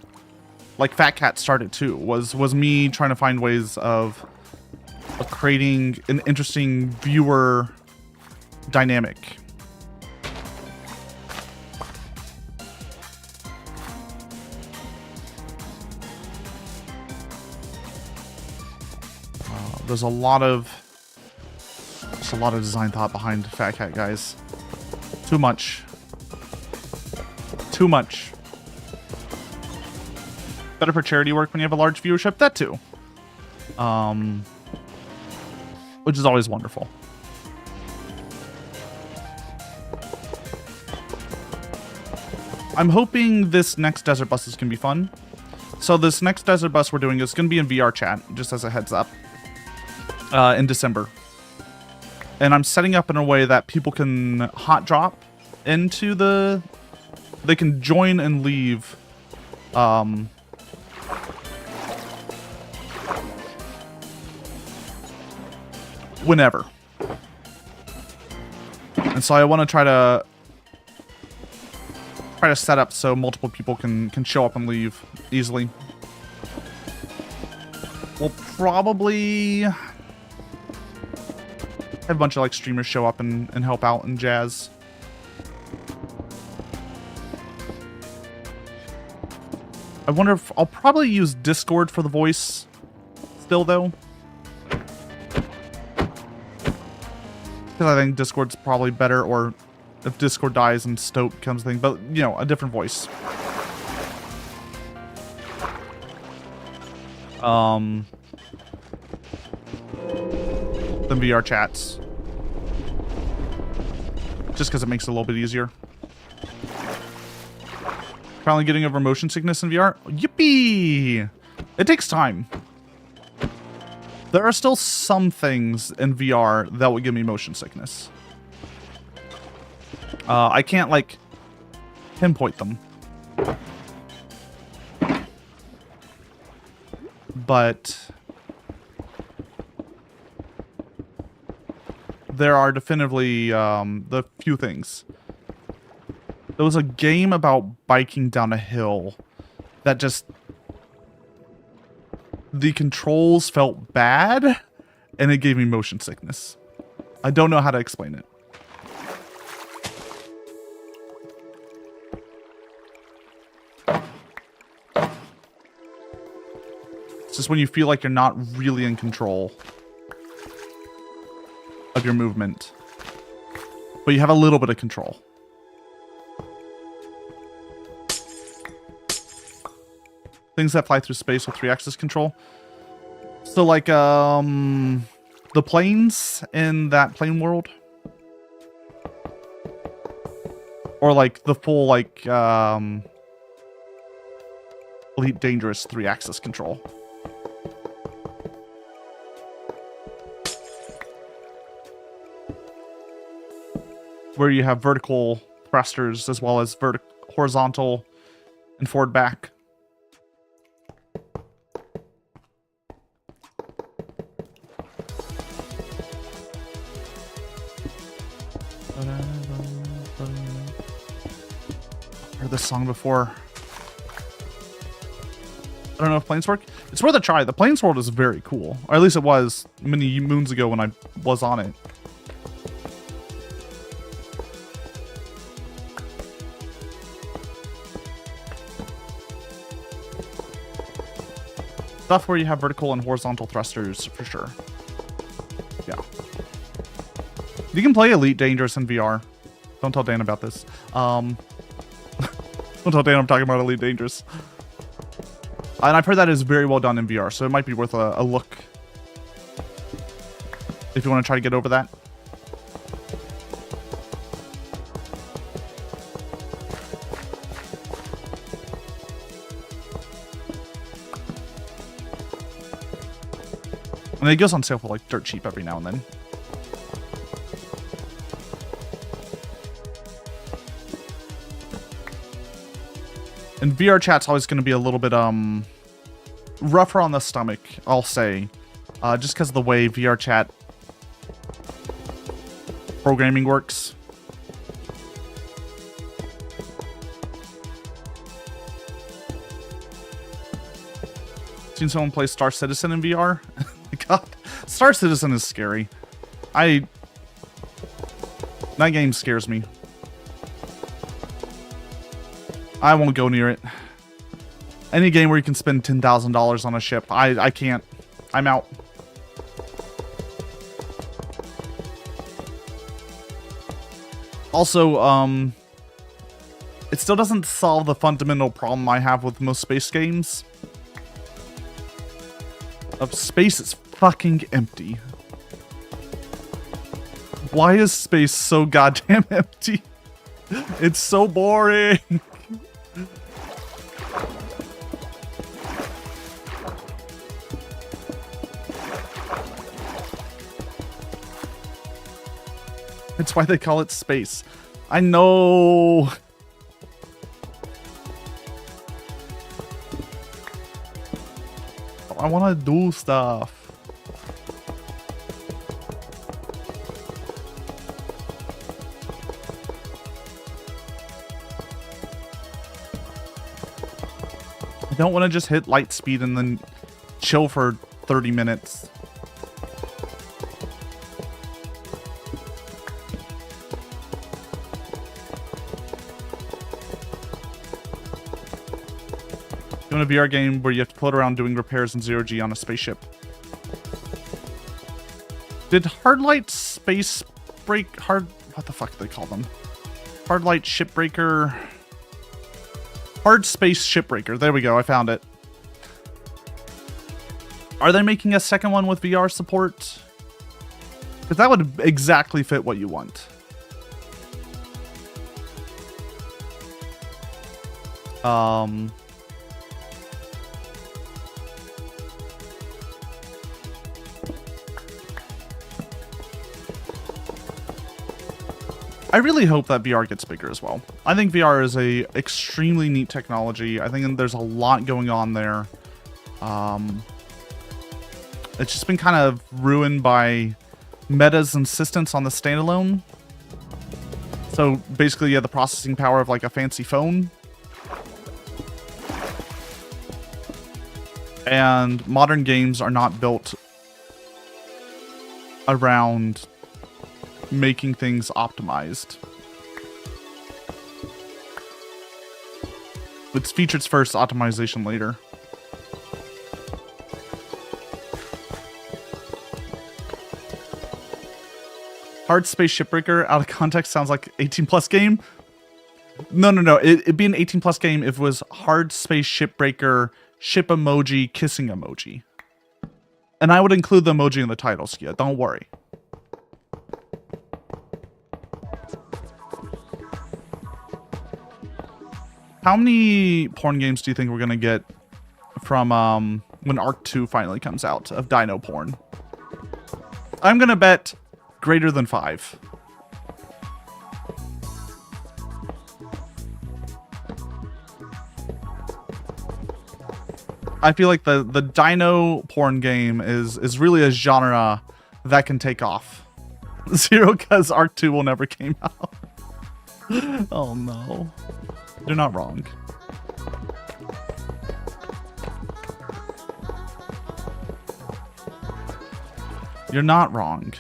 like Fat Cat started too, was me trying to find ways of creating an interesting viewer dynamic. There's a lot of design thought behind Fat Cat, guys. Too much. Too much. Better for charity work when you have a large viewership. That too. Which is always wonderful. I'm hoping this next Desert Bus is going to be fun. So this next Desert Bus we're doing is going to be in VR chat, just as a heads up, in December. And I'm setting up in a way that people can hot drop into the... They can join and leave whenever. And so I want to try to set up so multiple people can show up and leave easily. We'll probably have a bunch of like streamers show up and help out and jazz. I wonder if I'll probably use Discord for the voice still though. Because I think Discord's probably better, or if Discord dies and Stoke becomes a thing, but, you know, a different voice. Than VR chats. Just because it makes it a little bit easier. Finally getting over motion sickness in VR. Yippee! It takes time. There are still some things in VR that will give me motion sickness. I can't, like, pinpoint them. But there are definitively the few things. There was a game about biking down a hill that just... The controls felt bad, and it gave me motion sickness. I don't know how to explain it. It's just when you feel like you're not really in control of your movement, but you have a little bit of control. Things that fly through space with 3-axis control. So like the planes in that plane world, or like the full like Elite Dangerous 3-axis control. Where you have vertical thrusters as well as horizontal and forward back. I've heard this song before. I don't know if planes work. It's worth a try. The planes world is very cool. Or at least it was many moons ago when I was on it. Stuff where you have vertical and horizontal thrusters, for sure. Yeah. You can play Elite Dangerous in VR. Don't tell Dan about this. Don't tell Dan I'm talking about Elite Dangerous. And I've heard that is very well done in VR, so it might be worth a look. If you want to try to get over that. And it goes on sale for like dirt cheap every now and then. And VR chat's always going to be a little bit rougher on the stomach, I'll say. Just because of the way VR chat programming works. Seen someone play Star Citizen in VR? God, Star Citizen is scary. That game scares me. I won't go near it. Any game where you can spend $10,000 on a ship, I can't. I'm out. Also, it still doesn't solve the fundamental problem I have with most space games. Space is fucking empty. Why is space so goddamn empty? It's so boring. It's why they call it space. I know. I want to do stuff. I don't want to just hit light speed and then chill for 30 minutes. Doing a VR game where you have to float around doing repairs in 0G on a spaceship. Did Hardlight Space Break... what the fuck do they call them? Hardlight Shipbreaker... Hard Space Shipbreaker. There we go. I found it. Are they making a second one with VR support? Because that would exactly fit what you want. I really hope that VR gets bigger as well. I think VR is a extremely neat technology. I think there's a lot going on there. It's just been kind of ruined by Meta's insistence on the standalone. So basically, you have the processing power of like a fancy phone. And modern games are not built around making things optimized. It's features first, optimization later. Hard Space Shipbreaker out of context sounds like 18 plus game. No. It'd be an 18 plus game if it was Hard Space Shipbreaker, ship emoji, kissing emoji. And I would include the emoji in the title, Skia. Don't worry. How many porn games do you think we're gonna get from when Arc 2 finally comes out of Dino porn? I'm gonna bet greater than 5. I feel like the dino porn game is really a genre that can take off. Zero, because Arc 2 will never came out. Oh no. You're not wrong. You're not wrong.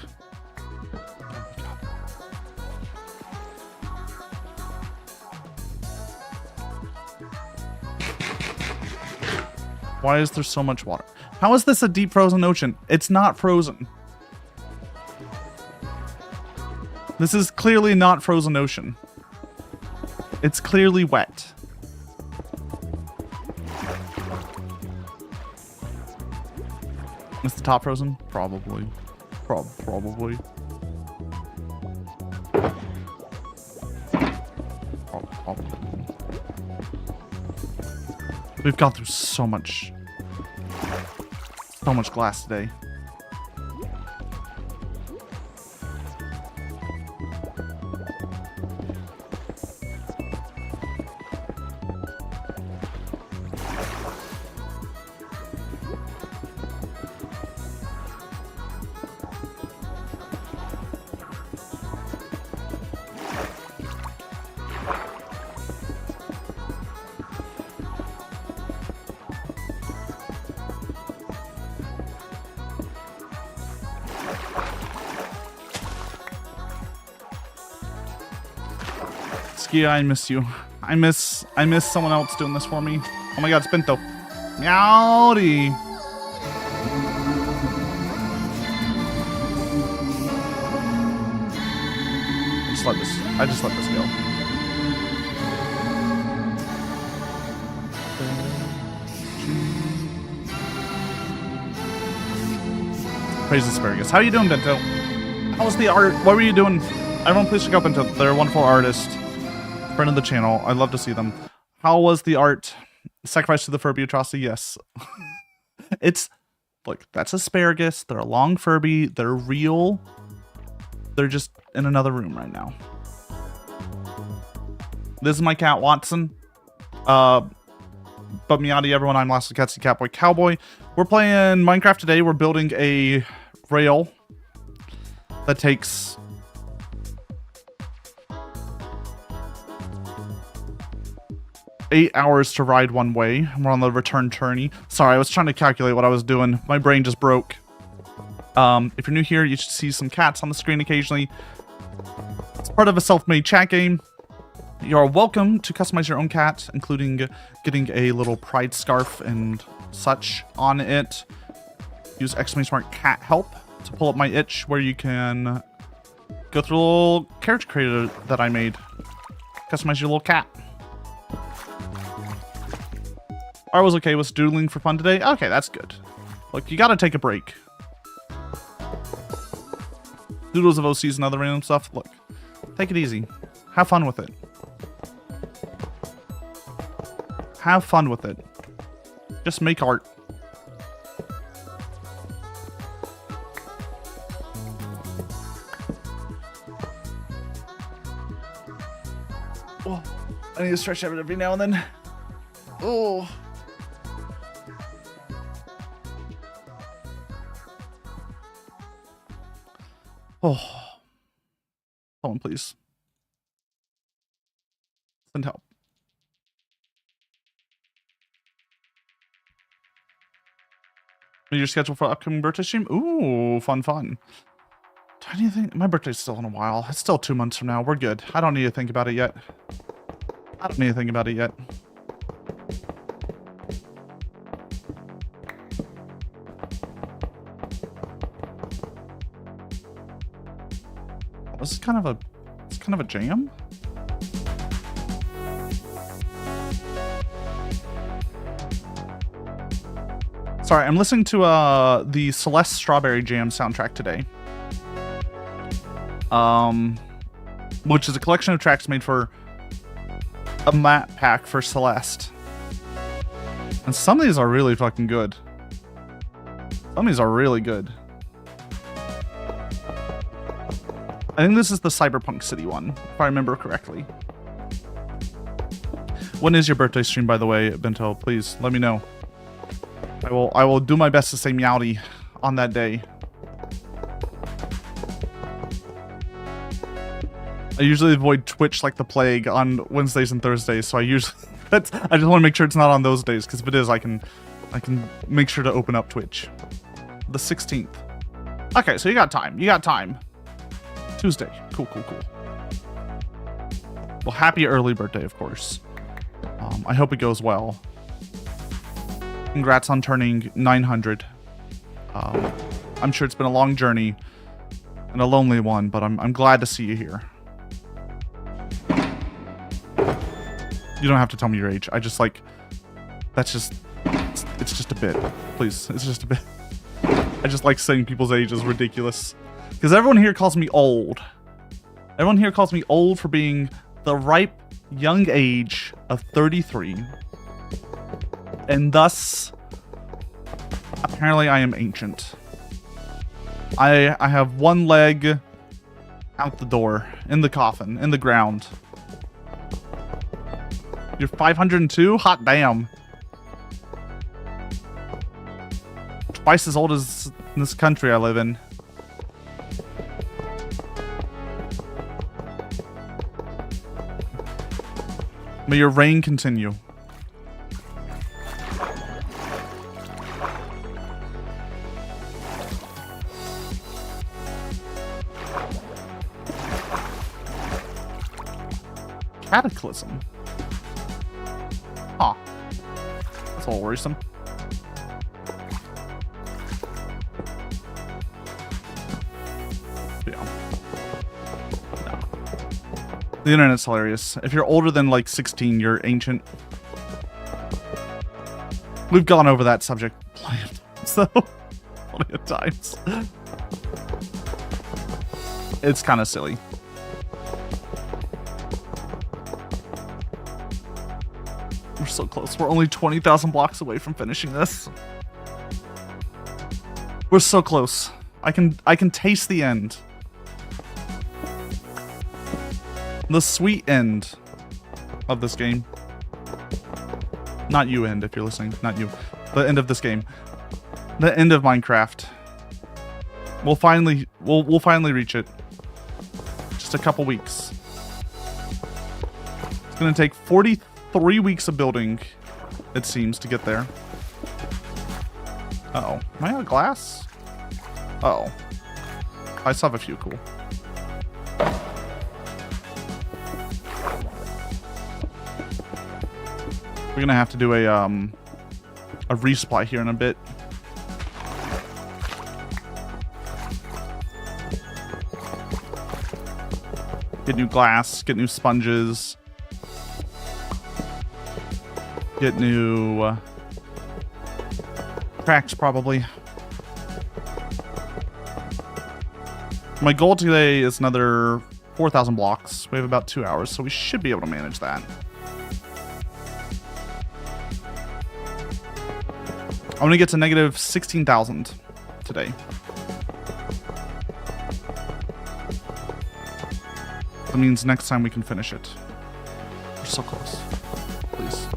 Why is there so much water? How is this a deep frozen ocean? It's not frozen. This is clearly not frozen ocean. It's clearly wet. Is the top frozen? Probably. Probably. We've gone through so much glass today. Skia, I miss you. I miss someone else doing this for me. Oh my god, it's Bento. Meowdy. I just let this go. Praise asparagus. How you doing, Bento? How was the art? What were you doing? Everyone, please check out Bento. They're a wonderful artist. Friend of the channel. I'd love to see them. How was the art? Sacrifice to the Furby atrocity? Yes. It's, look, that's asparagus. They're a long Furby. They're real. They're just in another room right now. This is my cat, Watson. But Meowdy, everyone. I'm Lasso Catsidy, Catboy Cowboy. We're playing Minecraft today. We're building a rail that takes 8 hours to ride one way. We're on the return journey. Sorry, I was trying to calculate what I was doing. My brain just broke. If you're new here, you should see some cats on the screen occasionally. It's part of a self-made chat game. You're welcome to customize your own cat, including getting a little pride scarf and such on it. Use !smart cat help to pull up my itch, where you can go through a little character creator that I made. Customize your little cat. I was okay with doodling for fun today. Okay, that's good. Look, you gotta take a break. Doodles of OCs and other random stuff. Look, take it easy. Have fun with it. Have fun with it. Just make art. Oh, I need to stretch out every now and then. Oh. Oh. Someone, please. Send help. Your schedule for upcoming birthday stream? Ooh, fun. I need to think. My birthday's still in a while. It's still 2 months from now. We're good. I don't need to think about it yet. I don't need to think about it yet. This is kind of a, it's kind of a jam. Sorry, I'm listening to the Celeste Strawberry Jam soundtrack today. Which is a collection of tracks made for a map pack for Celeste. And some of these are really fucking good. Some of these are really good. I think this is the Cyberpunk City one, if I remember correctly. When is your birthday stream, by the way, Bento? Please let me know. I will do my best to say Meowdy on that day. I usually avoid Twitch like the plague on Wednesdays and Thursdays, so I just want to make sure it's not on those days, because if it is, I can make sure to open up Twitch. The 16th. Okay, so you got time. You got time. Tuesday. Cool, cool, cool. Well, happy early birthday, of course. I hope it goes well. Congrats on turning 900. I'm sure it's been a long journey and a lonely one, but I'm glad to see you here. You don't have to tell me your age. I just like, that's just, it's just a bit. Please, it's just a bit. I just like saying people's age is ridiculous. Because everyone here calls me old. Everyone here calls me old for being the ripe young age of 33. And thus, apparently I am ancient. I have one leg out the door, in the coffin, in the ground. You're 502? Hot damn. Twice as old as this country I live in. May your reign continue. Cataclysm. Huh. That's a little worrisome. Yeah. No. The internet's hilarious. If you're older than like 16, you're ancient. We've gone over that subject plenty of times, though. Plenty of times. It's kind of silly. We're so close. We're only 20,000 blocks away from finishing this. We're so close. I can taste the end. The sweet end of this game. Not you end if you're listening. Not you. The end of this game. The end of Minecraft. We'll finally reach it. Just a couple weeks. It's gonna take 43 weeks of building, it seems, to get there. Uh-oh. Am I out of glass? Uh-oh. I still have a few. Cool. We're gonna have to do a resupply here in a bit. Get new glass, get new sponges. Get new cracks, probably. My goal today is another 4,000 blocks. We have about 2 hours, so we should be able to manage that. I want to get to negative 16,000 today. That means next time we can finish it. We're so close. Please.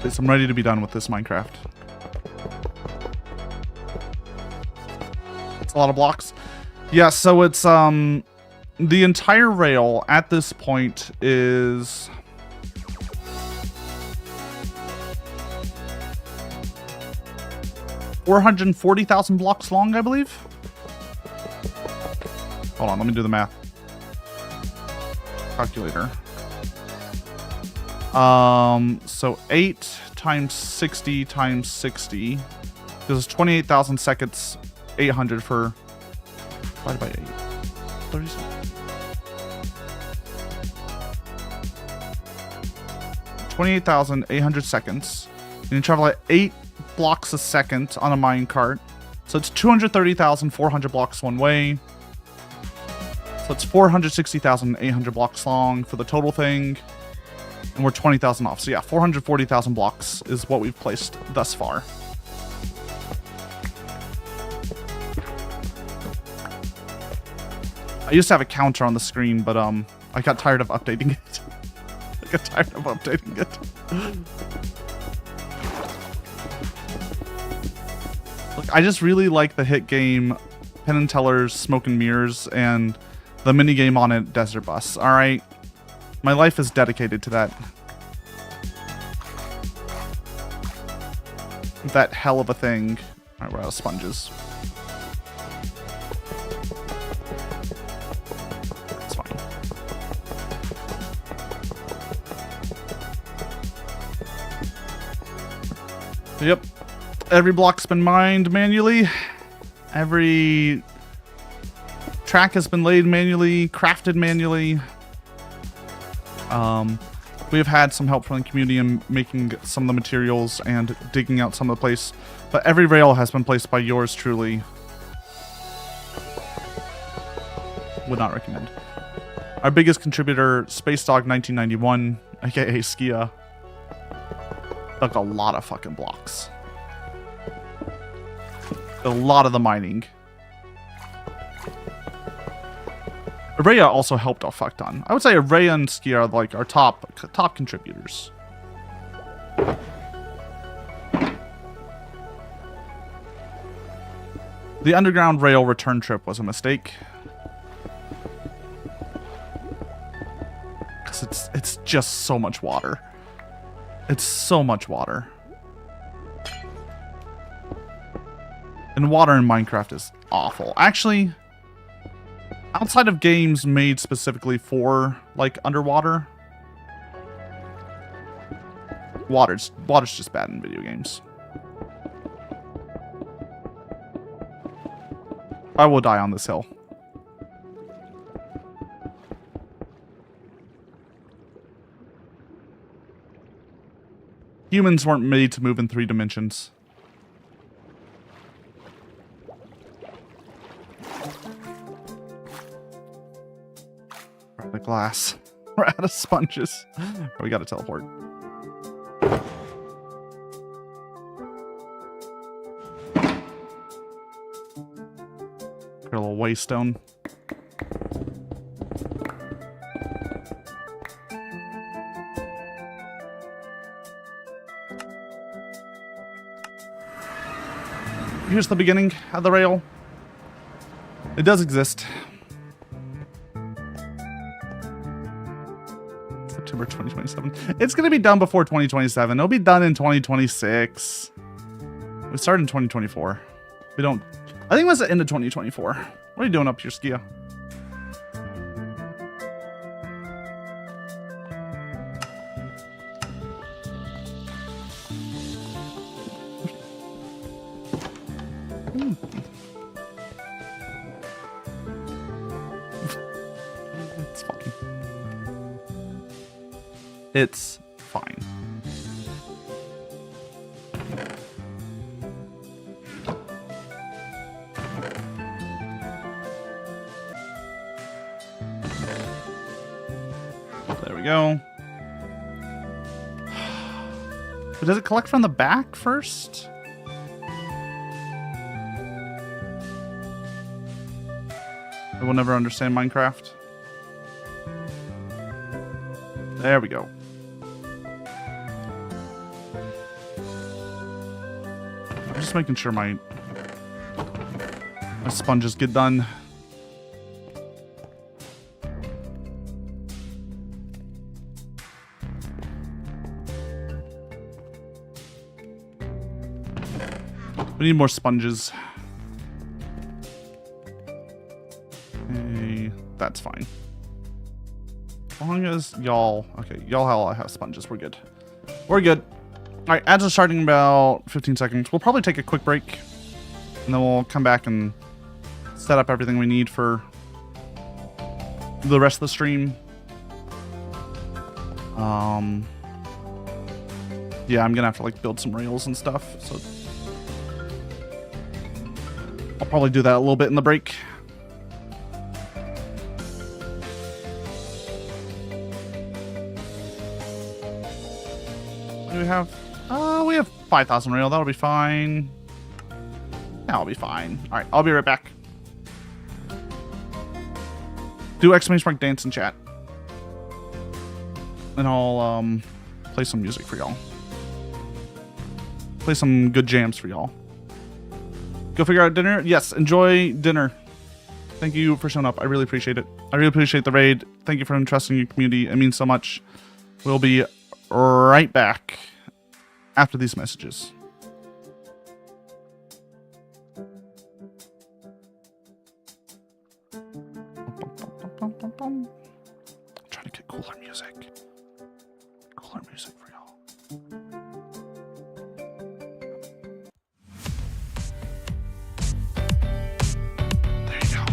Please, I'm ready to be done with this Minecraft. It's a lot of blocks. Yeah, so it's the entire rail at this point is 440,000 blocks long, I believe. Hold on, let me do the math. Calculator. So 8 times 60 times 60. This is 28,000 seconds. 800 for divided by 8. 37. 28,800 seconds. You can travel at 8 blocks a second on a minecart. So it's 230,400 blocks one way. So it's 460,800 blocks long for the total thing. And we're 20,000 off. So yeah, 440,000 blocks is what we've placed thus far. I used to have a counter on the screen, but I got tired of updating it. Look, I just really like the hit game Penn and Teller's Smoke and Mirrors and the minigame on it, Desert Bus. Alright? My life is dedicated to that. That hell of a thing. Alright, we're out of sponges. It's fine. Yep. Every block's been mined manually. Every track has been laid manually, crafted manually. We've had some help from the community in making some of the materials and digging out some of the place, but every rail has been placed by yours truly. Would not recommend. Our biggest contributor, Space Dog 1991, aka Skia, took a lot of fucking blocks. A lot of the mining. Araya also helped a fuck ton. I would say Araya and Ski are like our top contributors. The underground rail return trip was a mistake. Because it's just so much water. It's so much water. And water in Minecraft is awful. Actually, outside of games made specifically for, like, underwater, water's just bad in video games. I will die on this hill. Humans weren't made to move in 3 dimensions. We're out of glass. We're out of sponges. We gotta teleport. Got a little waystone. Here's the beginning of the rail. It does exist. September 2027. It's going to be done before 2027. It'll be done in 2026. We started in 2024. We don't... I think it was the end of 2024. What are you doing up here, Skia? It's fine. It's fine. There we go. But does it collect from the back first? I will never understand Minecraft. There we go. I'm just making sure my sponges get done. We need more sponges. Okay. that's fine. As long as y'all... Okay, y'all all have sponges. We're good. We're good. All right, ads are starting in about 15 seconds. We'll probably take a quick break, and then we'll come back and set up everything we need for the rest of the stream. Yeah, I'm gonna have to like build some rails and stuff, so I'll probably do that a little bit in the break. What do we have? We have 5,000 rail. That'll be fine. That'll be fine. All right, I'll be right back. Do exclamation mark dance in chat, and I'll play some music for y'all. Play some good jams for y'all. Go figure out dinner. Yes, enjoy dinner. Thank you for showing up. I really appreciate it. I really appreciate the raid. Thank you for entrusting your community. It means so much. We'll be right back after these messages. I'm trying to get cooler music. Cooler music for y'all. There you go.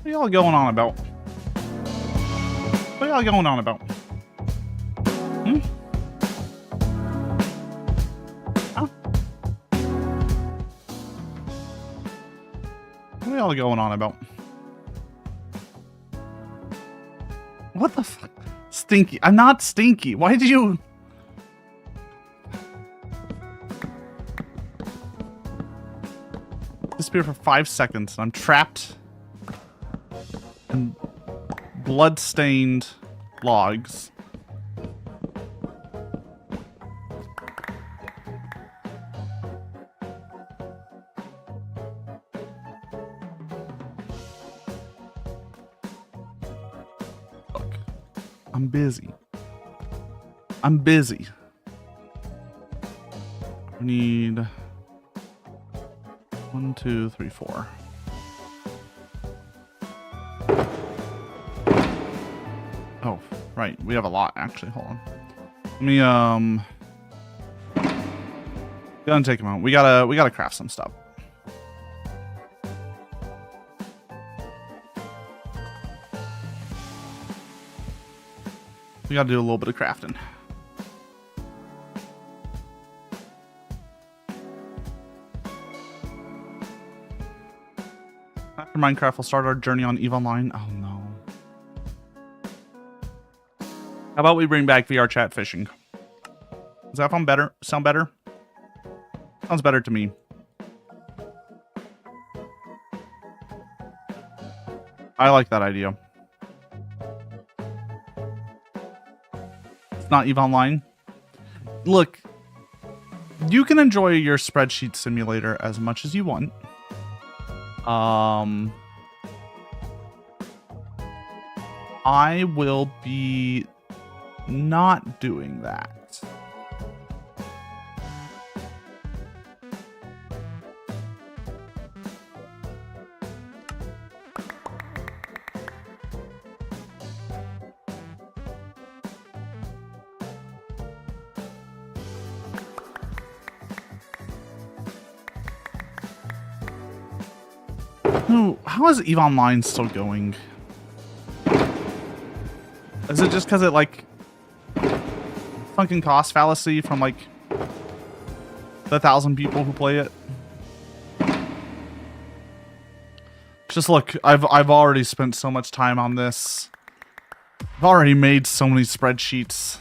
What y'all going on about? What y'all going on about? Hmm? Huh? What y'all going on about? What the fuck? Stinky. I'm not stinky. Why did you... disappear for 5 seconds and I'm trapped in blood-stained logs. Look, I'm busy. I'm busy. I need 1, 2, 3, 4. Oh, right. We have a lot, actually. Hold on. Let me, gonna take a moment. We gotta craft some stuff. We gotta do a little bit of crafting. After Minecraft, we'll start our journey on EVE Online. Oh no. How about we bring back VR chat fishing? Does that sound better? Sound better? Sounds better to me. I like that idea. It's not EVE Online. Look, you can enjoy your spreadsheet simulator as much as you want. I will be not doing that. No, how is EVE Online still going? Is it just because it, like, fucking cost fallacy from, like, the 1,000 people who play it? Just look, I've already spent so much time on this. I've already made so many spreadsheets.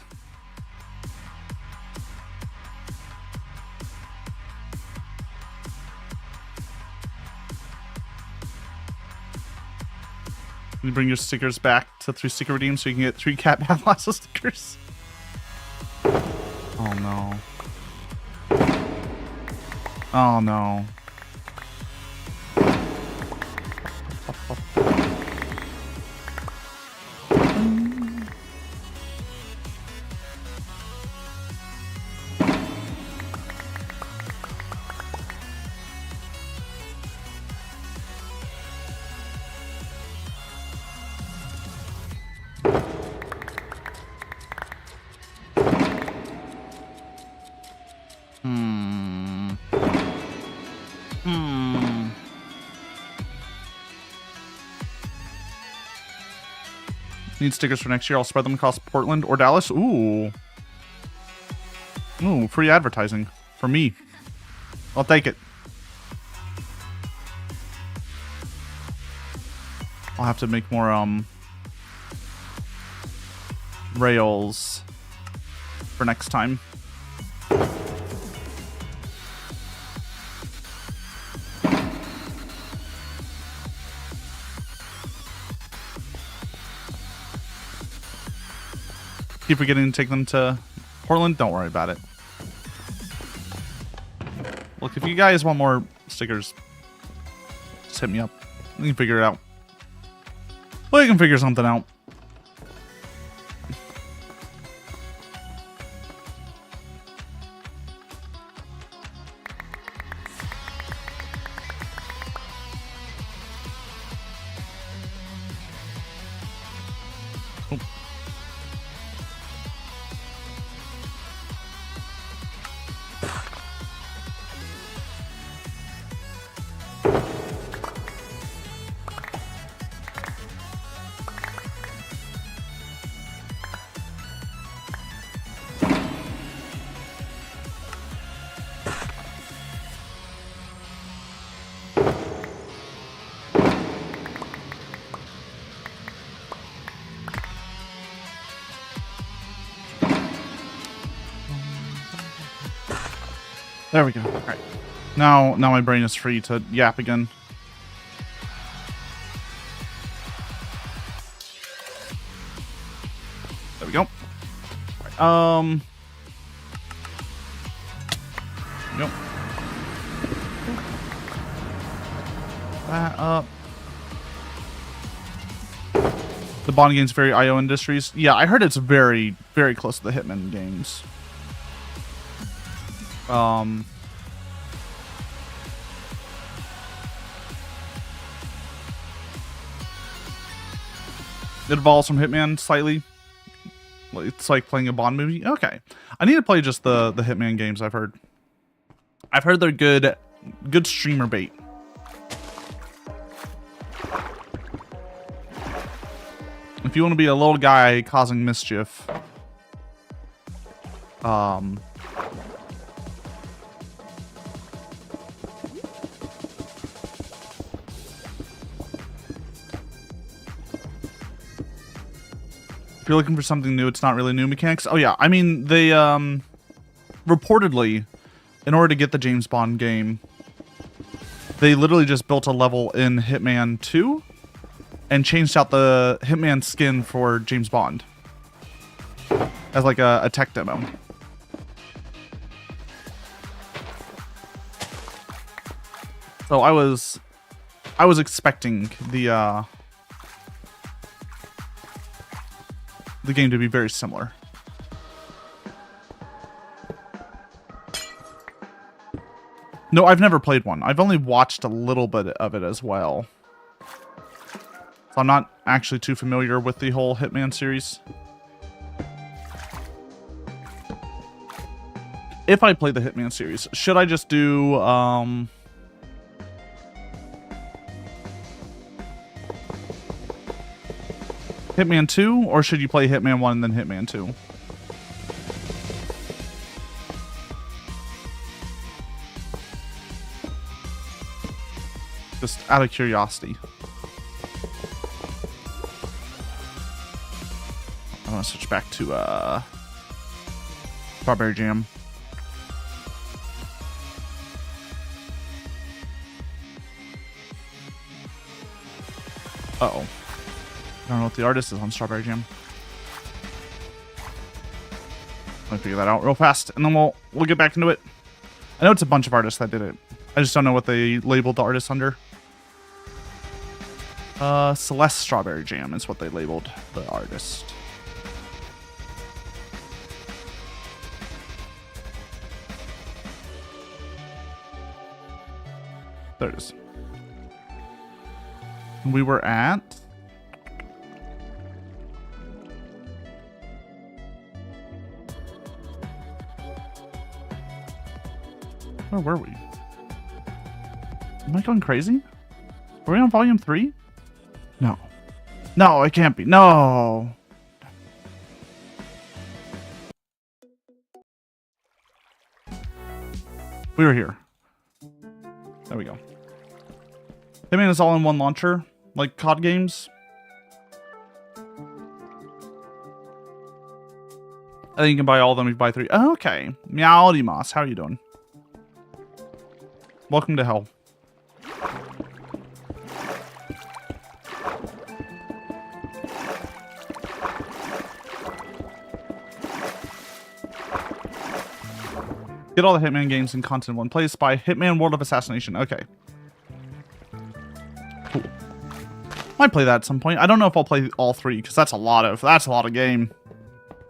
You bring your stickers back to 3 sticker redeem so you can get 3 cat bath lasso stickers. Oh no. Oh no. Need stickers for next year. I'll spread them across Portland or Dallas. Ooh. Ooh, free advertising for me. I'll take it. I'll have to make more rails for next time. Keep forgetting to take them to Portland. Don't worry about it. Look, if you guys want more stickers, just hit me up. We can figure it out. We can figure something out. There we go. All right. Now my brain is free to yap again. There we go. All right. Yep. That up. The Bond game's very IO Industries. Yeah, I heard it's very, very close to the Hitman games. It evolves from Hitman slightly. It's like playing a Bond movie. Okay, I need to play just the Hitman games. I've heard they're good streamer bait. If you want to be a little guy causing mischief, if you're looking for something new, it's not really new mechanics. Oh yeah, I mean they reportedly, in order to get the James Bond game, they literally just built a level in Hitman 2 and changed out the Hitman skin for James Bond as like a tech demo. So I was expecting the game to be very similar. No, I've never played one. I've only watched a little bit of it as well. So I'm not actually too familiar with the whole Hitman series. If I play the Hitman series, should I just do Hitman 2, or should you play Hitman 1 and then Hitman 2? Just out of curiosity. I'm gonna switch back to Strawberry Jam. Uh-oh. I don't know what the artist is on Strawberry Jam. Let me figure that out real fast, and then we'll get back into it. I know it's a bunch of artists that did it. I just don't know what they labeled the artist under. Celeste Strawberry Jam is what they labeled the artist. There it is. We were at... Where were we? Am I going crazy? Were we on volume 3? No. No, it can't be. No! We were here. There we go. Hitman is all in one launcher, like COD games. I think you can buy all of them if you buy 3. Oh, okay. Meowdy Moss, how are you doing? Welcome to hell. Get all the Hitman games and content in one place by Hitman World of Assassination. Okay. Cool. Might play that at some point. I don't know if I'll play all 3 because that's a lot of game.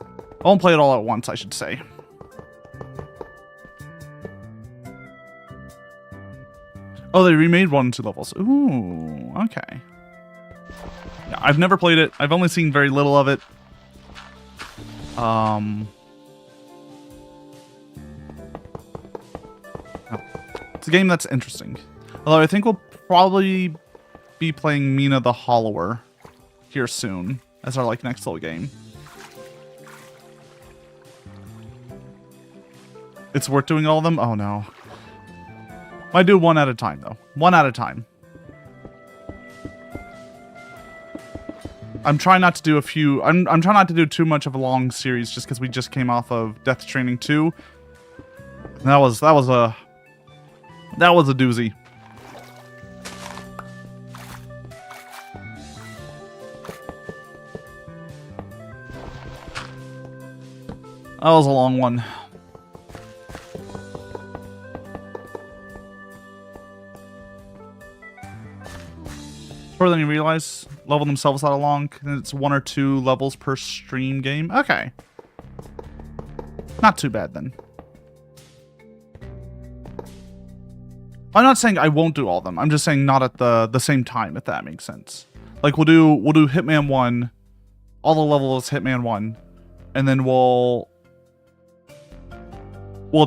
I won't play it all at once, I should say. Oh, they remade 1 and 2 levels. Ooh, okay. Yeah, I've never played it. I've only seen very little of it. It's a game that's interesting. Although I think we'll probably be playing Mina the Hollower here soon as our like next little game. It's worth doing all of them? Oh no. I do one at a time though. One at a time. I'm trying not to do a few. I'm trying not to do too much of a long series just because we just came off of Death Stranding 2. That was a doozy. That was a long one. Further than you realize, level themselves out along. It's 1 or 2 levels per stream game. Okay. Not too bad then. I'm not saying I won't do all of them. I'm just saying not at the same time, if that makes sense. Like we'll do Hitman 1, all the levels Hitman 1, and then we'll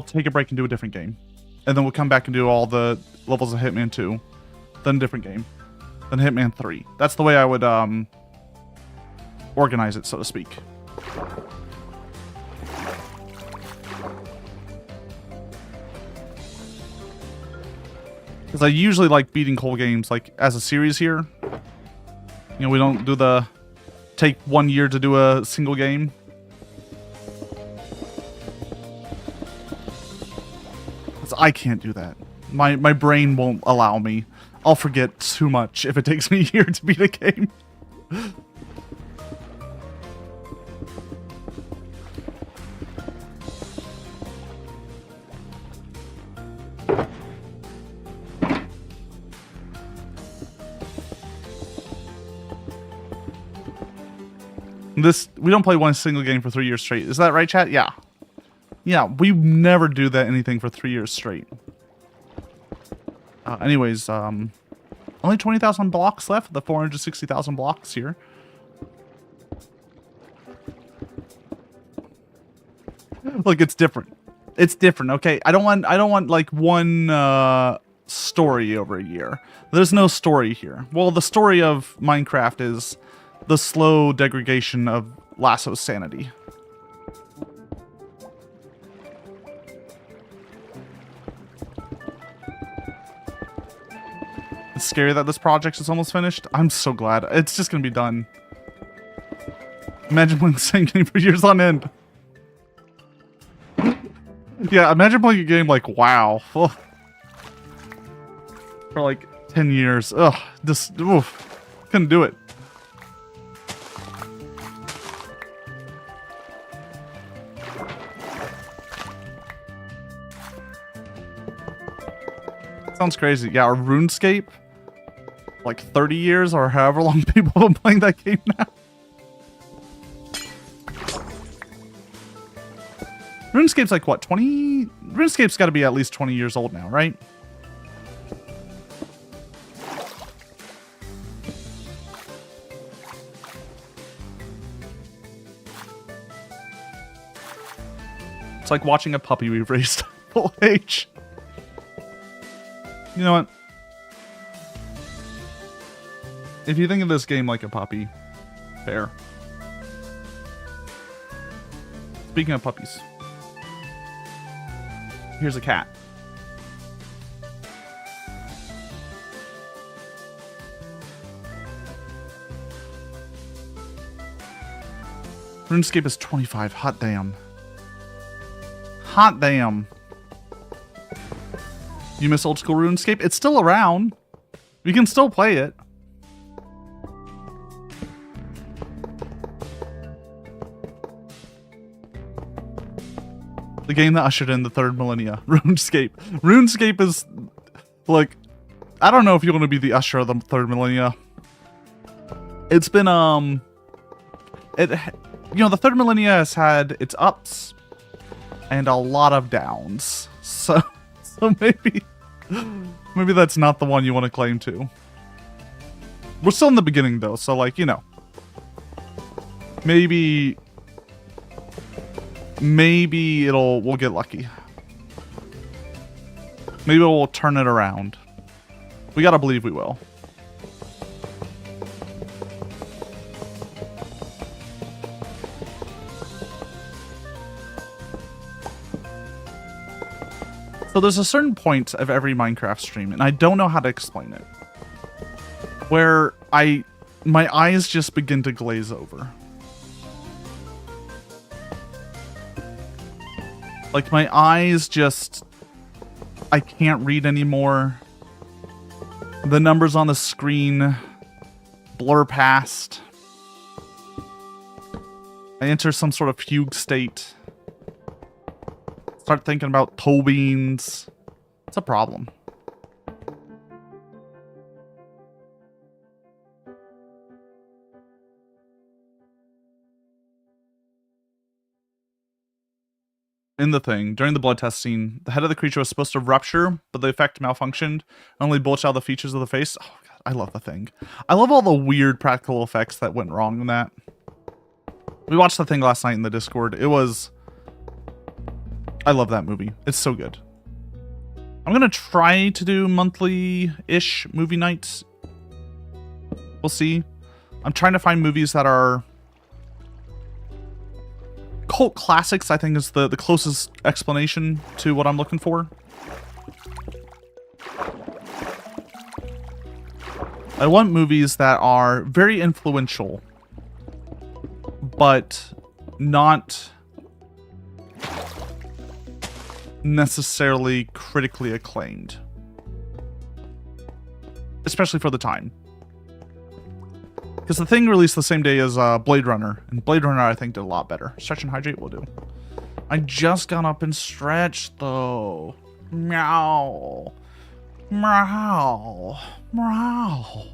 take a break and do a different game. And then we'll come back and do all the levels of Hitman 2, then a different game, then Hitman 3. That's the way I would organize it, so to speak. Because I usually like beating cool games like as a series here. You know, we don't do the take 1 year to do a single game. Because I can't do that. My brain won't allow me. I'll forget too much if it takes me a year to beat a game. We don't play one single game for 3 years straight. Is that right, chat? Yeah. Yeah, we never do that anything for 3 years straight. Anyways, only 20,000 blocks left. The 460,000 blocks here. Look, it's different. It's different. Okay, I don't want like one story over a year. There's no story here. Well, the story of Minecraft is the slow degradation of Lasso's sanity. It's scary that this project is almost finished. I'm so glad. It's just gonna be done. Imagine playing the same game for years on end. Yeah, imagine playing a game like WoW. Ugh. For like 10 years. Ugh, just oof. Couldn't do it. Sounds crazy. Yeah, or RuneScape, like 30 years or however long people have been playing that game now. RuneScape's like what, 20? RuneScape's got to be at least 20 years old now, right? It's like watching a puppy we've raised full age. You know what? If you think of this game like a puppy, fair. Speaking of puppies, here's a cat. RuneScape is 25. Hot damn. Hot damn. You miss old school RuneScape? It's still around. We can still play it. The game that ushered in the third millennia. RuneScape. RuneScape is like, I don't know if you want to be the usher of the third millennia. It's been you know, the third millennia has had its ups and a lot of downs. So maybe that's not the one you want to claim to. We're still in the beginning though, so like, you know, maybe we'll get lucky. Maybe we'll turn it around. We gotta believe we will. So there's a certain point of every Minecraft stream, and I don't know how to explain it, where my eyes just begin to glaze over. Like, my eyes just... I can't read anymore. The numbers on the screen blur past. I enter some sort of fugue state. Start thinking about toe beans. It's a problem. In the thing, during the blood test scene, the head of the creature was supposed to rupture, but the effect malfunctioned and only bulged out the features of the face. Oh god, I love the thing. I love all the weird practical effects that went wrong in that. We watched the thing last night in the Discord. It was... I love that movie. It's so good. I'm gonna try to do monthly-ish movie nights. We'll see. I'm trying to find movies that are... cult classics, I think, is the closest explanation to what I'm looking for. I want movies that are very influential, but not necessarily critically acclaimed. Especially for the time. Because the thing released the same day as Blade Runner, and Blade Runner I think did a lot better. Stretch and hydrate will do. I just got up and stretched though. Meow. Meow. Meow.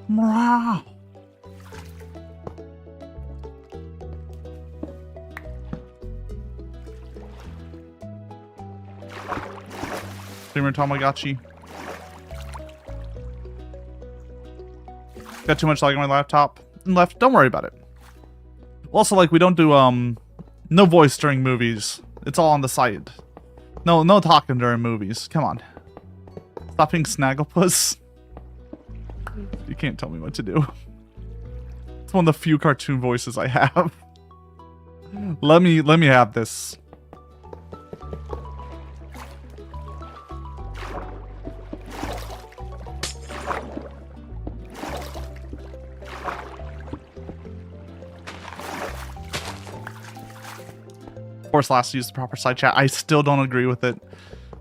Meow. Streamer Tamagotchi. Got too much lag on my laptop. Left. Don't worry about it. Also, like, we don't do no voice during movies. It's all on the side. No talking during movies. Come on. Stop being Snagglepuss. You can't tell me what to do. It's one of the few cartoon voices I have. Let me have this. Of course, last use the proper side chat. I still don't agree with it.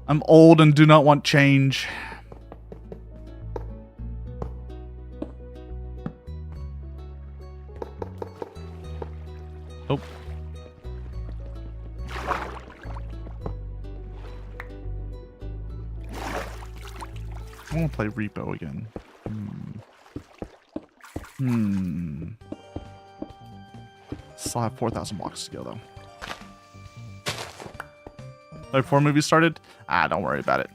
I'm old and do not want change. Oh. I want to play Repo again. Still have 4,000 blocks to go, though. Before movies started? Ah, don't worry about it.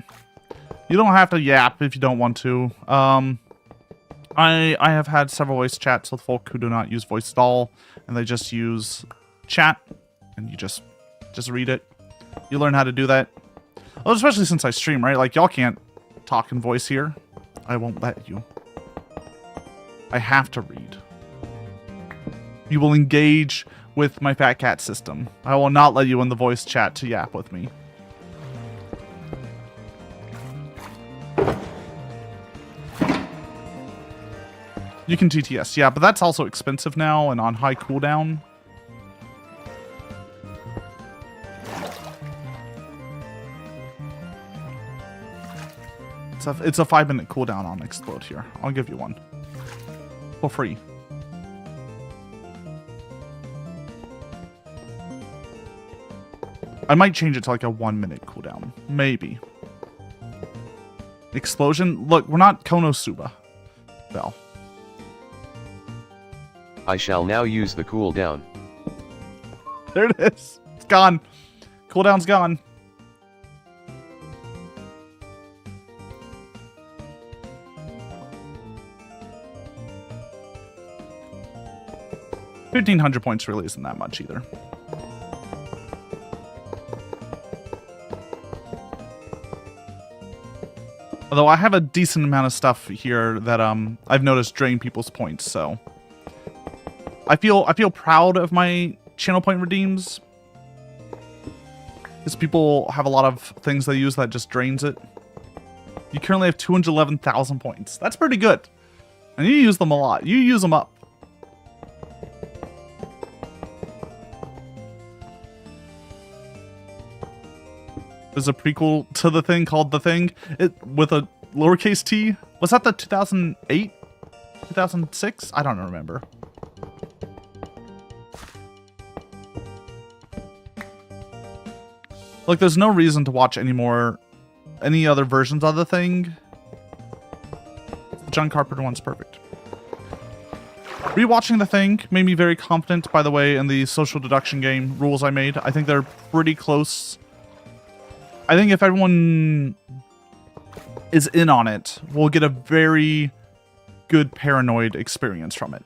You don't have to yap if you don't want to. I have had several voice chats with folk who do not use voice at all, and they just use chat, and you just read it. You learn how to do that. Well, especially since I stream, right? Like, y'all can't talk in voice here. I won't let you. I have to read. You will engage with my fat cat system. I will not let you in the voice chat to yap with me. You can TTS, yeah, but that's also expensive now and on high cooldown. It's a 5-minute cooldown on Explode here. I'll give you one. For free. I might change it to like a 1-minute cooldown. Maybe. Explosion? Look, we're not Konosuba. Bell. I shall now use the cooldown. There it is. It's gone. Cooldown's gone. $1,500 points really isn't that much either. Although I have a decent amount of stuff here that I've noticed drain people's points, so I feel proud of my channel point redeems. Because people have a lot of things they use that just drains it. You currently have 211,000 points. That's pretty good. And you use them a lot. You use them up. There's a prequel to The Thing called The Thing, with a lowercase t. Was that the 2008? 2006? I don't remember. Look, there's no reason to watch any other versions of The Thing. The John Carpenter one's perfect. Rewatching The Thing made me very confident, by the way, in the social deduction game rules I made. I think they're pretty close. I think if everyone is in on it, we'll get a very good paranoid experience from it.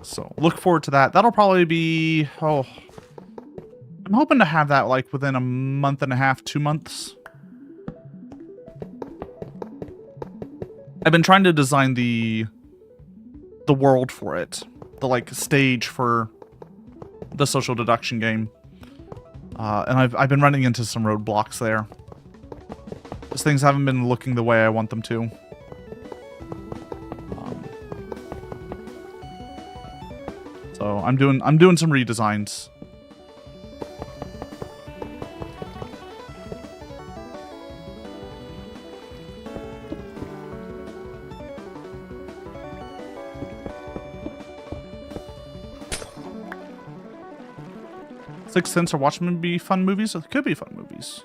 So look forward to that. That'll probably be, I'm hoping to have that like within a month and a half, 2 months. I've been trying to design the world for it, the like stage for the social deduction game, and I've been running into some roadblocks there. Those things haven't been looking the way I want them to. So I'm doing some redesigns. Sixth Sense or Watchmen be fun movies? It could be fun movies.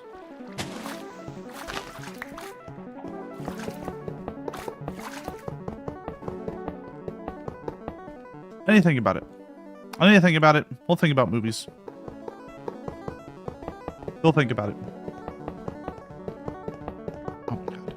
Anything about it. Anything about it. We'll think about movies. We'll think about it. Oh my god.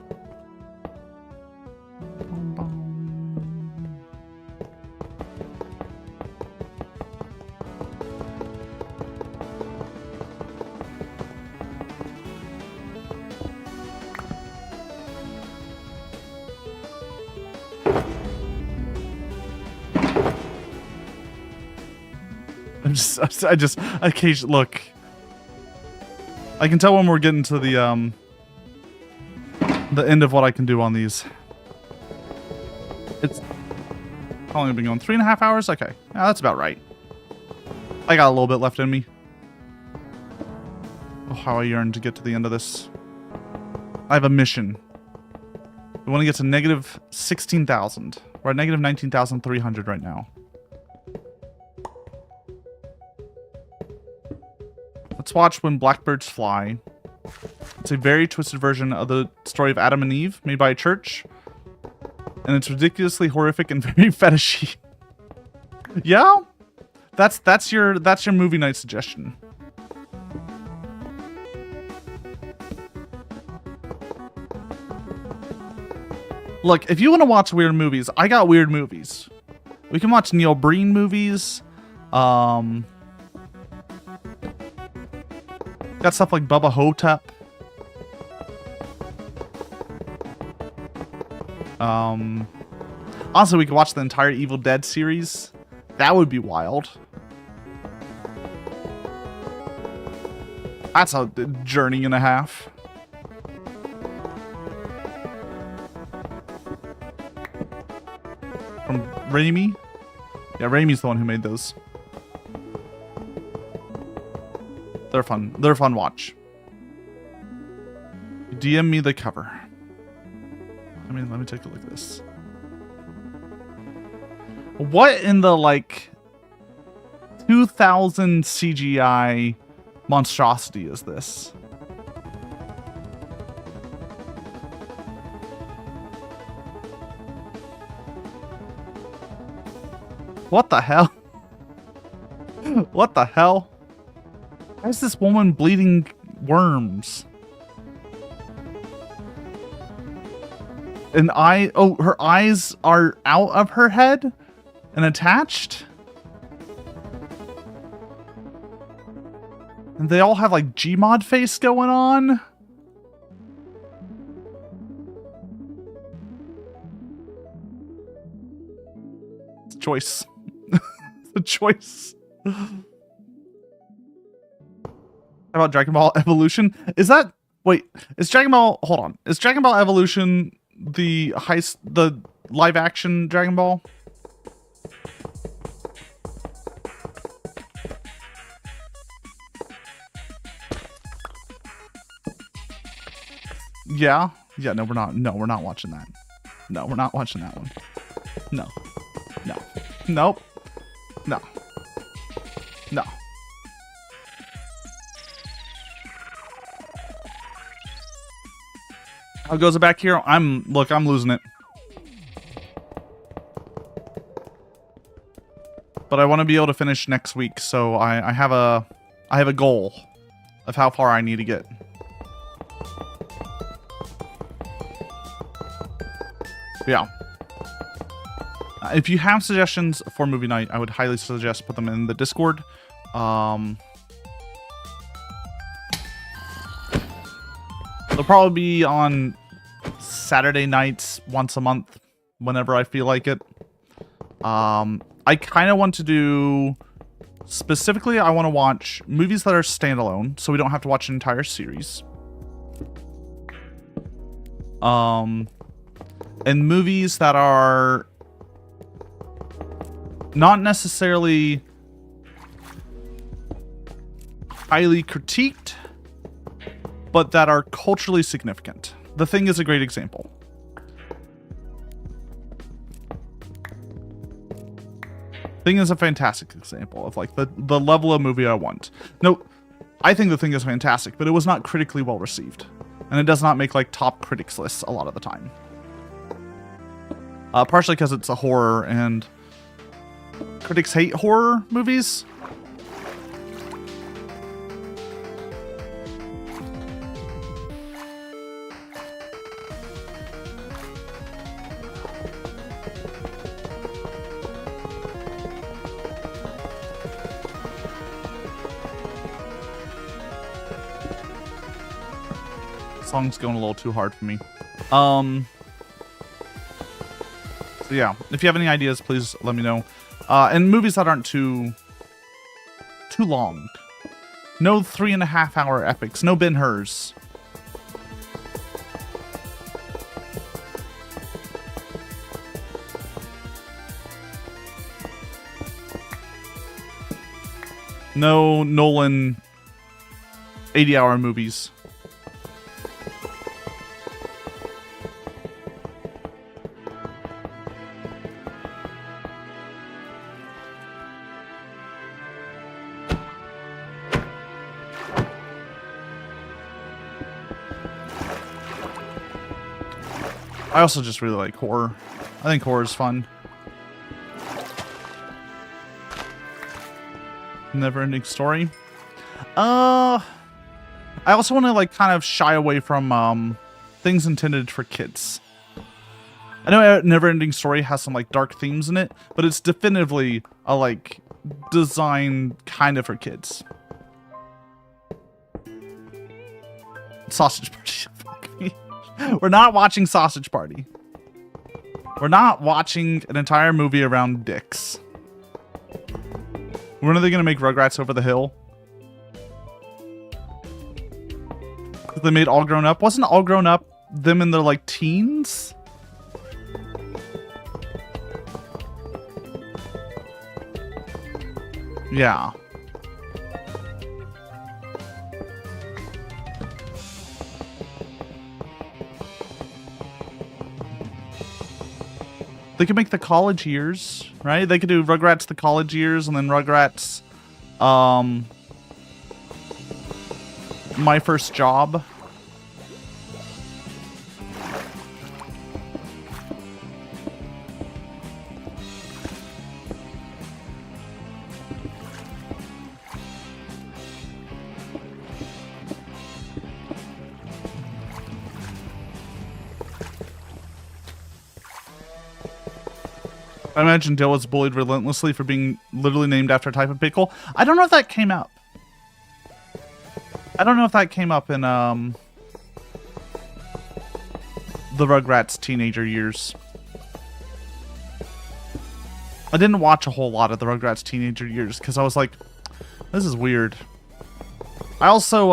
I just occasionally look. I can tell when we're getting to the end of what I can do on these. It's probably been going 3.5 hours. Okay, yeah, that's about right. I got a little bit left in me. Oh, how I yearn to get to the end of this. I have a mission. We want to get to negative 16,000. We're at negative 19,300 right now. Let's watch When Blackbirds Fly. It's a very twisted version of the story of Adam and Eve, made by a church. And it's ridiculously horrific and very fetishy. Yeah? That's your movie night suggestion. Look, if you want to watch weird movies, I got weird movies. We can watch Neil Breen movies. Got stuff like Bubba Hotep. Also, we could watch the entire Evil Dead series. That would be wild. That's a journey and a half. From Raimi? Yeah, Raimi's the one who made those. They're fun. They're a fun watch. DM me the cover. Let me take a look at this. What in the, like, 2000 CGI monstrosity is this? What the hell? What the hell? Why is this woman bleeding worms? Oh, her eyes are out of her head and attached? And they all have like Gmod face going on? It's a choice. It's a choice. about Dragon Ball Evolution. Is that... Wait, is Dragon Ball... Hold on. Is Dragon Ball Evolution the live-action Dragon Ball? Yeah? Yeah, no, we're not. No, we're not watching that. No, we're not watching that one. No. No. Nope. No. No. How goes it back here? Look, I'm losing it. But I want to be able to finish next week, so I have a goal of how far I need to get. Yeah. If you have suggestions for movie night, I would highly suggest put them in the Discord. They'll probably be on Saturday nights once a month, whenever I feel like it. I kind of want to do... Specifically, I want to watch movies that are standalone, so we don't have to watch an entire series. And movies that are not necessarily highly critiqued, but that are culturally significant. The Thing is a great example. Thing is a fantastic example of like the level of movie I want. No, I think The Thing is fantastic, but it was not critically well received. And it does not make like top critics lists a lot of the time. Partially because it's a horror and critics hate horror movies. Song's going a little too hard for me. So yeah, if you have any ideas, please let me know. And movies that aren't too long. No 3.5-hour epics. No Ben-Hurs. No Nolan 80-hour movies. I also just really like horror. I think horror is fun. Never-ending Story. I also want to like kind of shy away from things intended for kids. I know Never-ending Story has some like dark themes in it, but it's definitively a like design kind of for kids. Sausage Party. Fuck me. We're not watching Sausage Party. We're not watching an entire movie around dicks. When are they going to make Rugrats Over the Hill? They made All Grown Up. Wasn't All Grown Up them in their like teens? Yeah. They could make the college years, right? They could do Rugrats the college years and then Rugrats My First Job. I imagine Dill was bullied relentlessly for being literally named after a type of pickle. I don't know if that came up. I don't know if that came up in the Rugrats teenager years. I didn't watch a whole lot of the Rugrats teenager years because I was like, this is weird. I also,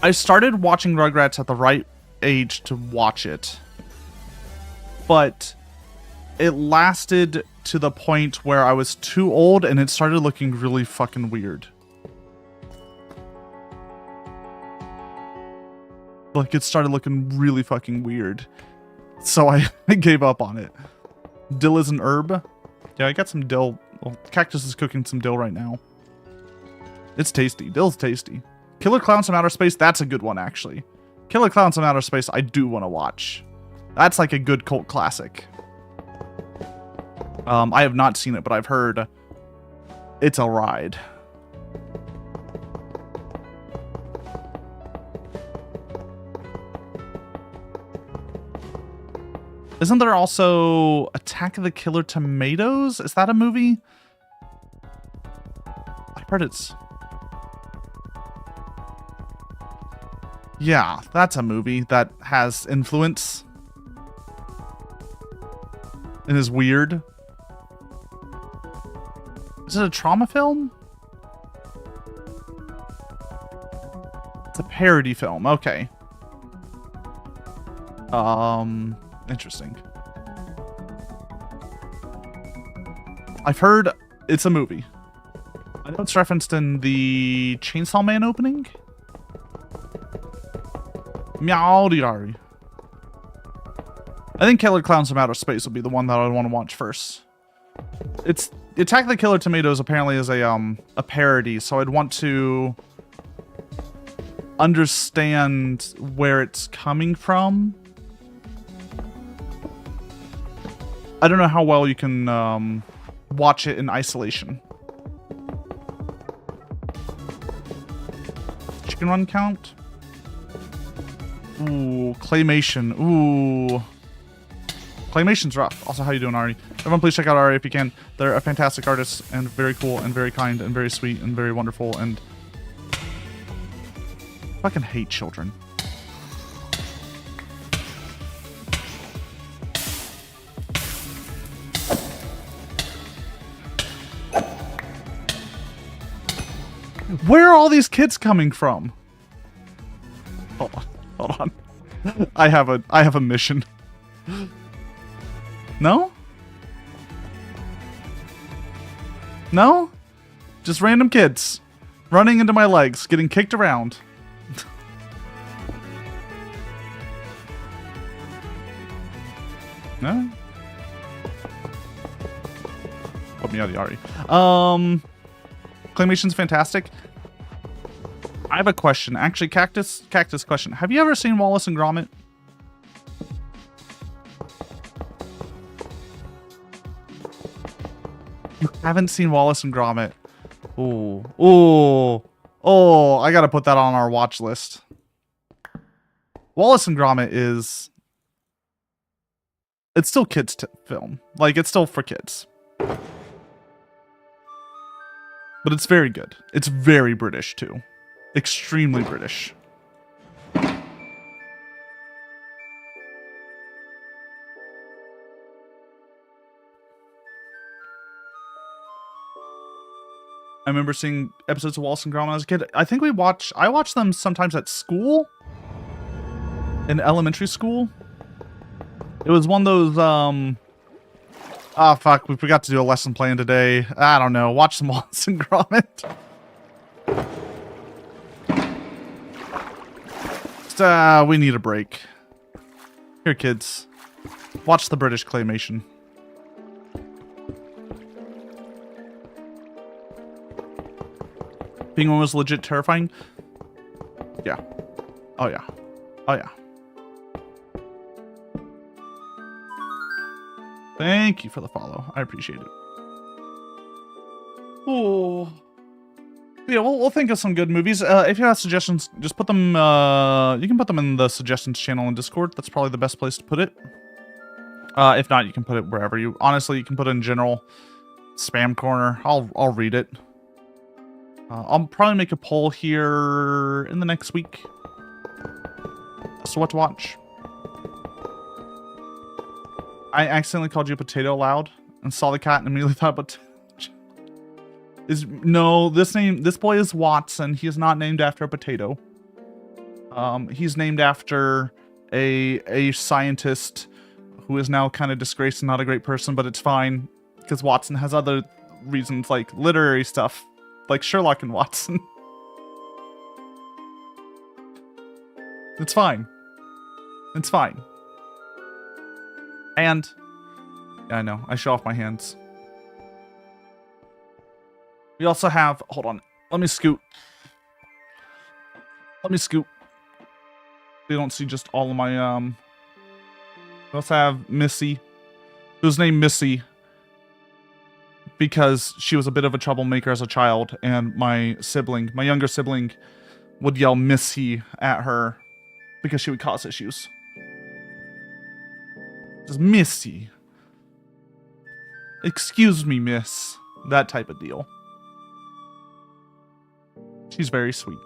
I started watching Rugrats at the right age to watch it. But it lasted to the point where I was too old and it started looking really fucking weird. Like, it started looking really fucking weird. So I gave up on it. Dill is an herb. Yeah, I got some dill. Well, Cactus is cooking some dill right now. It's tasty. Dill's tasty. Killer Clowns from Outer Space, that's a good one, actually. Killer Clowns from Outer Space, I do want to watch. That's like a good cult classic. I have not seen it, but I've heard it's a ride. Isn't there also Attack of the Killer Tomatoes? Is that a movie? I've heard it's... Yeah, that's a movie that has influence. And is weird. Is it a trauma film? It's a parody film. Okay. Interesting. I've heard it's a movie. I know it's referenced in the Chainsaw Man opening. Meowdy. I think Killer Clowns from Outer Space will be the one that I want to watch first. It's Attack of the Killer Tomatoes apparently is a parody, so I'd want to understand where it's coming from. I don't know how well you can watch it in isolation. Chicken Run count? Ooh, Claymation. Ooh. Claymation's rough. Also, how you doing, Ari? Everyone, please check out Ari if you can. They're a fantastic artist and very cool and very kind and very sweet and very wonderful and... I fucking hate children. Where are all these kids coming from? Hold on. Hold on. I have a mission. No? No? Just random kids running into my legs, getting kicked around. No? Put me out of the Ari. Claymation's fantastic. I have a question. Actually, Cactus question. Have you ever seen Wallace and Gromit? You haven't seen Wallace and Gromit. Ooh. Ooh. Oh, I gotta put that on our watch list. Wallace and Gromit is... It's still kids' film. Like, it's still for kids. But it's very good. It's very British, too. Extremely British. I remember seeing episodes of Wallace and Gromit as a kid. I think I watched them sometimes at school. In elementary school. It was one of those, oh, fuck, we forgot to do a lesson plan today. I don't know. Watch some Wallace and Gromit. Just, we need a break. Here, kids. Watch the British claymation. Penguin was legit terrifying. Yeah. Oh, yeah. Oh, yeah. Thank you for the follow. I appreciate it. Oh. Yeah, we'll think of some good movies. If you have suggestions, just put them, you can put them in the suggestions channel in Discord. That's probably the best place to put it. If not, you can put it wherever you, honestly, you can put it in general spam corner. I'll read it. I'll probably make a poll here in the next week. So what to watch? I accidentally called you potato loud and saw the cat and immediately thought about... No, this boy is Watson. He is not named after a potato. He's named after a scientist who is now kind of disgraced and not a great person, but it's fine because Watson has other reasons like literary stuff, like Sherlock and Watson. It's fine. It's fine. And yeah, I know, I show off my hands. We also have, hold on, let me scoot. Let me scoot. You don't see just all of my, we also have Missy, who's named Missy because she was a bit of a troublemaker as a child, and my younger sibling, would yell Missy at her because she would cause issues. Just Missy. Excuse me, miss. That type of deal. She's very sweet.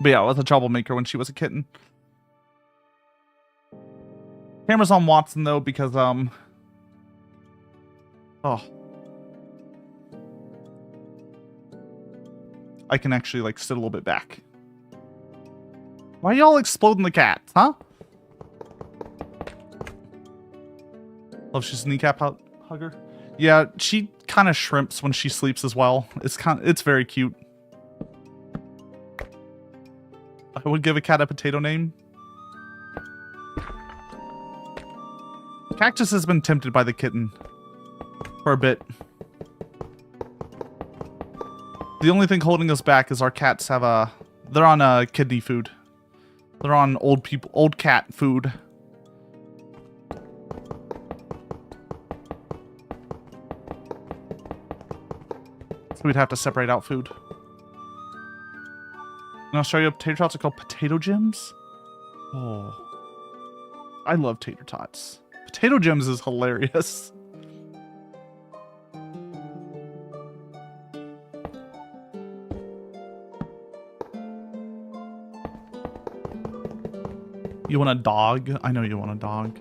But yeah, was a troublemaker when she was a kitten. Camera's on Watson though because oh. I can actually like sit a little bit back. Why are y'all exploding the cats, huh? Love she's a kneecap hugger. Yeah, she kind of shrimps when she sleeps as well. It's very cute. I would give a cat a potato name. Cactus has been tempted by the kitten for a bit. The only thing holding us back is our cats have they're on kidney food. They're on old cat food. So we'd have to separate out food. In Australia, tater tots are called potato gems. Oh, I love tater tots. Potato gems is hilarious. You want a dog? I know you want a dog.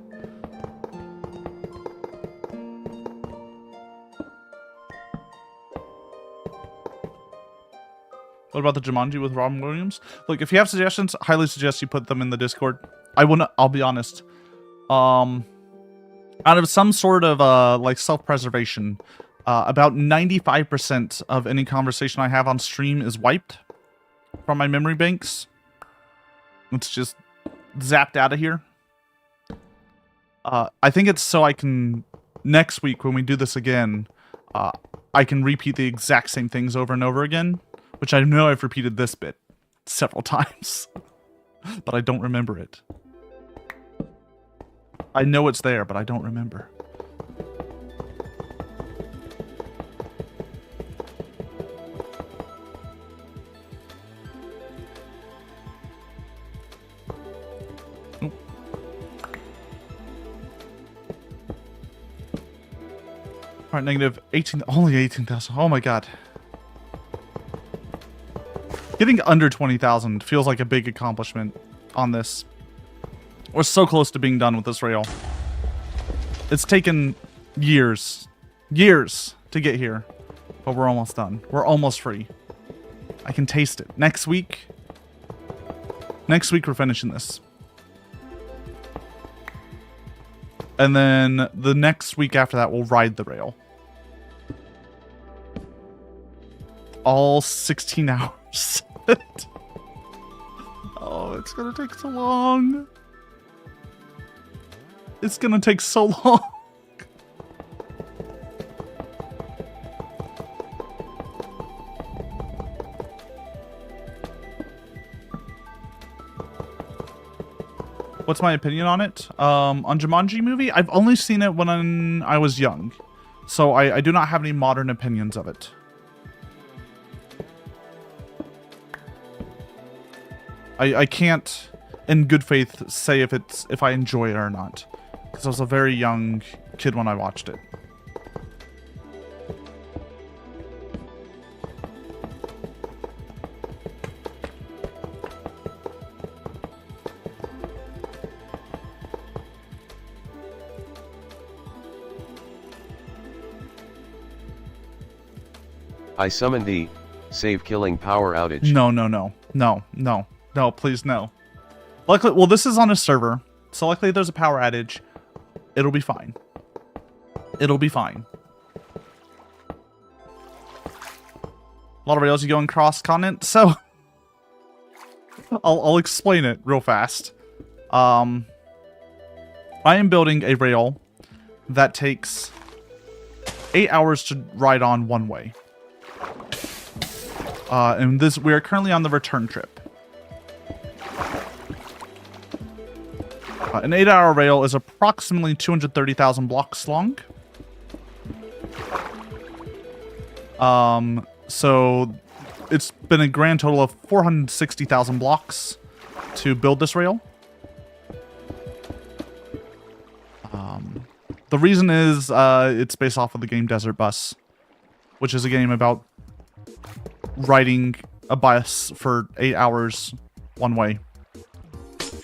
What about the Jumanji with Robin Williams? Look, if you have suggestions, I highly suggest you put them in the Discord. I'll be honest. Out of some sort of like self-preservation, about 95% of any conversation I have on stream is wiped from my memory banks. It's just zapped out of here. I think it's so I can, next week when we do this again, I can repeat the exact same things over and over again, which I know I've repeated this bit several times, but I don't remember it. I know it's there, but I don't remember. All right, negative 18, only 18,000. Oh my god. Getting under 20,000 feels like a big accomplishment on this. We're so close to being done with this rail. It's taken years to get here, but we're almost done. We're almost free. I can taste it. Next week we're finishing this. And then the next week after that, we'll ride the rail. All 16 hours. Oh, it's gonna take so long. It's gonna take so long. What's my opinion on it? On Jumanji movie? I've only seen it when I was young. So I do not have any modern opinions of it. I can't, in good faith, say if I enjoy it or not. Because I was a very young kid when I watched it. I summon thee, save killing power outage. No, no, no. No, no. No, please, no. Luckily, well, this is on a server, so luckily there's a power outage. It'll be fine. It'll be fine. A lot of rails you go across continent, so I'll explain it real fast. I am building a rail that takes 8 hours to ride on one way. And we are currently on the return trip. An 8-hour rail is approximately 230,000 blocks long. So it's been a grand total of 460,000 blocks to build this rail. The reason is it's based off of the game Desert Bus, which is a game about riding a bus for 8 hours one way.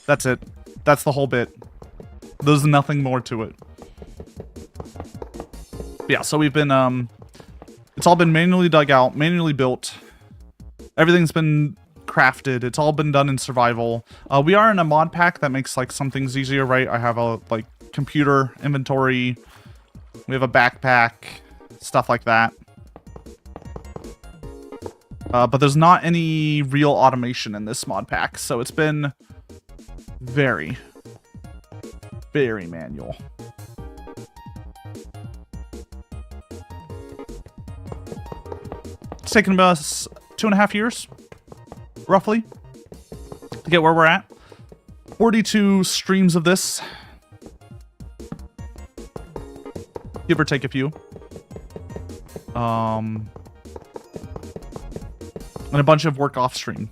That's it. That's the whole bit. There's nothing more to it. But yeah, so we've been, it's all been manually dug out, manually built. Everything's been crafted. It's all been done in survival. We are in a mod pack that makes, like, some things easier, right? I have a, like, computer inventory. We have a backpack, stuff like that. But there's not any real automation in this mod pack, so it's been very, very manual. It's taken us 2.5 years, roughly, to get where we're at. 42 streams of this. Give or take a few. And a bunch of work off stream.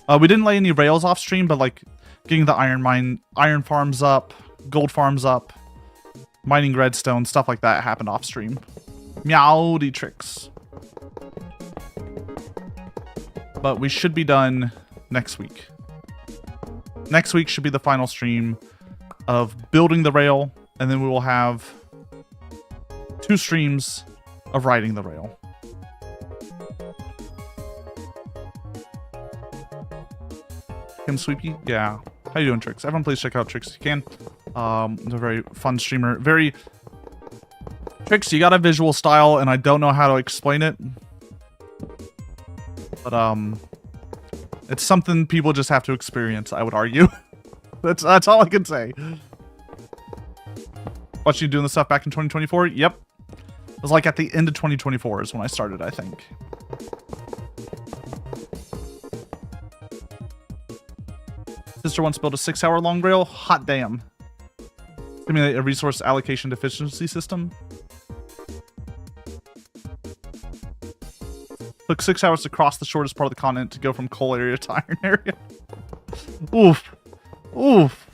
We didn't lay any rails off stream, but like getting the iron farms up, gold farms up, mining redstone, stuff like that happened off stream. Meowdy tricks. But we should be done next week. Next week should be the final stream of building the rail, and then we will have 2 streams of riding the rail. Kim Sweepy? Yeah. How you doing, Trix? Everyone please check out Trix if you can. He's a very fun streamer. Very... Trix, you got a visual style, and I don't know how to explain it. But, it's something people just have to experience, I would argue. That's all I can say. Watched you doing this stuff back in 2024? Yep. It was like at the end of 2024 is when I started, I think. Sister wants to build a 6-hour long rail. Hot damn. Simulate a resource allocation deficiency system. Took 6 hours to cross the shortest part of the continent to go from coal area to iron area. Oof. Oof.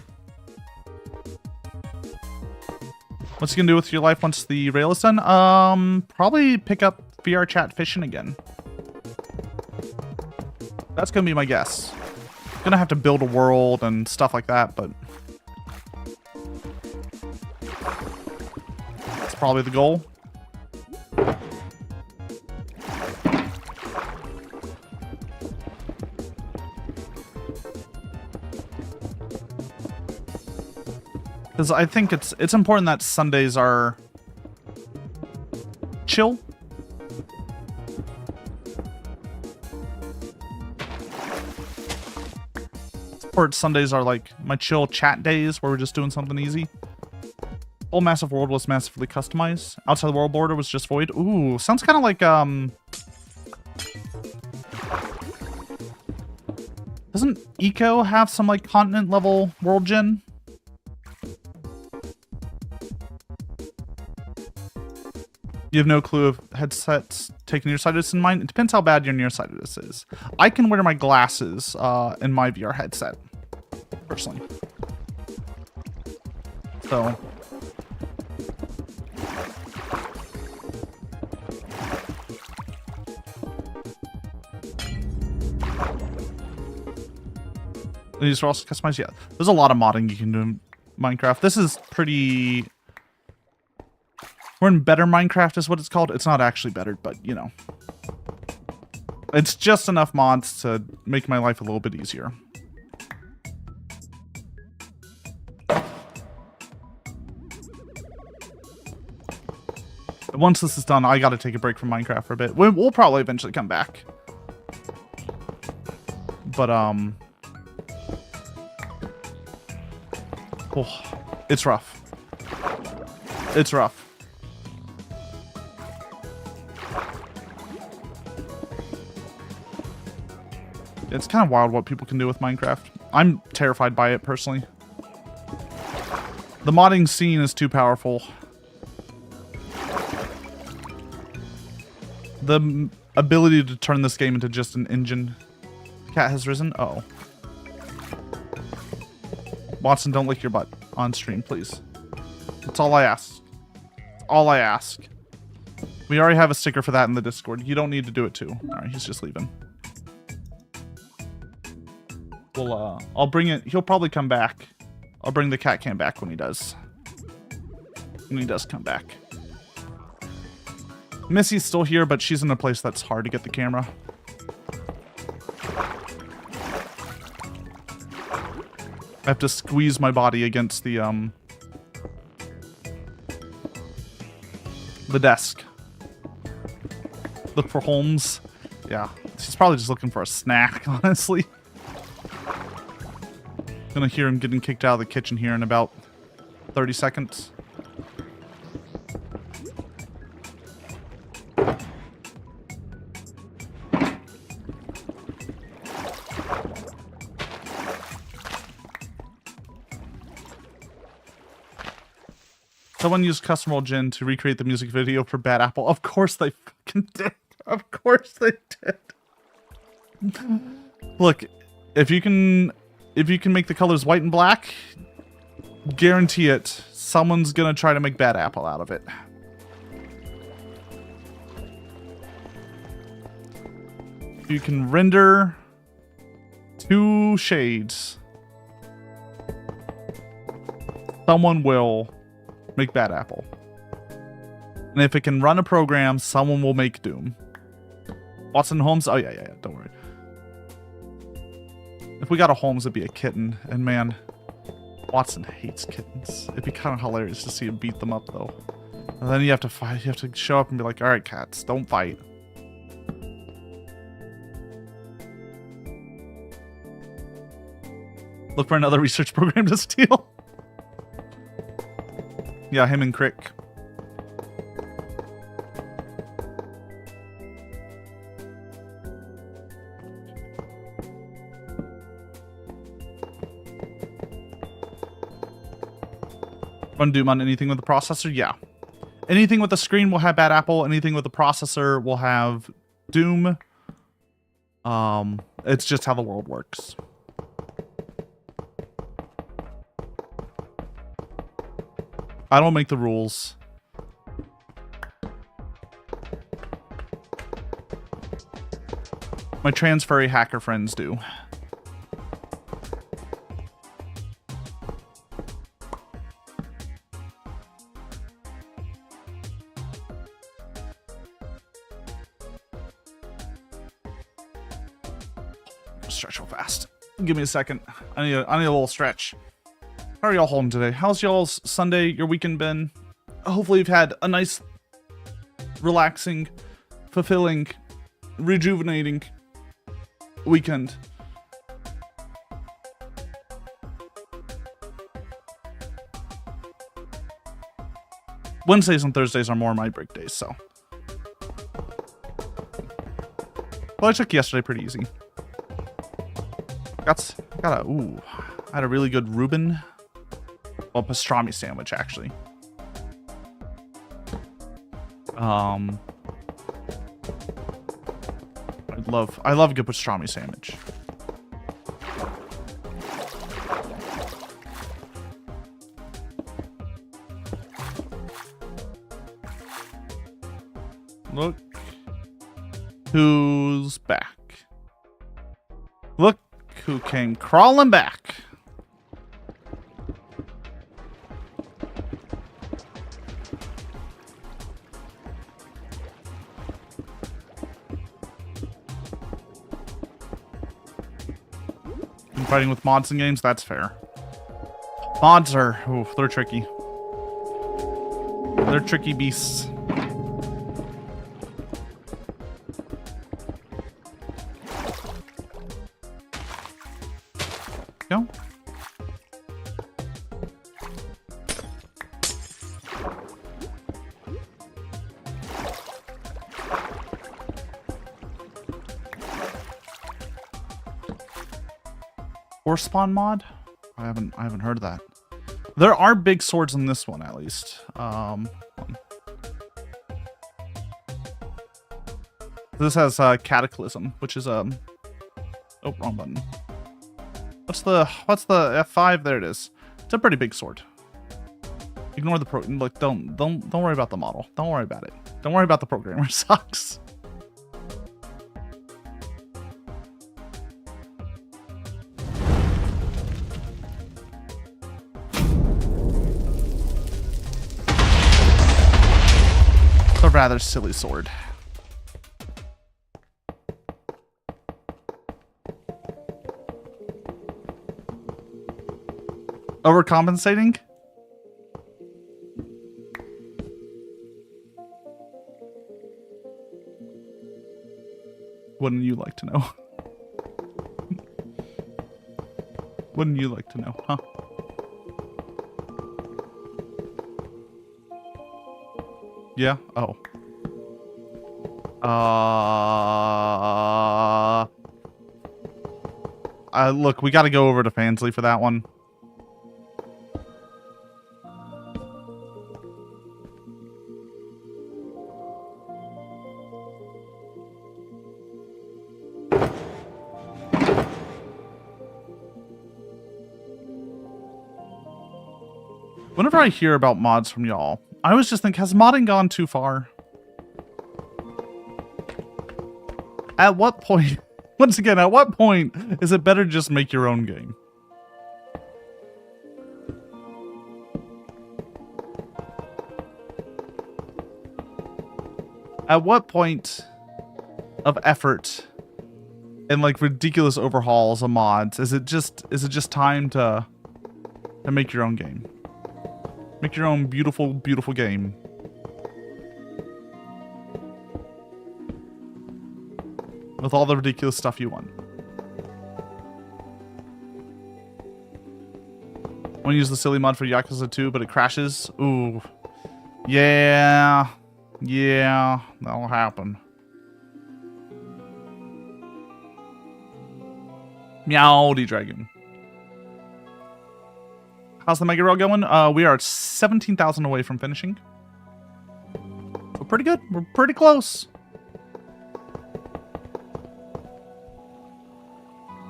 What's he gonna do with your life once the rail is done? Probably pick up VR chat fishing again. That's gonna be my guess. Gonna have to build a world and stuff like that, but that's probably the goal. Because I think it's important that Sundays are chill. Or Sundays are like my chill chat days where we're just doing something easy. Whole massive world was massively customized. Outside the world border was just void. Ooh, sounds kind of like doesn't Eco have some like continent level world gen? You have no clue if headsets taking nearsightedness in mind. It depends how bad your nearsightedness is. I can wear my glasses in my VR headset, personally. So. These are also customized. Yeah, there's a lot of modding you can do in Minecraft. This is pretty We're in better Minecraft is what it's called. It's not actually better, but you know. It's just enough mods to make my life a little bit easier. Once this is done, I gotta take a break from Minecraft for a bit. We'll probably eventually come back. But, oh, it's rough. It's rough. It's kind of wild what people can do with Minecraft. I'm terrified by it, personally. The modding scene is too powerful. The ability to turn this game into just an engine. Cat has risen. Uh-oh. Watson, don't lick your butt on stream, please. That's all I ask. That's all I ask. We already have a sticker for that in the Discord. You don't need to do it too. Alright, he's just leaving. Well, I'll bring it. He'll probably come back. I'll bring the cat cam back when he does. When he does come back. Missy's still here, but she's in a place that's hard to get the camera. I have to squeeze my body against the desk. Look for Holmes. Yeah, he's probably just looking for a snack, honestly. Gonna hear him getting kicked out of the kitchen here in about 30 seconds. Someone used custom roll gen to recreate the music video for Bad Apple. Of course they fucking did. Of course they did. Look, if you can make the colors white and black, guarantee it, someone's gonna try to make Bad Apple out of it. You can render 2 shades. Someone will make Bad Apple. And if it can run a program, someone will make Doom. Watson Holmes? Oh, yeah, don't worry. If we got a Holmes, it'd be a kitten. And man, Watson hates kittens. It'd be kind of hilarious to see him beat them up, though. And then you have to fight. You have to show up and be like, all right, cats, don't fight. Look for another research program to steal. Yeah, him and Crick. Run Doom on anything with a processor? Yeah. Anything with a screen will have Bad Apple. Anything with a processor will have Doom. It's just how the world works. I don't make the rules. My trans furry hacker friends do. Stretch real fast. Give me a second. I need a little stretch. How are y'all holding today? How's y'all's Sunday, your weekend been? Hopefully you've had a nice, relaxing, fulfilling, rejuvenating weekend. Wednesdays and Thursdays are more my break days, so. Well, I took yesterday pretty easy. I had a really good Reuben. Well, pastrami sandwich, actually. I love a good pastrami sandwich. Look who's back. Look who came crawling back. fighting with mods in games, that's fair. Mods are, ooh, they're tricky. They're tricky beasts. Go. Horse spawn mod? I haven't heard of that. There are big swords in this one, at least. This has Cataclysm, which is oh, wrong button. What's the F5? There it is. It's a pretty big sword. Ignore the pro. Look, don't worry about the model. Don't worry about it. Don't worry about the programmer. Sucks. A rather silly sword. Overcompensating? Wouldn't you like to know? Wouldn't you like to know, huh? Yeah? Oh. Look, we gotta go over to Fansley for that one. Whenever I hear about mods from y'all, I always just think, has modding gone too far? At what point, once again, at what point is it better to just make your own game? At what point of effort and like ridiculous overhauls of mods is it just time to make your own game? Make your own beautiful, beautiful game. With all the ridiculous stuff you want. Want to use the silly mod for Yakuza 2, but it crashes? Ooh. Yeah. Yeah, that'll happen. Meowdy dragon. How's the megarail going? We are 17,000 away from finishing. We're pretty good. We're pretty close.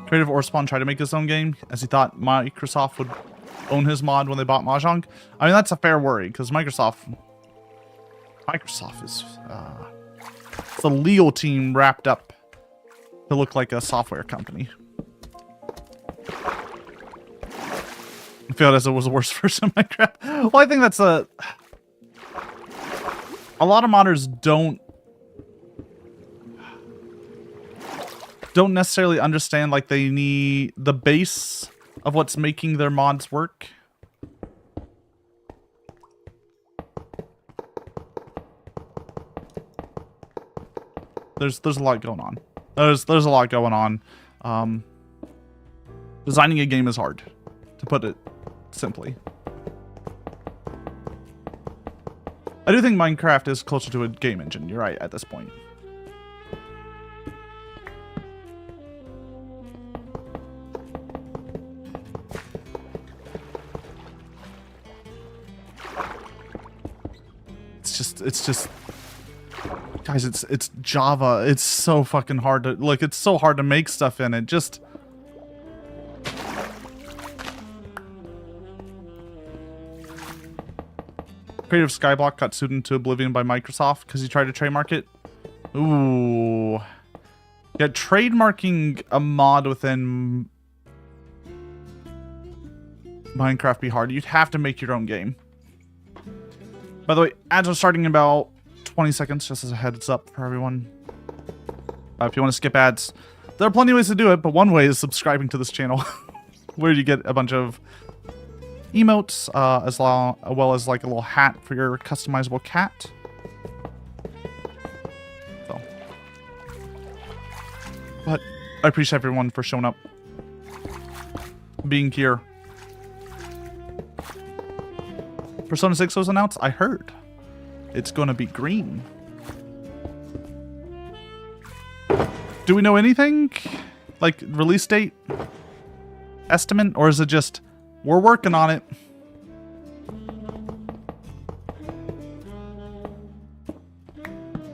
Creative Orspawn tried to make his own game as he thought Microsoft would own his mod when they bought Mahjong. I mean, that's a fair worry because Microsoft is it's a legal team wrapped up to look like a software company. I feel as it was the worst version of Minecraft. Well, I think that's a lot of modders don't necessarily understand like they need the base of what's making their mods work. There's a lot going on. There's a lot going on. Designing a game is hard, to put it simply. I do think Minecraft is closer to a game engine. You're right at this point. It's just guys, it's Java. It's so fucking hard to like. It's so hard to make stuff in it. Just Creative Skyblock got sued into oblivion by Microsoft because he tried to trademark it. Ooh, yeah, trademarking a mod within Minecraft be hard. You'd have to make your own game. By the way, ads are starting in about 20 seconds, just as a heads up for everyone. If you want to skip ads, there are plenty of ways to do it, but one way is subscribing to this channel, where you get a bunch of emotes, as well as like a little hat for your customizable cat. So, but I appreciate everyone for showing up, being here. Persona 6 was announced. I heard it's going to be green. Do we know anything? Like release date? Estimate? Or is it just, we're working on it?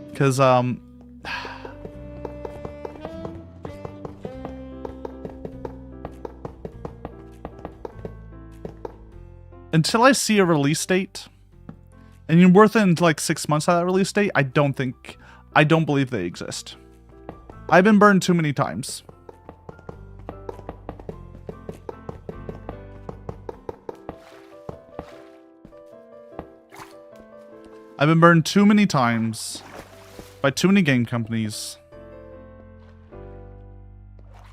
Because, until I see a release date, and you're within like 6 months of that release date, I don't believe they exist. I've been burned too many times. I've been burned too many times by too many game companies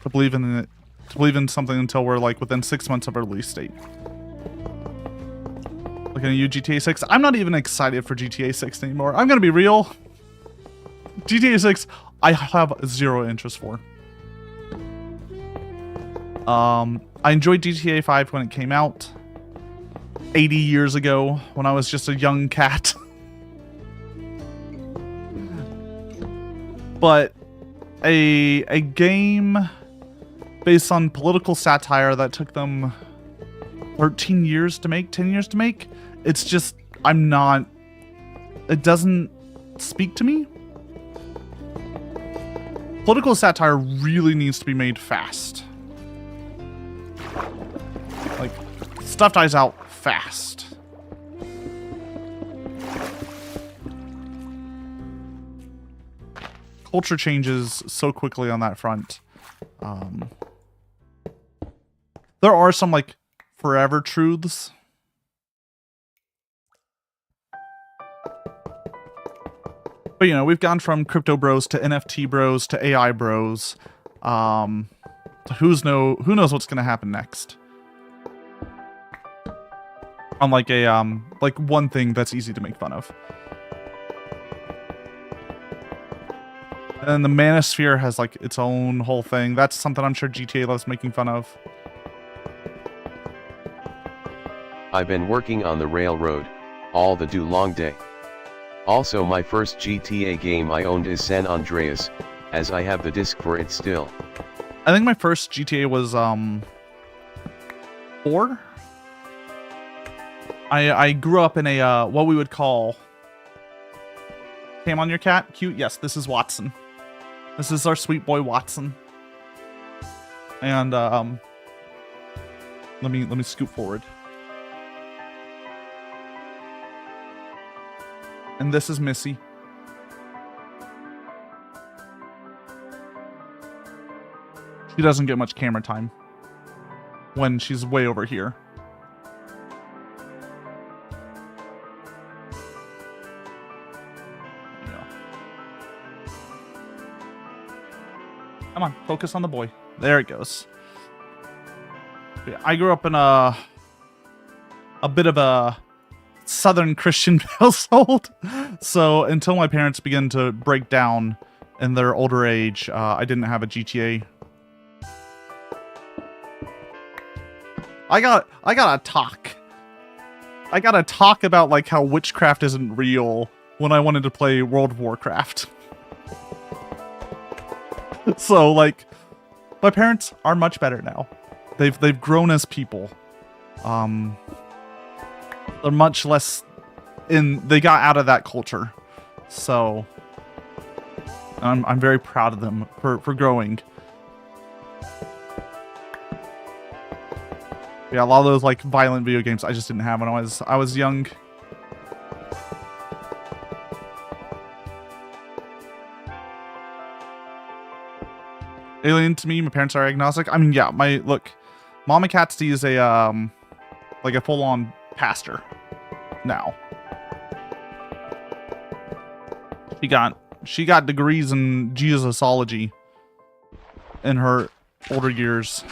to believe in it, to believe in something until we're like within 6 months of a release date. Looking at you, GTA 6. I'm not even excited for GTA 6 anymore. I'm gonna be real. GTA 6, I have zero interest for. I enjoyed GTA 5 when it came out 80 years ago, when I was just a young cat. But a game based on political satire that took them 13 years to make, 10 years to make, it's just, it doesn't speak to me. Political satire really needs to be made fast. Like, stuff dies out fast. Culture changes so quickly on that front. There are some, like, forever truths. But, you know, we've gone from crypto bros to NFT bros to AI bros. Who knows what's going to happen next? On like a, like one thing that's easy to make fun of. And the Manosphere has like its own whole thing. That's something I'm sure GTA loves making fun of. I've been working on the railroad, all the long day. Also, my first GTA game I owned is San Andreas, as I have the disc for it still. I think my first GTA was 4. I grew up in a what we would call cam on your cat. Cute. Yes, this is Watson. This is our sweet boy Watson. And let me scoot forward. And this is Missy. She doesn't get much camera time when she's way over here. Yeah. Come on, focus on the boy. There it goes. Yeah, I grew up in a bit of a Southern Christian household, so until my parents began to break down in their older age, I didn't have a GTA. I gotta talk about like how witchcraft isn't real when I wanted to play World of Warcraft. So like, my parents are much better now. They've grown as people. They're much less they got out of that culture. So I'm very proud of them for growing. Yeah, a lot of those like violent video games I just didn't have when I was young. Alien to me, my parents are agnostic. I mean, yeah, Mama Catsidy is a like a full-on pastor now. She got degrees in Jesusology. in her older years.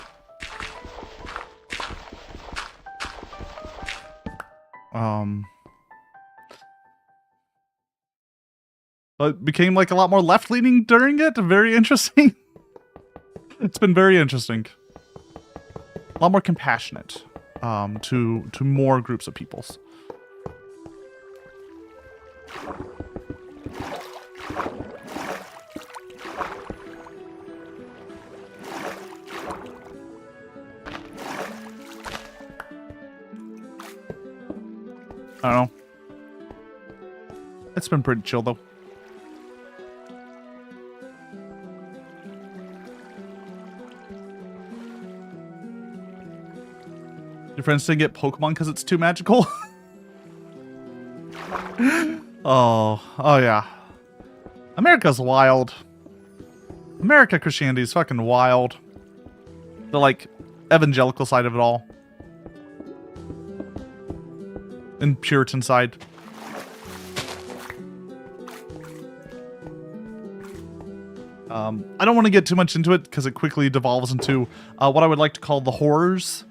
But became like a lot more left-leaning during it. Very interesting. It's been very interesting. A lot more compassionate to more groups of peoples. I don't know. It's been pretty chill though. Your friends didn't get Pokemon because it's too magical? Oh yeah. America's wild. America Christianity is fucking wild. The like evangelical side of it all. And Puritan side. I don't want to get too much into it because it quickly devolves into what I would like to call the horrors.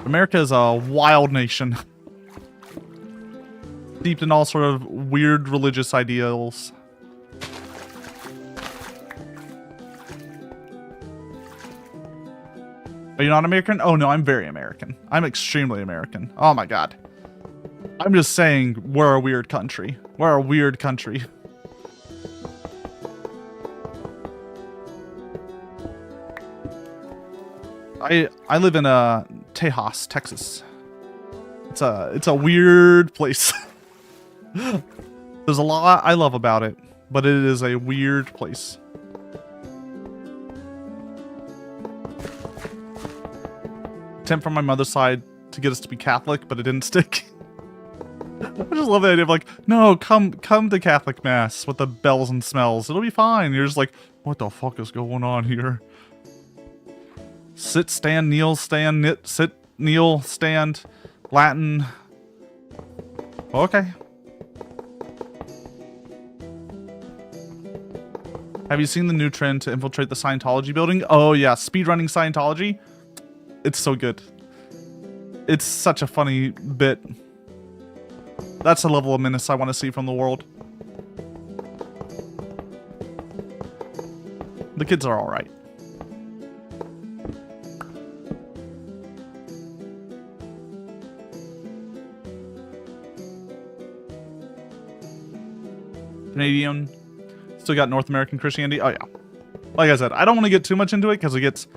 America is a wild nation. Steeped in all sort of weird religious ideals. Are you not American? Oh no, I'm very American. I'm extremely American. Oh my god. I'm just saying, we're a weird country. We're a weird country. I live in Tejas, Texas. It's a weird place. There's a lot I love about it, but it is a weird place. Attempt from my mother's side to get us to be Catholic, but it didn't stick. I just love the idea of like, no, come to Catholic Mass with the bells and smells. It'll be fine. You're just like, what the fuck is going on here? Sit, stand, kneel, stand, knit, sit, kneel, stand, Latin. Okay. Have you seen the new trend to infiltrate the Scientology building? Oh yeah, speedrunning Scientology. It's so good. It's such a funny bit. That's the level of menace I want to see from the world. The kids are alright. Canadian. Still got North American Christianity. Oh yeah. Like I said, I don't want to get too much into it because it gets...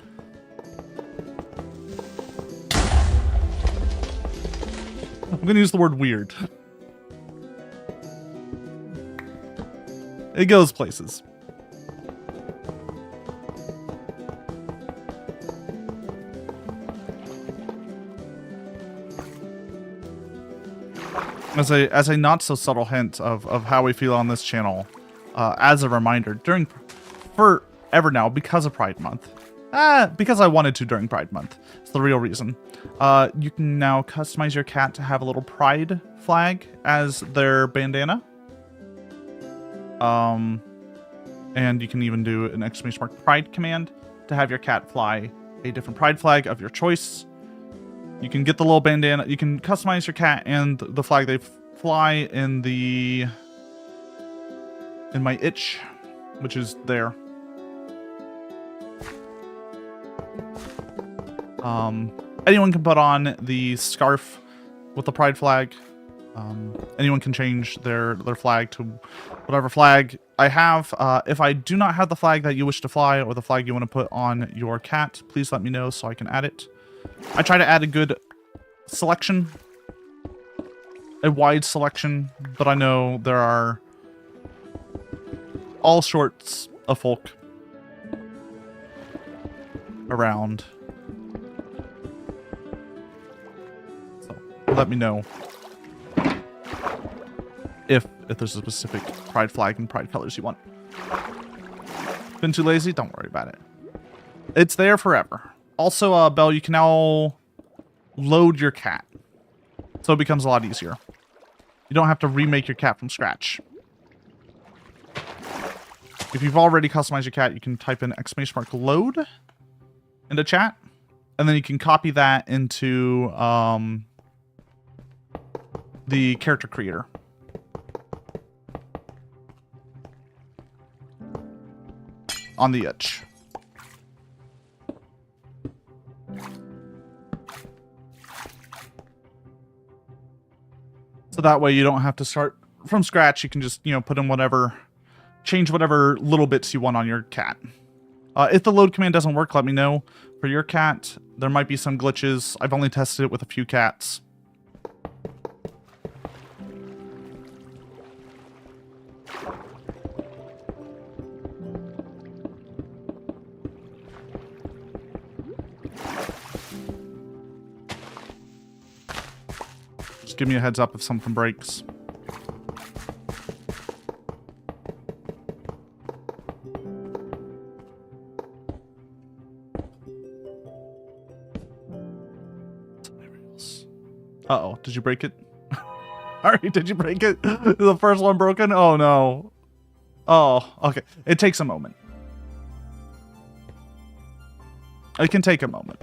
I'm going to use the word weird. It goes places. As a not so subtle hint of how we feel on this channel, as a reminder, forever now, because of Pride Month, because I wanted to during Pride Month, it's the real reason. You can now customize your cat to have a little pride flag as their bandana. And you can even do an !pride command to have your cat fly a different pride flag of your choice. You can get the little bandana. You can customize your cat and the flag they fly in my itch, which is there. Anyone can put on the scarf with the pride flag. Anyone can change their flag to whatever flag I have. If I do not have the flag that you wish to fly or the flag you want to put on your cat, please let me know so I can add it. I try to add a good selection, a wide selection, but I know there are all sorts of folk around. So let me know if there's a specific pride flag and pride colors you want. Been too lazy? Don't worry about it. It's there forever. Also, Belle, you can now load your cat, so it becomes a lot easier. You don't have to remake your cat from scratch. If you've already customized your cat, you can type in !load into chat, and then you can copy that into the character creator. On the itch. So that way you don't have to start from scratch. You can just, put in whatever, change whatever little bits you want on your cat. If the load command doesn't work, let me know. For your cat, there might be some glitches. I've only tested it with a few cats. Just give me a heads up if something breaks. Uh-oh, did you break it? Alright, did you break it? Is the first one broken? Oh no. Oh, okay. It takes a moment. It can take a moment.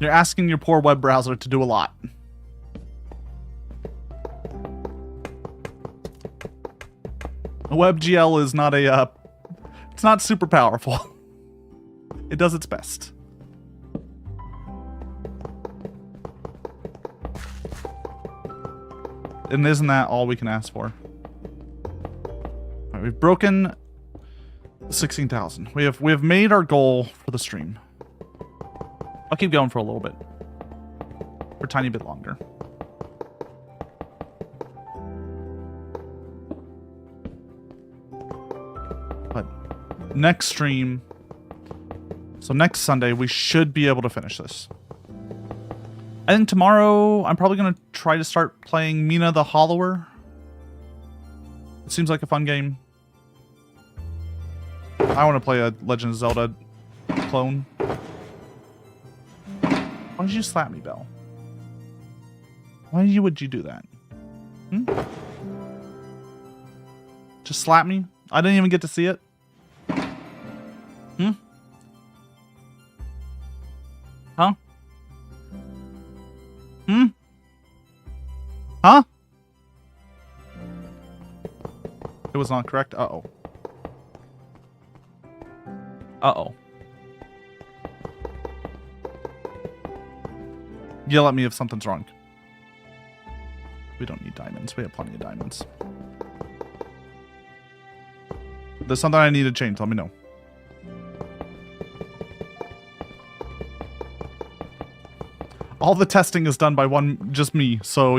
You're asking your poor web browser to do a lot. WebGL is not it's not super powerful. It does its best. And isn't that all we can ask for? All right, we've broken 16,000. We have made our goal for the stream. I'll keep going for a little bit. For a tiny bit longer. But next stream, so next Sunday, we should be able to finish this. I think tomorrow, I'm probably going to try to start playing Mina the Hollower. It seems like a fun game. I want to play a Legend of Zelda clone. Why did you slap me, Belle? Why would you do that? Hmm? Just slap me? I didn't even get to see it. Hmm? Huh? Hmm? Huh? It was not correct? Uh-oh. Uh-oh. Yell at me if something's wrong. We don't need diamonds. We have plenty of diamonds. If there's something I need to change, let me know. All the testing is done by just me, so,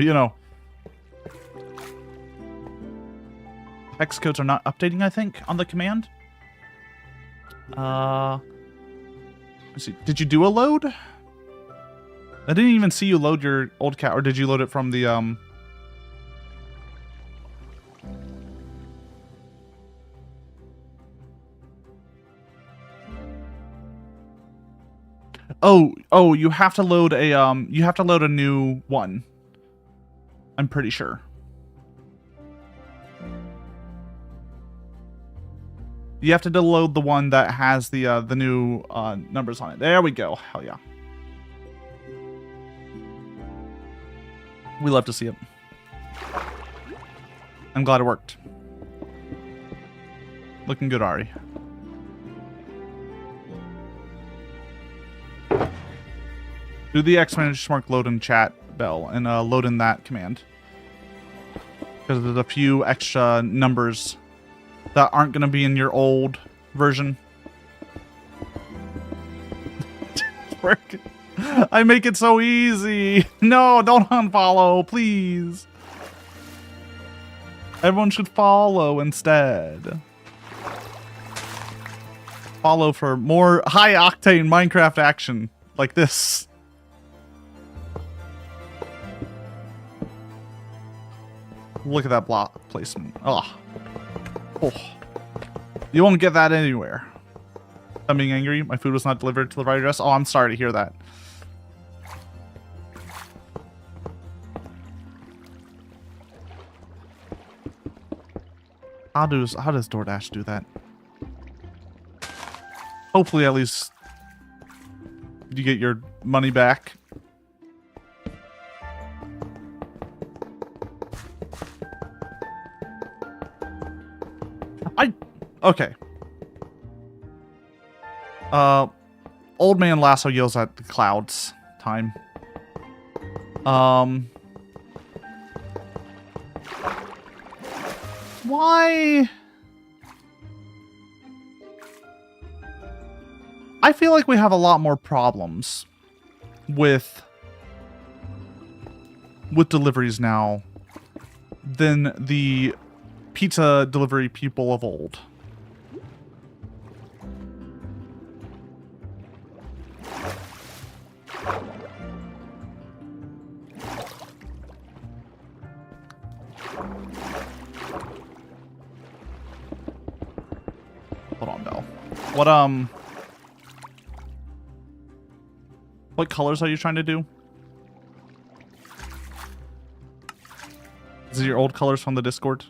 Hex codes are not updating, I think, on the command. Let's see. Did you do a load? I didn't even see you load your old cat, or did you load it from the, Oh, you have to load a new one. I'm pretty sure. You have to download the one that has the new numbers on it. There we go. Hell yeah. We love to see it. I'm glad it worked. Looking good, Ari. Do the exclamation mark load in chat, Bell, and load in that command. Because there's a few extra numbers that aren't going to be in your old version. Work. I make it so easy. No, don't unfollow, please. Everyone should follow instead. Follow for more high-octane Minecraft action like this. Look at that block placement. Oh. You won't get that anywhere. I'm being angry. My food was not delivered to the right address. Oh, I'm sorry to hear that. How does DoorDash do that? Hopefully, at least you get your money back. Okay. Old man Lasso yells at the clouds. Time. Why? I feel like we have a lot more problems with deliveries now than the pizza delivery people of old. Hold on, Belle. What colors are you trying to do? Is it your old colors from the Discord?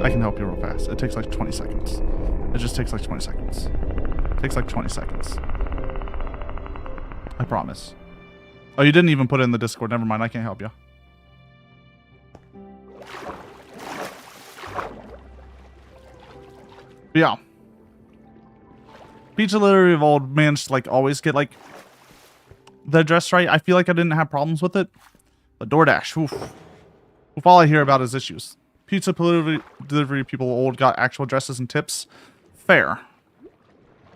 I can help you real fast. It takes like 20 seconds. It just takes like 20 seconds. It takes like 20 seconds. I promise. Oh, you didn't even put it in the Discord. Never mind. I can't help you. But yeah. Pizza delivery of old managed to like always get like the address right. I feel like I didn't have problems with it. But DoorDash, oof. All I hear about is issues. Pizza delivery people old got actual addresses and tips. Fair.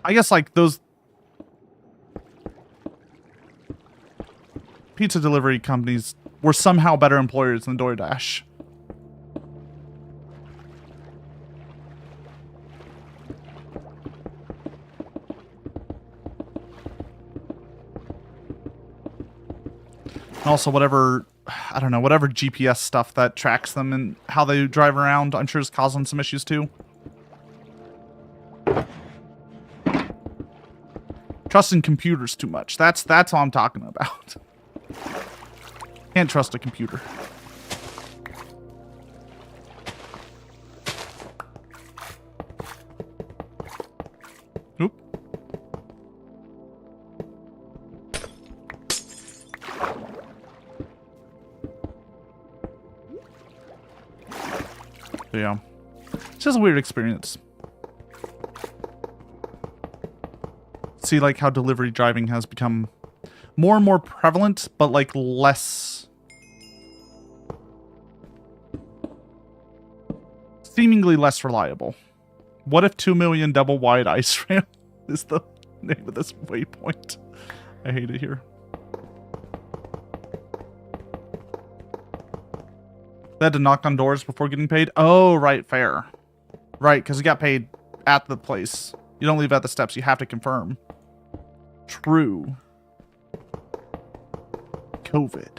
I guess like those pizza delivery companies were somehow better employers than DoorDash. And also whatever, I don't know, whatever GPS stuff that tracks them and how they drive around, I'm sure is causing some issues too. Trusting computers too much. That's all I'm talking about. Can't trust a computer. Oop. Yeah. It's just a weird experience. See, like, how delivery driving has become more and more prevalent, but, like, less... seemingly less reliable. What if 2 million double wide ice rail is the name of this waypoint? I hate it here. They had to knock on doors before getting paid? Oh, right, fair. Right, because you got paid at the place. You don't leave at the steps, you have to confirm. True. COVID.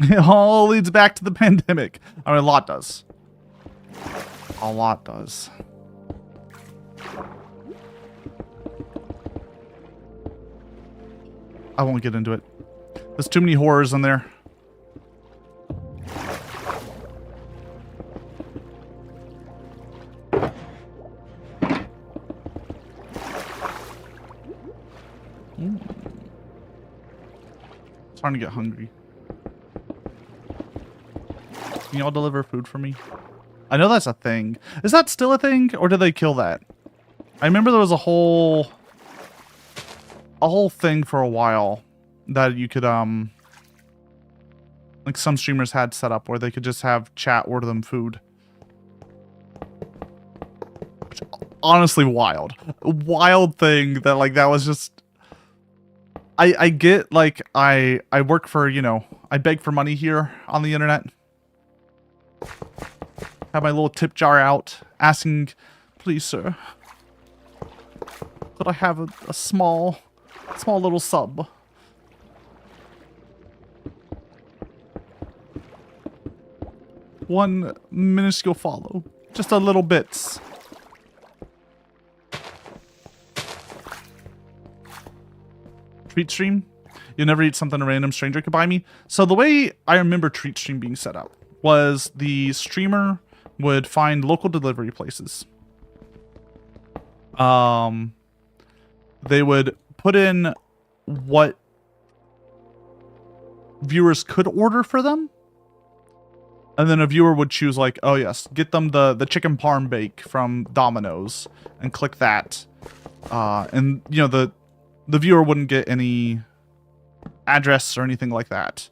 It all leads back to the pandemic. I mean, a lot does. A lot does. I won't get into it. There's too many horrors in there. Starting to get hungry. Can y'all deliver food for me? I know that's a thing. Is that still a thing, or did they kill that? I remember there was a whole thing for a while that you could like some streamers had set up where they could just have chat order them food. Which, honestly, wild thing that like that was just. I get like I work for, you know, I beg for money here on the internet. Have my little tip jar out, asking, please, sir, could I have a small little sub? One minuscule follow. Just a little bits. Treat stream? You'll never eat something a random stranger could buy me? So the way I remember treat stream being set up was the streamer would find local delivery places. They would put in what viewers could order for them. And then a viewer would choose like, oh yes, get them the chicken parm bake from Domino's and click that. And you know, the viewer wouldn't get any address or anything like that.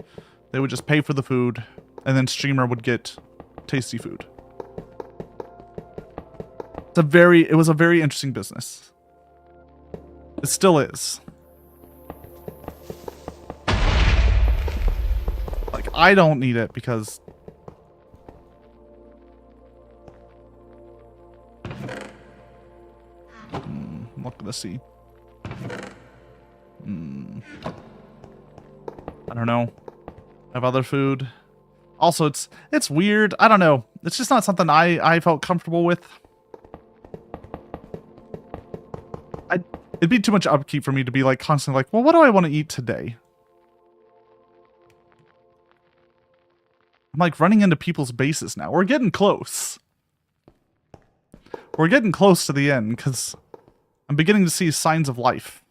They would just pay for the food and then streamer would get tasty food. It was a very interesting business. It still is. Like, I don't need it because what can I see? I don't know. I have other food. Also, it's weird. I don't know. It's just not something I felt comfortable with. It'd be too much upkeep for me to be like constantly like, well, what do I want to eat today? I'm like running into people's bases now. We're getting close. We're getting close to the end because I'm beginning to see signs of life.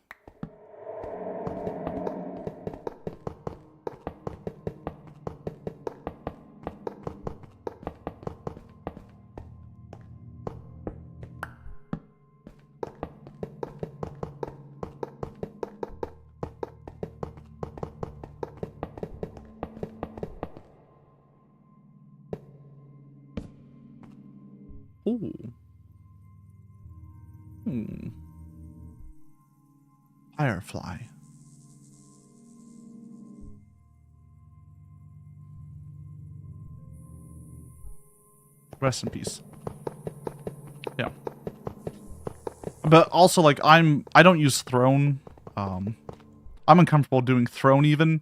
Ooh. Firefly. Rest in peace. Yeah. But also, like, I don't use Throne. I'm uncomfortable doing Throne even.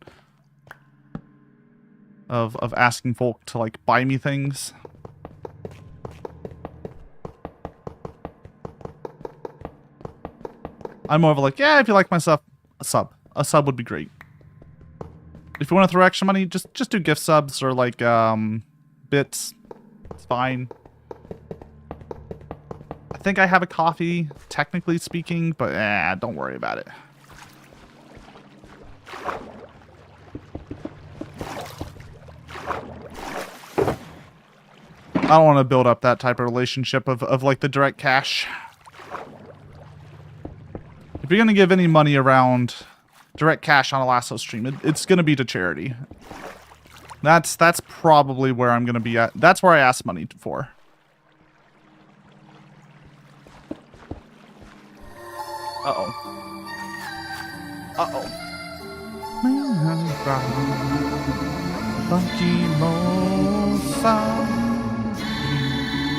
Of asking folk to, like, buy me things. I'm more of like, yeah, if you like my stuff, a sub. A sub would be great. If you want to throw extra money, just do gift subs or like bits. It's fine. I think I have a coffee, technically speaking, but don't worry about it. I don't want to build up that type of relationship of like the direct cash. If you're going to give any money around direct cash on a Lasso stream, it's going to be to charity. That's probably where I'm going to be at. That's where I ask money for. Uh-oh. Uh-oh.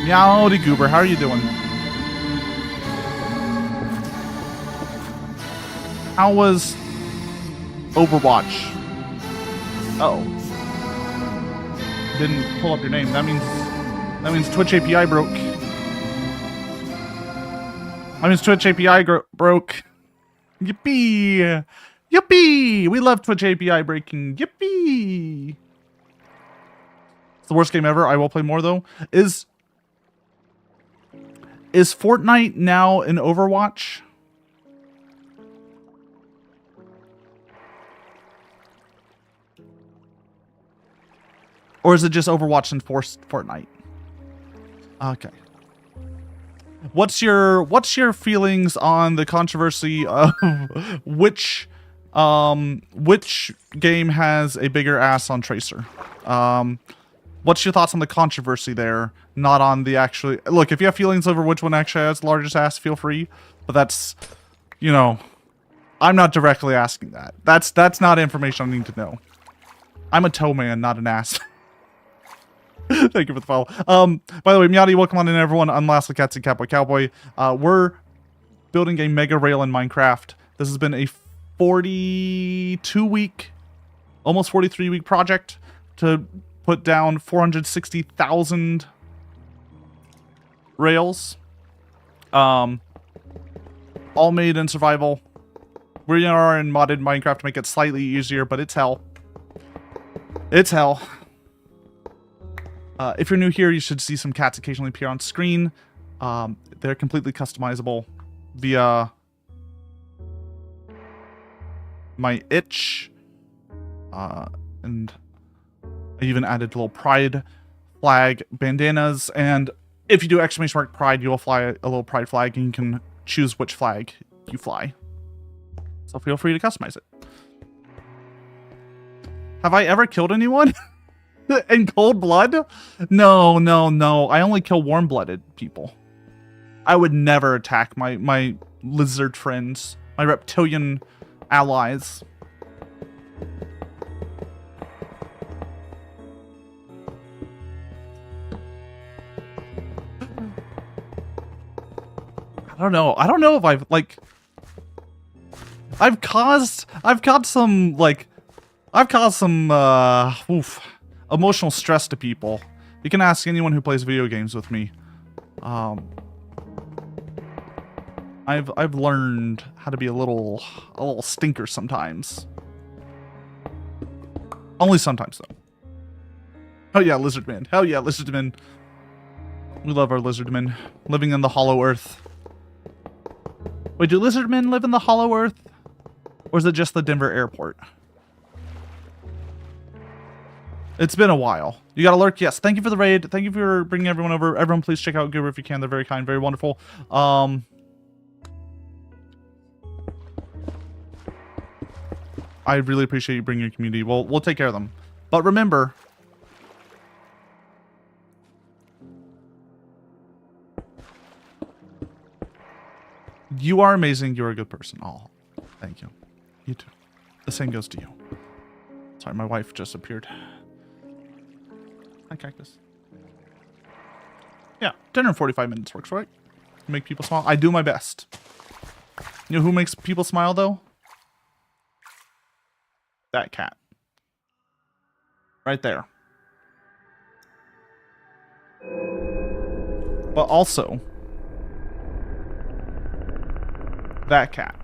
Meowdy Goober, how are you doing? How was Overwatch? Uh-oh. Didn't pull up your name. That means Twitch API broke. That means Twitch API broke. Yippee! Yippee! We love Twitch API breaking. Yippee! It's the worst game ever. I will play more though. Is Fortnite now in Overwatch? Or is it just Overwatch and Fortnite? Okay. What's your feelings on the controversy of which game has a bigger ass on Tracer? What's your thoughts on the controversy there? Not on the actually... Look, if you have feelings over which one actually has the largest ass, feel free. But that's, you know, I'm not directly asking that. That's not information I need to know. I'm a toe man, not an ass. Thank you for the follow. By the way, Meowdy, welcome on in, everyone. I'm Lasso Catsidy Cowboy. We're building a mega rail in Minecraft. This has been a 42-week, almost 43-week project to put down 460,000 rails. All made in survival. We are in modded Minecraft to make it slightly easier, but it's hell. It's hell. If you're new here, you should see some cats occasionally appear on screen. They're completely customizable via my itch. And I even added little pride flag bandanas. And if you do ! Pride, you will fly a little pride flag, and you can choose which flag you fly. So feel free to customize it. Have I ever killed anyone? In cold blood? No, no, no. I only kill warm-blooded people. I would never attack my lizard friends, my reptilian allies. I don't know. I don't know if I've caused some emotional stress to people. You can ask anyone who plays video games with me. I've learned how to be a little stinker sometimes. Only sometimes though. Oh yeah, lizardmen. Hell yeah, lizardmen. We love our lizardmen living in the hollow earth. Wait, do lizardmen live in the hollow earth? Or is it just the Denver airport? It's been a while. You got a lurk? Yes. Thank you for the raid. Thank you for bringing everyone over. Everyone, please check out Goober if you can. They're very kind, very wonderful. I really appreciate you bringing your community. We'll take care of them. But remember, you are amazing. You're a good person. Oh, thank you. You too. The same goes to you. Sorry, my wife just appeared. Hi, cactus. Yeah, 10 or 45 minutes works, right? Make people smile. I do my best. You know who makes people smile, though? That cat. Right there. But also, that cat.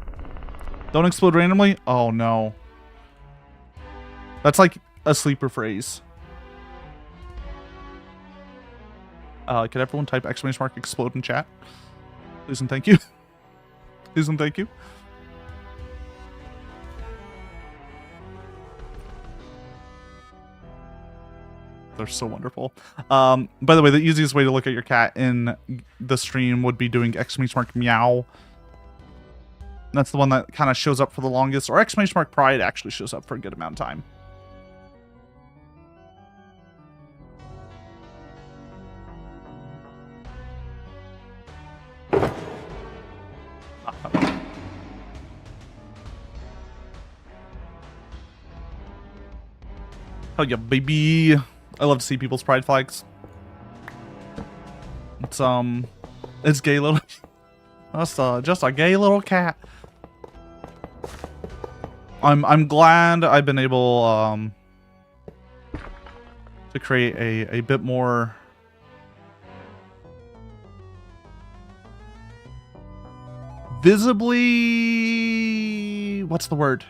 Don't explode randomly? Oh, no. That's like a sleeper phrase. Could everyone type ! Explode in chat? Please and thank you. Please and thank you. They're so wonderful. By the way, the easiest way to look at your cat in the stream would be doing ! Meow. That's the one that kind of shows up for the longest. Or ! Pride actually shows up for a good amount of time. Oh yeah, baby. I love to see people's pride flags. It's gay little. That's just a gay little cat. I'm glad I've been able to create a bit more visibly, what's the word?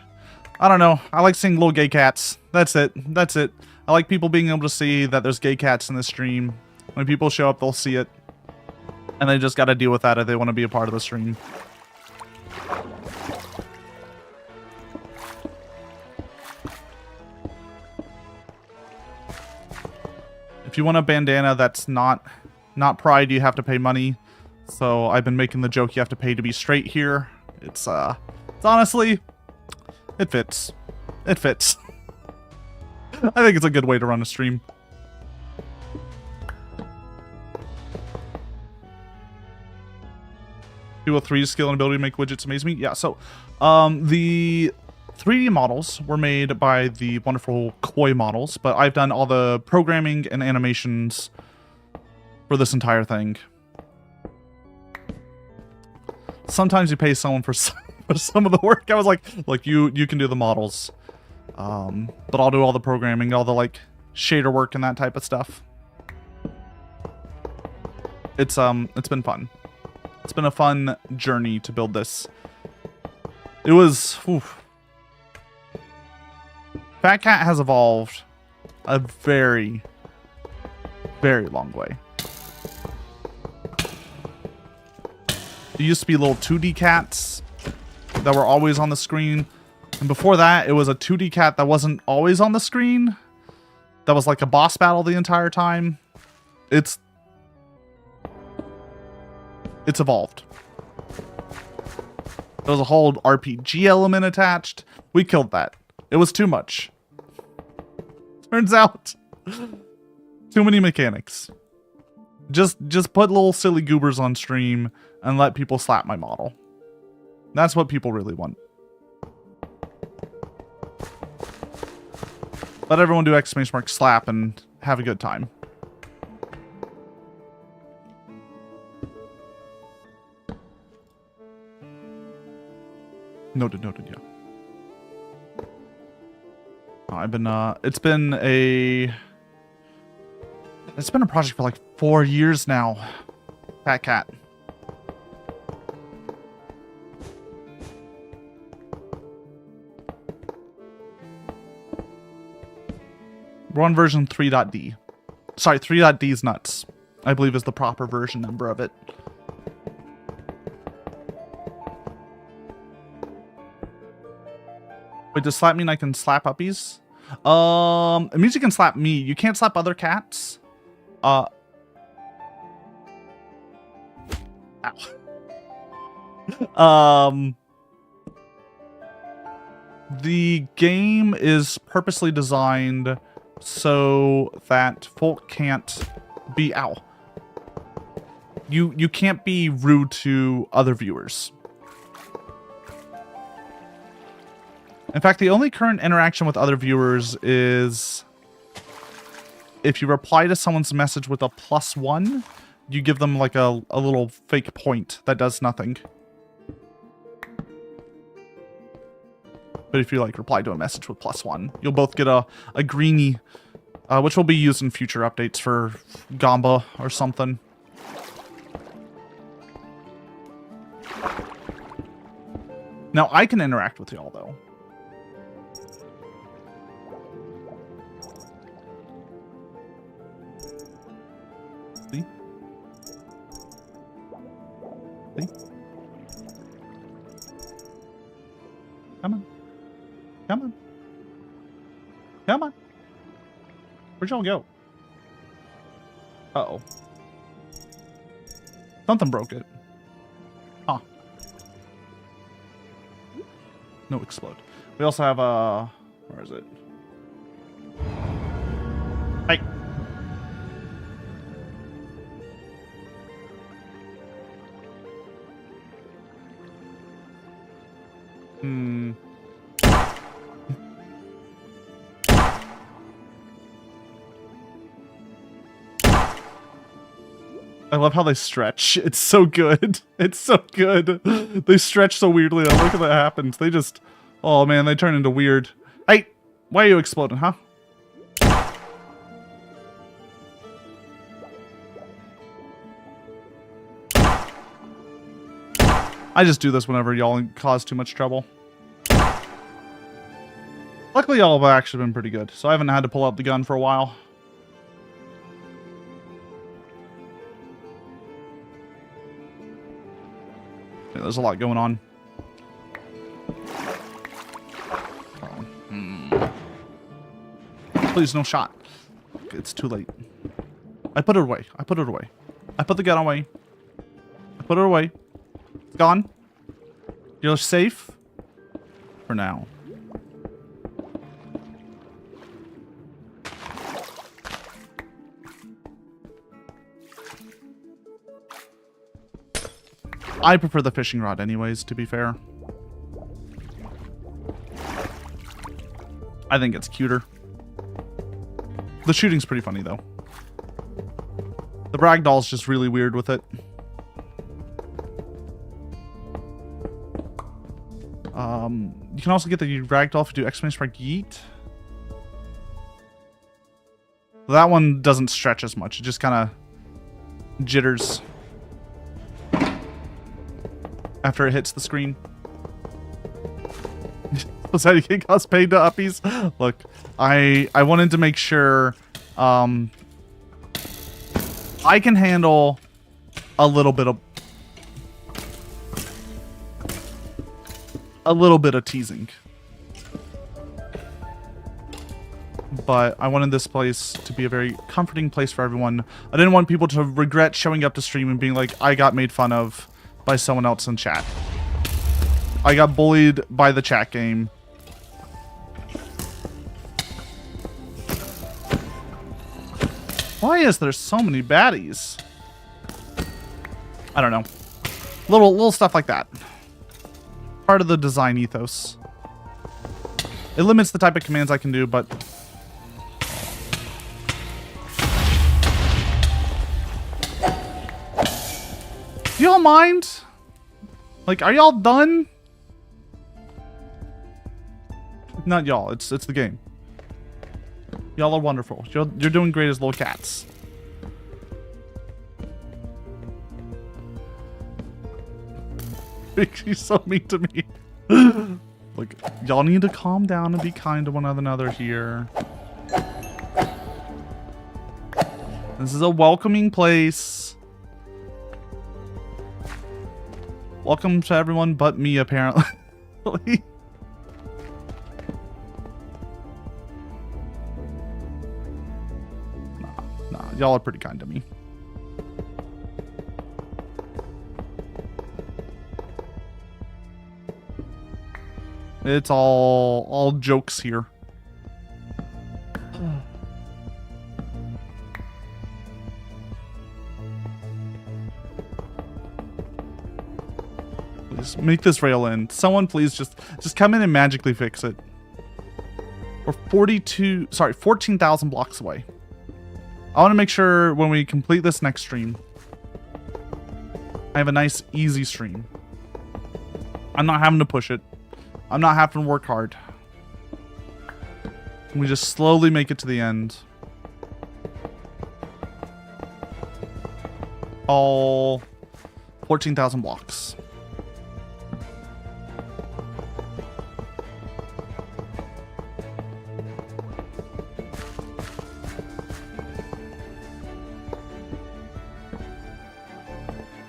I don't know. I like seeing little gay cats. That's it. That's it. I like people being able to see that there's gay cats in the stream. When people show up, they'll see it. And they just gotta deal with that if they want to be a part of the stream. If you want a bandana that's not pride, you have to pay money. So I've been making the joke you have to pay to be straight here. It's honestly, it fits. It fits. I think it's a good way to run a stream. People with 3 skill and ability to make widgets amaze me. Yeah, so the 3D models were made by the wonderful Koi Models, but I've done all the programming and animations for this entire thing. Sometimes you pay someone for some of the work. I was like, look, you can do the models, but I'll do all the programming, all the like shader work and that type of stuff. It's been fun. It's been a fun journey to build this. It was. Oof. Fat Cat has evolved a very, very long way. There used to be little 2D cats that were always on the screen. And before that, it was a 2D cat that wasn't always on the screen. That was like a boss battle the entire time. It's evolved. There was a whole RPG element attached. We killed that. It was too much. Turns out, too many mechanics. Just put little silly goobers on stream and let people slap my model. That's what people really want. Let everyone do !! Slap and have a good time. Noted, yeah. I've been, it's been a project for like 4 years now. Fat Cat. We're on version 3.d. Sorry, 3.d's nuts, I believe is the proper version number of it. Wait, does slap mean I can slap uppies? It means you can slap me. You can't slap other cats. Ow. The game is purposely designed so that folk can't be you can't be rude to other viewers. In fact, the only current interaction with other viewers is if you reply to someone's message with a +1, you give them like a little fake point that does nothing. But if you like reply to a message with +1, you'll both get a greenie, which will be used in future updates for Gamba or something. Now I can interact with y'all though. See? See? Come on. Come on. Come on. Where'd y'all go? Uh-oh. Something broke it. Huh. No explode. We also have where is it? Hey. I love how they stretch. It's so good. It's so good. They stretch so weirdly. Look at that happens. They just... Oh, man. They turn into weird... Hey! Why are you exploding, huh? I just do this whenever y'all cause too much trouble. Luckily, y'all have actually been pretty good, so I haven't had to pull out the gun for a while. Yeah, there's a lot going on. Please, no shot. Okay, it's too late. I put it away. I put it away. I put the gun away. I put it away. It's gone. You're safe. For now. I prefer the fishing rod anyways, to be fair. I think it's cuter. The shooting's pretty funny, though. The ragdoll's just really weird with it. You can also get the ragdoll if you do exclamation mark yeet. That one doesn't stretch as much. It just kind of jitters after it hits the screen. Was that you get cosplayed to uppies? Look, I wanted to make sure I can handle a little bit of teasing. But I wanted this place to be a very comforting place for everyone. I didn't want people to regret showing up to stream and being like, I got made fun of by someone else in chat. I got bullied by the chat game. Why is there so many baddies? I don't know. Little stuff like that. Part of the design ethos. It limits the type of commands I can do, but... Do y'all mind? Like, are y'all done? Not y'all, it's the game. Y'all are wonderful. You're doing great as little cats. She's so mean to me. Look, y'all need to calm down and be kind to one another here. This is a welcoming place. Welcome to everyone but me, apparently. Nah, y'all are pretty kind to me. It's all jokes here. Please make this rail in. Someone please just come in and magically fix it. We're 14,000 blocks away. I want to make sure when we complete this next stream, I have a nice, easy stream. I'm not having to push it. I'm not having to work hard. We just slowly make it to the end. All 14,000 blocks.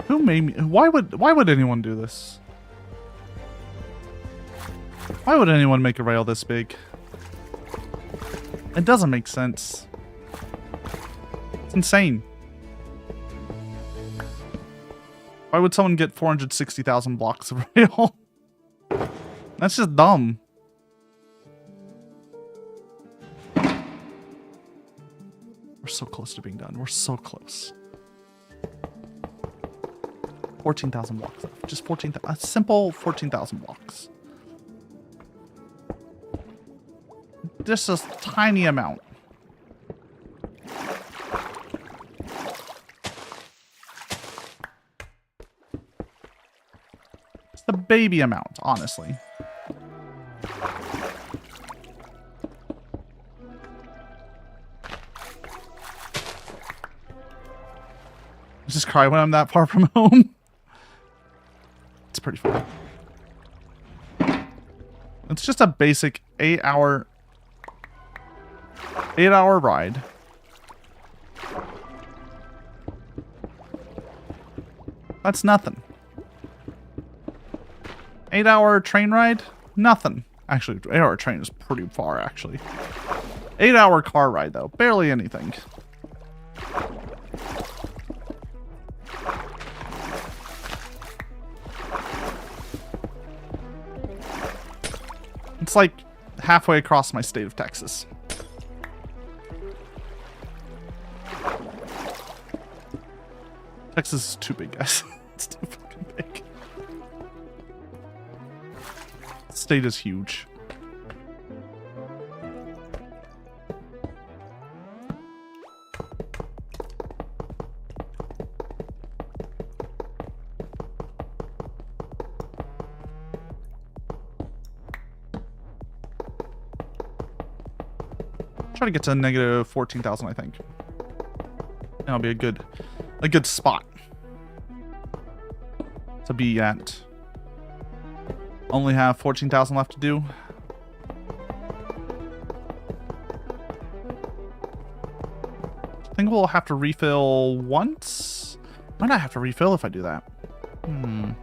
Who made me? Why would anyone do this? Why would anyone make a rail this big? It doesn't make sense. It's insane. Why would someone get 460,000 blocks of rail? That's just dumb. We're so close to being done. We're so close. 14,000 blocks. Just 14,000. A simple 14,000 blocks. Just a tiny amount. It's the baby amount, honestly. I just cry when I'm that far from home. It's pretty fun. It's just a basic 8-hour ride. That's nothing. 8-hour train ride? Nothing. Actually, 8-hour train is pretty far, actually. 8-hour car ride, though. Barely anything. It's like halfway across my state of Texas. Texas is too big, guys. It's too fucking big. The state is huge. Try to get to negative 14,000, I think. That'll be a good spot to be at. Only have 14,000 left to do. I think we'll have to refill once. Might not have to refill if I do that. I'm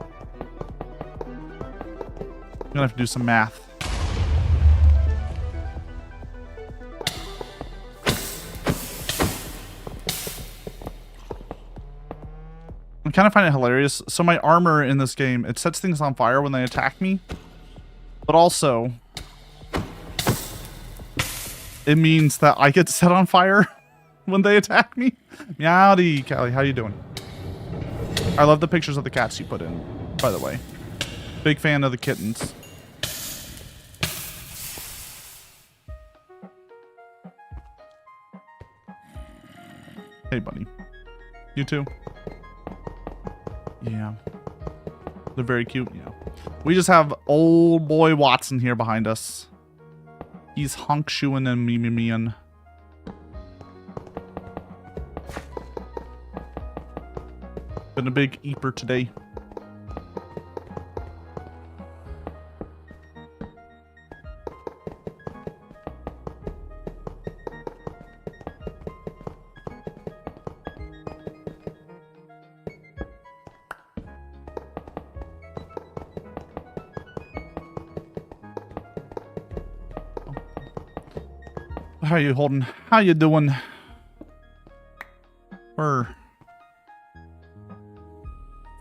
gonna have to do some math. I kind of find it hilarious. So my armor in this game, it sets things on fire when they attack me. But also, it means that I get set on fire when they attack me. Meowdy, Callie, how you doing? I love the pictures of the cats you put in, by the way. Big fan of the kittens. Hey, buddy. You too? Yeah. They're very cute, yeah. We just have old boy Watson here behind us. He's honk-shoeing and me-me-meing. Been a big eeper today. How you holding? How you doing? We're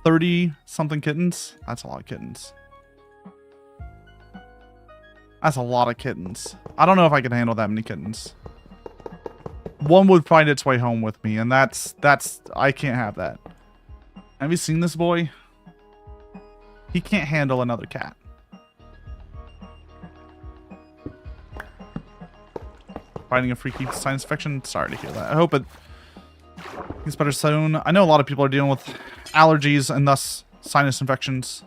30-something kittens. That's a lot of kittens. That's a lot of kittens. I don't know if I can handle that many kittens. One would find its way home with me, and that's I can't have that. Have you seen this boy? He can't handle another cat. Fighting a freaky sinus infection. Sorry to hear that. I hope it gets better soon. I know a lot of people are dealing with allergies and thus sinus infections.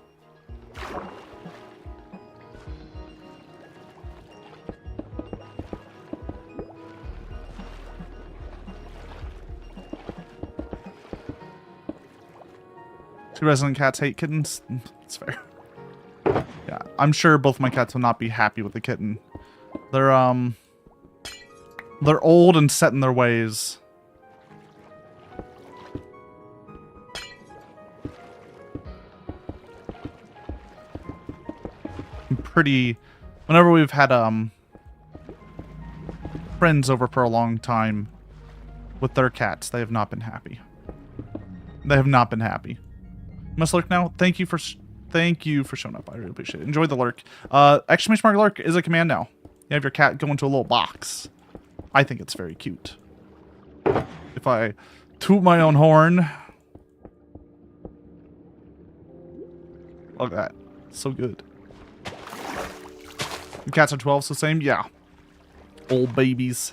Two resident cats hate kittens. It's fair. Yeah, I'm sure both my cats will not be happy with the kitten. They're old and set in their ways. Whenever we've had friends over for a long time with their cats, they have not been happy. They have not been happy. Must lurk now. Thank you for showing up. I really appreciate it. Enjoy the lurk. Exclamation mark lurk is a command now. You have your cat go into a little box. I think it's very cute. If I toot my own horn. Look at that. So good. The cats are 12, so same? Yeah. Old babies.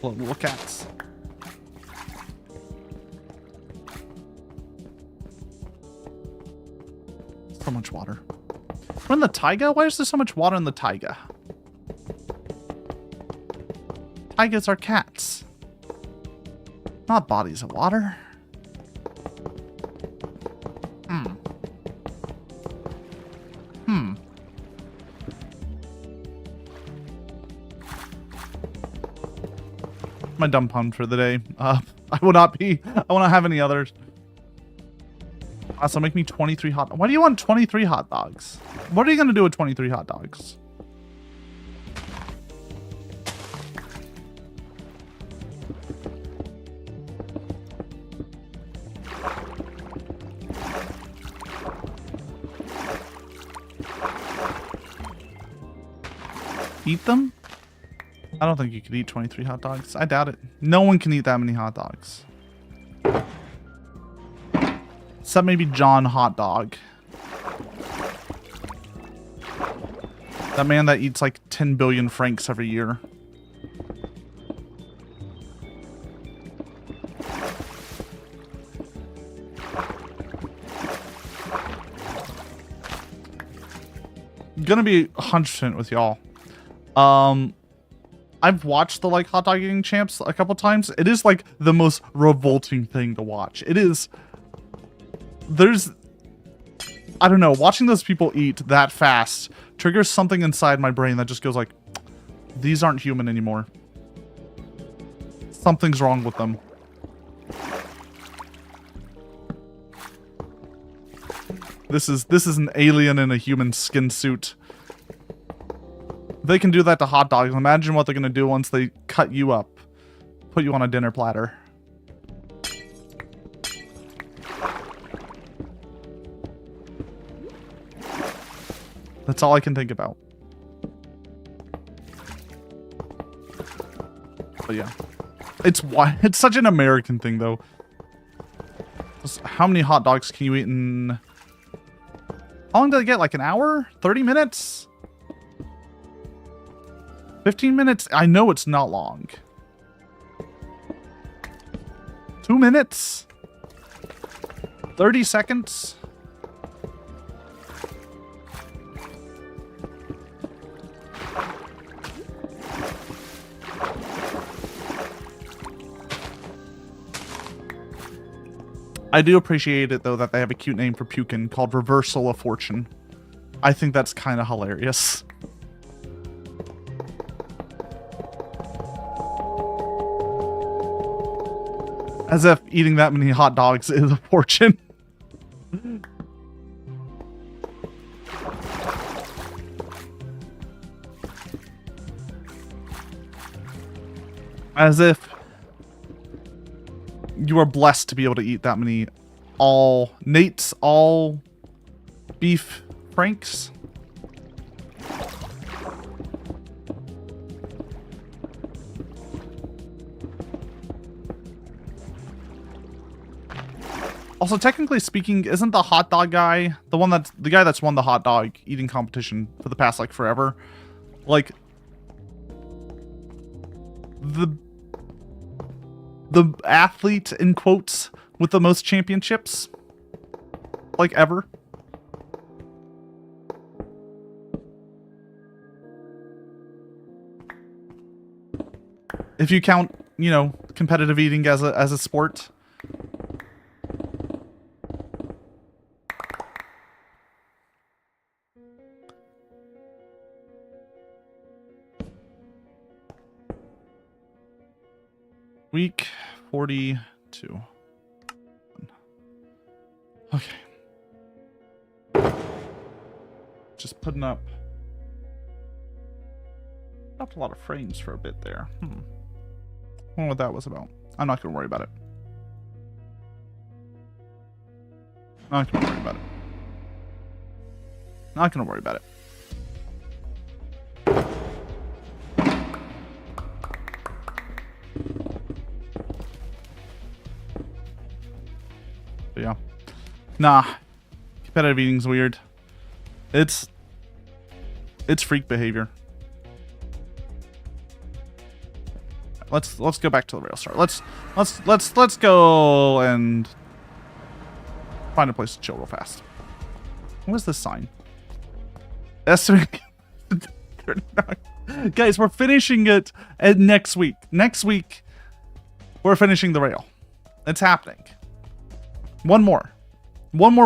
Little cats. So much water. We're in the taiga? Why is there so much water in the taiga? Taigas are cats. Not bodies of water. My dumb pun for the day. I will not have any others. So make me 23 hot. Why do you want 23 hot dogs? What are you gonna do with 23 hot dogs? Eat them? I don't think you could eat 23 hot dogs. I doubt it. No one can eat that many hot dogs. Except maybe John Hot Dog. That man that eats like 10 billion francs every year. gonna be 100% with y'all. I've watched the like hot dog eating champs a couple times. It is like the most revolting thing to watch. It is. I don't know. Watching those people eat that fast triggers something inside my brain that just goes like, these aren't human anymore. Something's wrong with them. This is an alien in a human skin suit. They can do that to hot dogs. Imagine what they're going to do once they cut you up. Put you on a dinner platter. That's all I can think about. But yeah. It's such an American thing, though. How many hot dogs can you eat in... How long did I get? Like an hour? 30 minutes? 15 minutes? I know it's not long. 2 minutes? 30 seconds? I do appreciate it, though, that they have a cute name for pukin called Reversal of Fortune. I think that's kind of hilarious. As if eating that many hot dogs is a fortune. As if you are blessed to be able to eat that many Nate's all beef franks. Also, technically speaking, isn't the hot dog guy the guy that's won the hot dog eating competition for the past like forever? Like the athlete in quotes with the most championships like ever. If you count, you know, competitive eating as a sport. Week 42. Okay. Just putting up a lot of frames for a bit there. I don't know what that was about. I'm not going to worry about it. Not going to worry about it. Not going to worry about it. But yeah. Nah. Competitive eating's weird. It's freak behavior. Let's go back to the rail start. Let's go and find a place to chill real fast. What is this sign? S3 39. Guys, we're finishing it next week. Next week, we're finishing the rail. It's happening. One more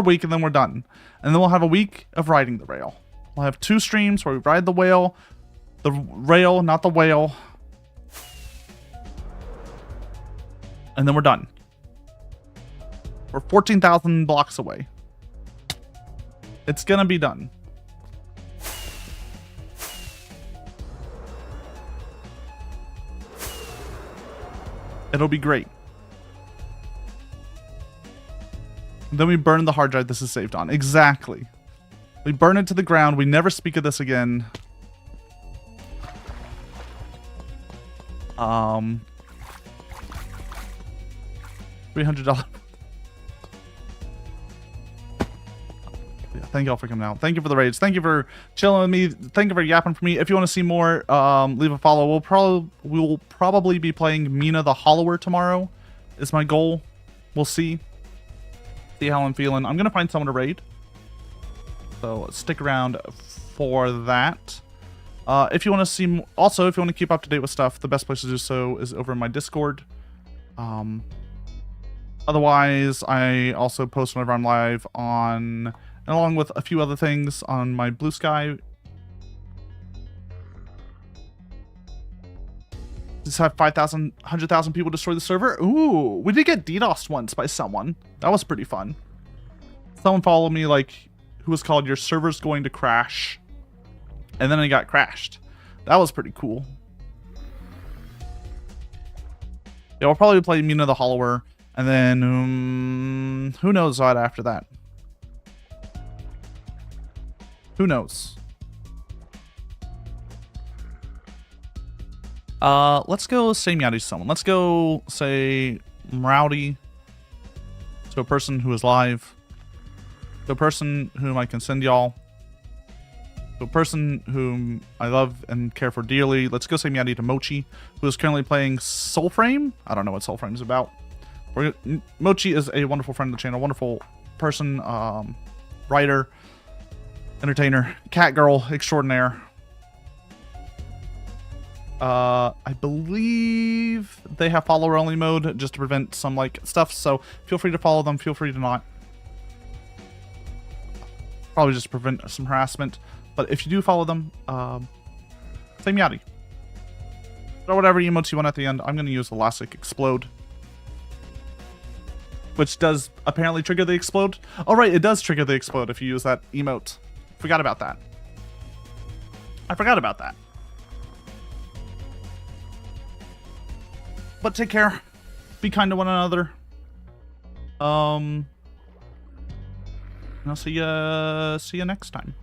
week and then we're done. And then we'll have a week of riding the rail. We'll have 2 streams where we ride the rail, not the whale. And then we're done. We're 14,000 blocks away. It's gonna be done. It'll be great. Then we burn the hard drive this is saved on. Exactly. We burn it to the ground. We never speak of this again. $300. Yeah, thank y'all for coming out. Thank you for the raids. Thank you for chilling with me. Thank you for yapping for me. If you want to see more, leave a follow. We'll probably be playing Mina the Hollower tomorrow. Is my goal. We'll see. See how I'm feeling. I'm gonna find someone to raid. So stick around for that. If you want to see, also if you want to keep up to date with stuff, the best place to do so is over in my Discord. Otherwise, I also post whenever I'm live on, and along with a few other things on my Blue Sky. Just have 5,000, 100,000 people destroy the server. Ooh, we did get DDoSed once by someone. That was pretty fun. Someone followed me, like, who was called "Your server's going to crash," and then it got crashed. That was pretty cool. Yeah, we'll probably play Mina the Hollower, and then who knows what after that. Who knows? Let's go say Meowdy to someone. Let's go say Meowdy to a person who is live. To a person whom I can send y'all. To a person whom I love and care for dearly. Let's go say Meowdy to Mochi, who is currently playing Soulframe. I don't know what Soulframe is about. Mochi is a wonderful friend of the channel, wonderful person, writer, entertainer, cat girl extraordinaire. I believe they have follower only mode just to prevent some like stuff, so feel free to follow them, feel free to not. Probably just prevent some harassment, but if you do follow them, say Meowdy. Or whatever emotes you want at the end. I'm going to use Elastic Explode, which does apparently trigger the explode. Oh right, it does trigger the explode if you use that emote. Forgot about that. I forgot about that. But take care. Be kind to one another. And I'll see you next time.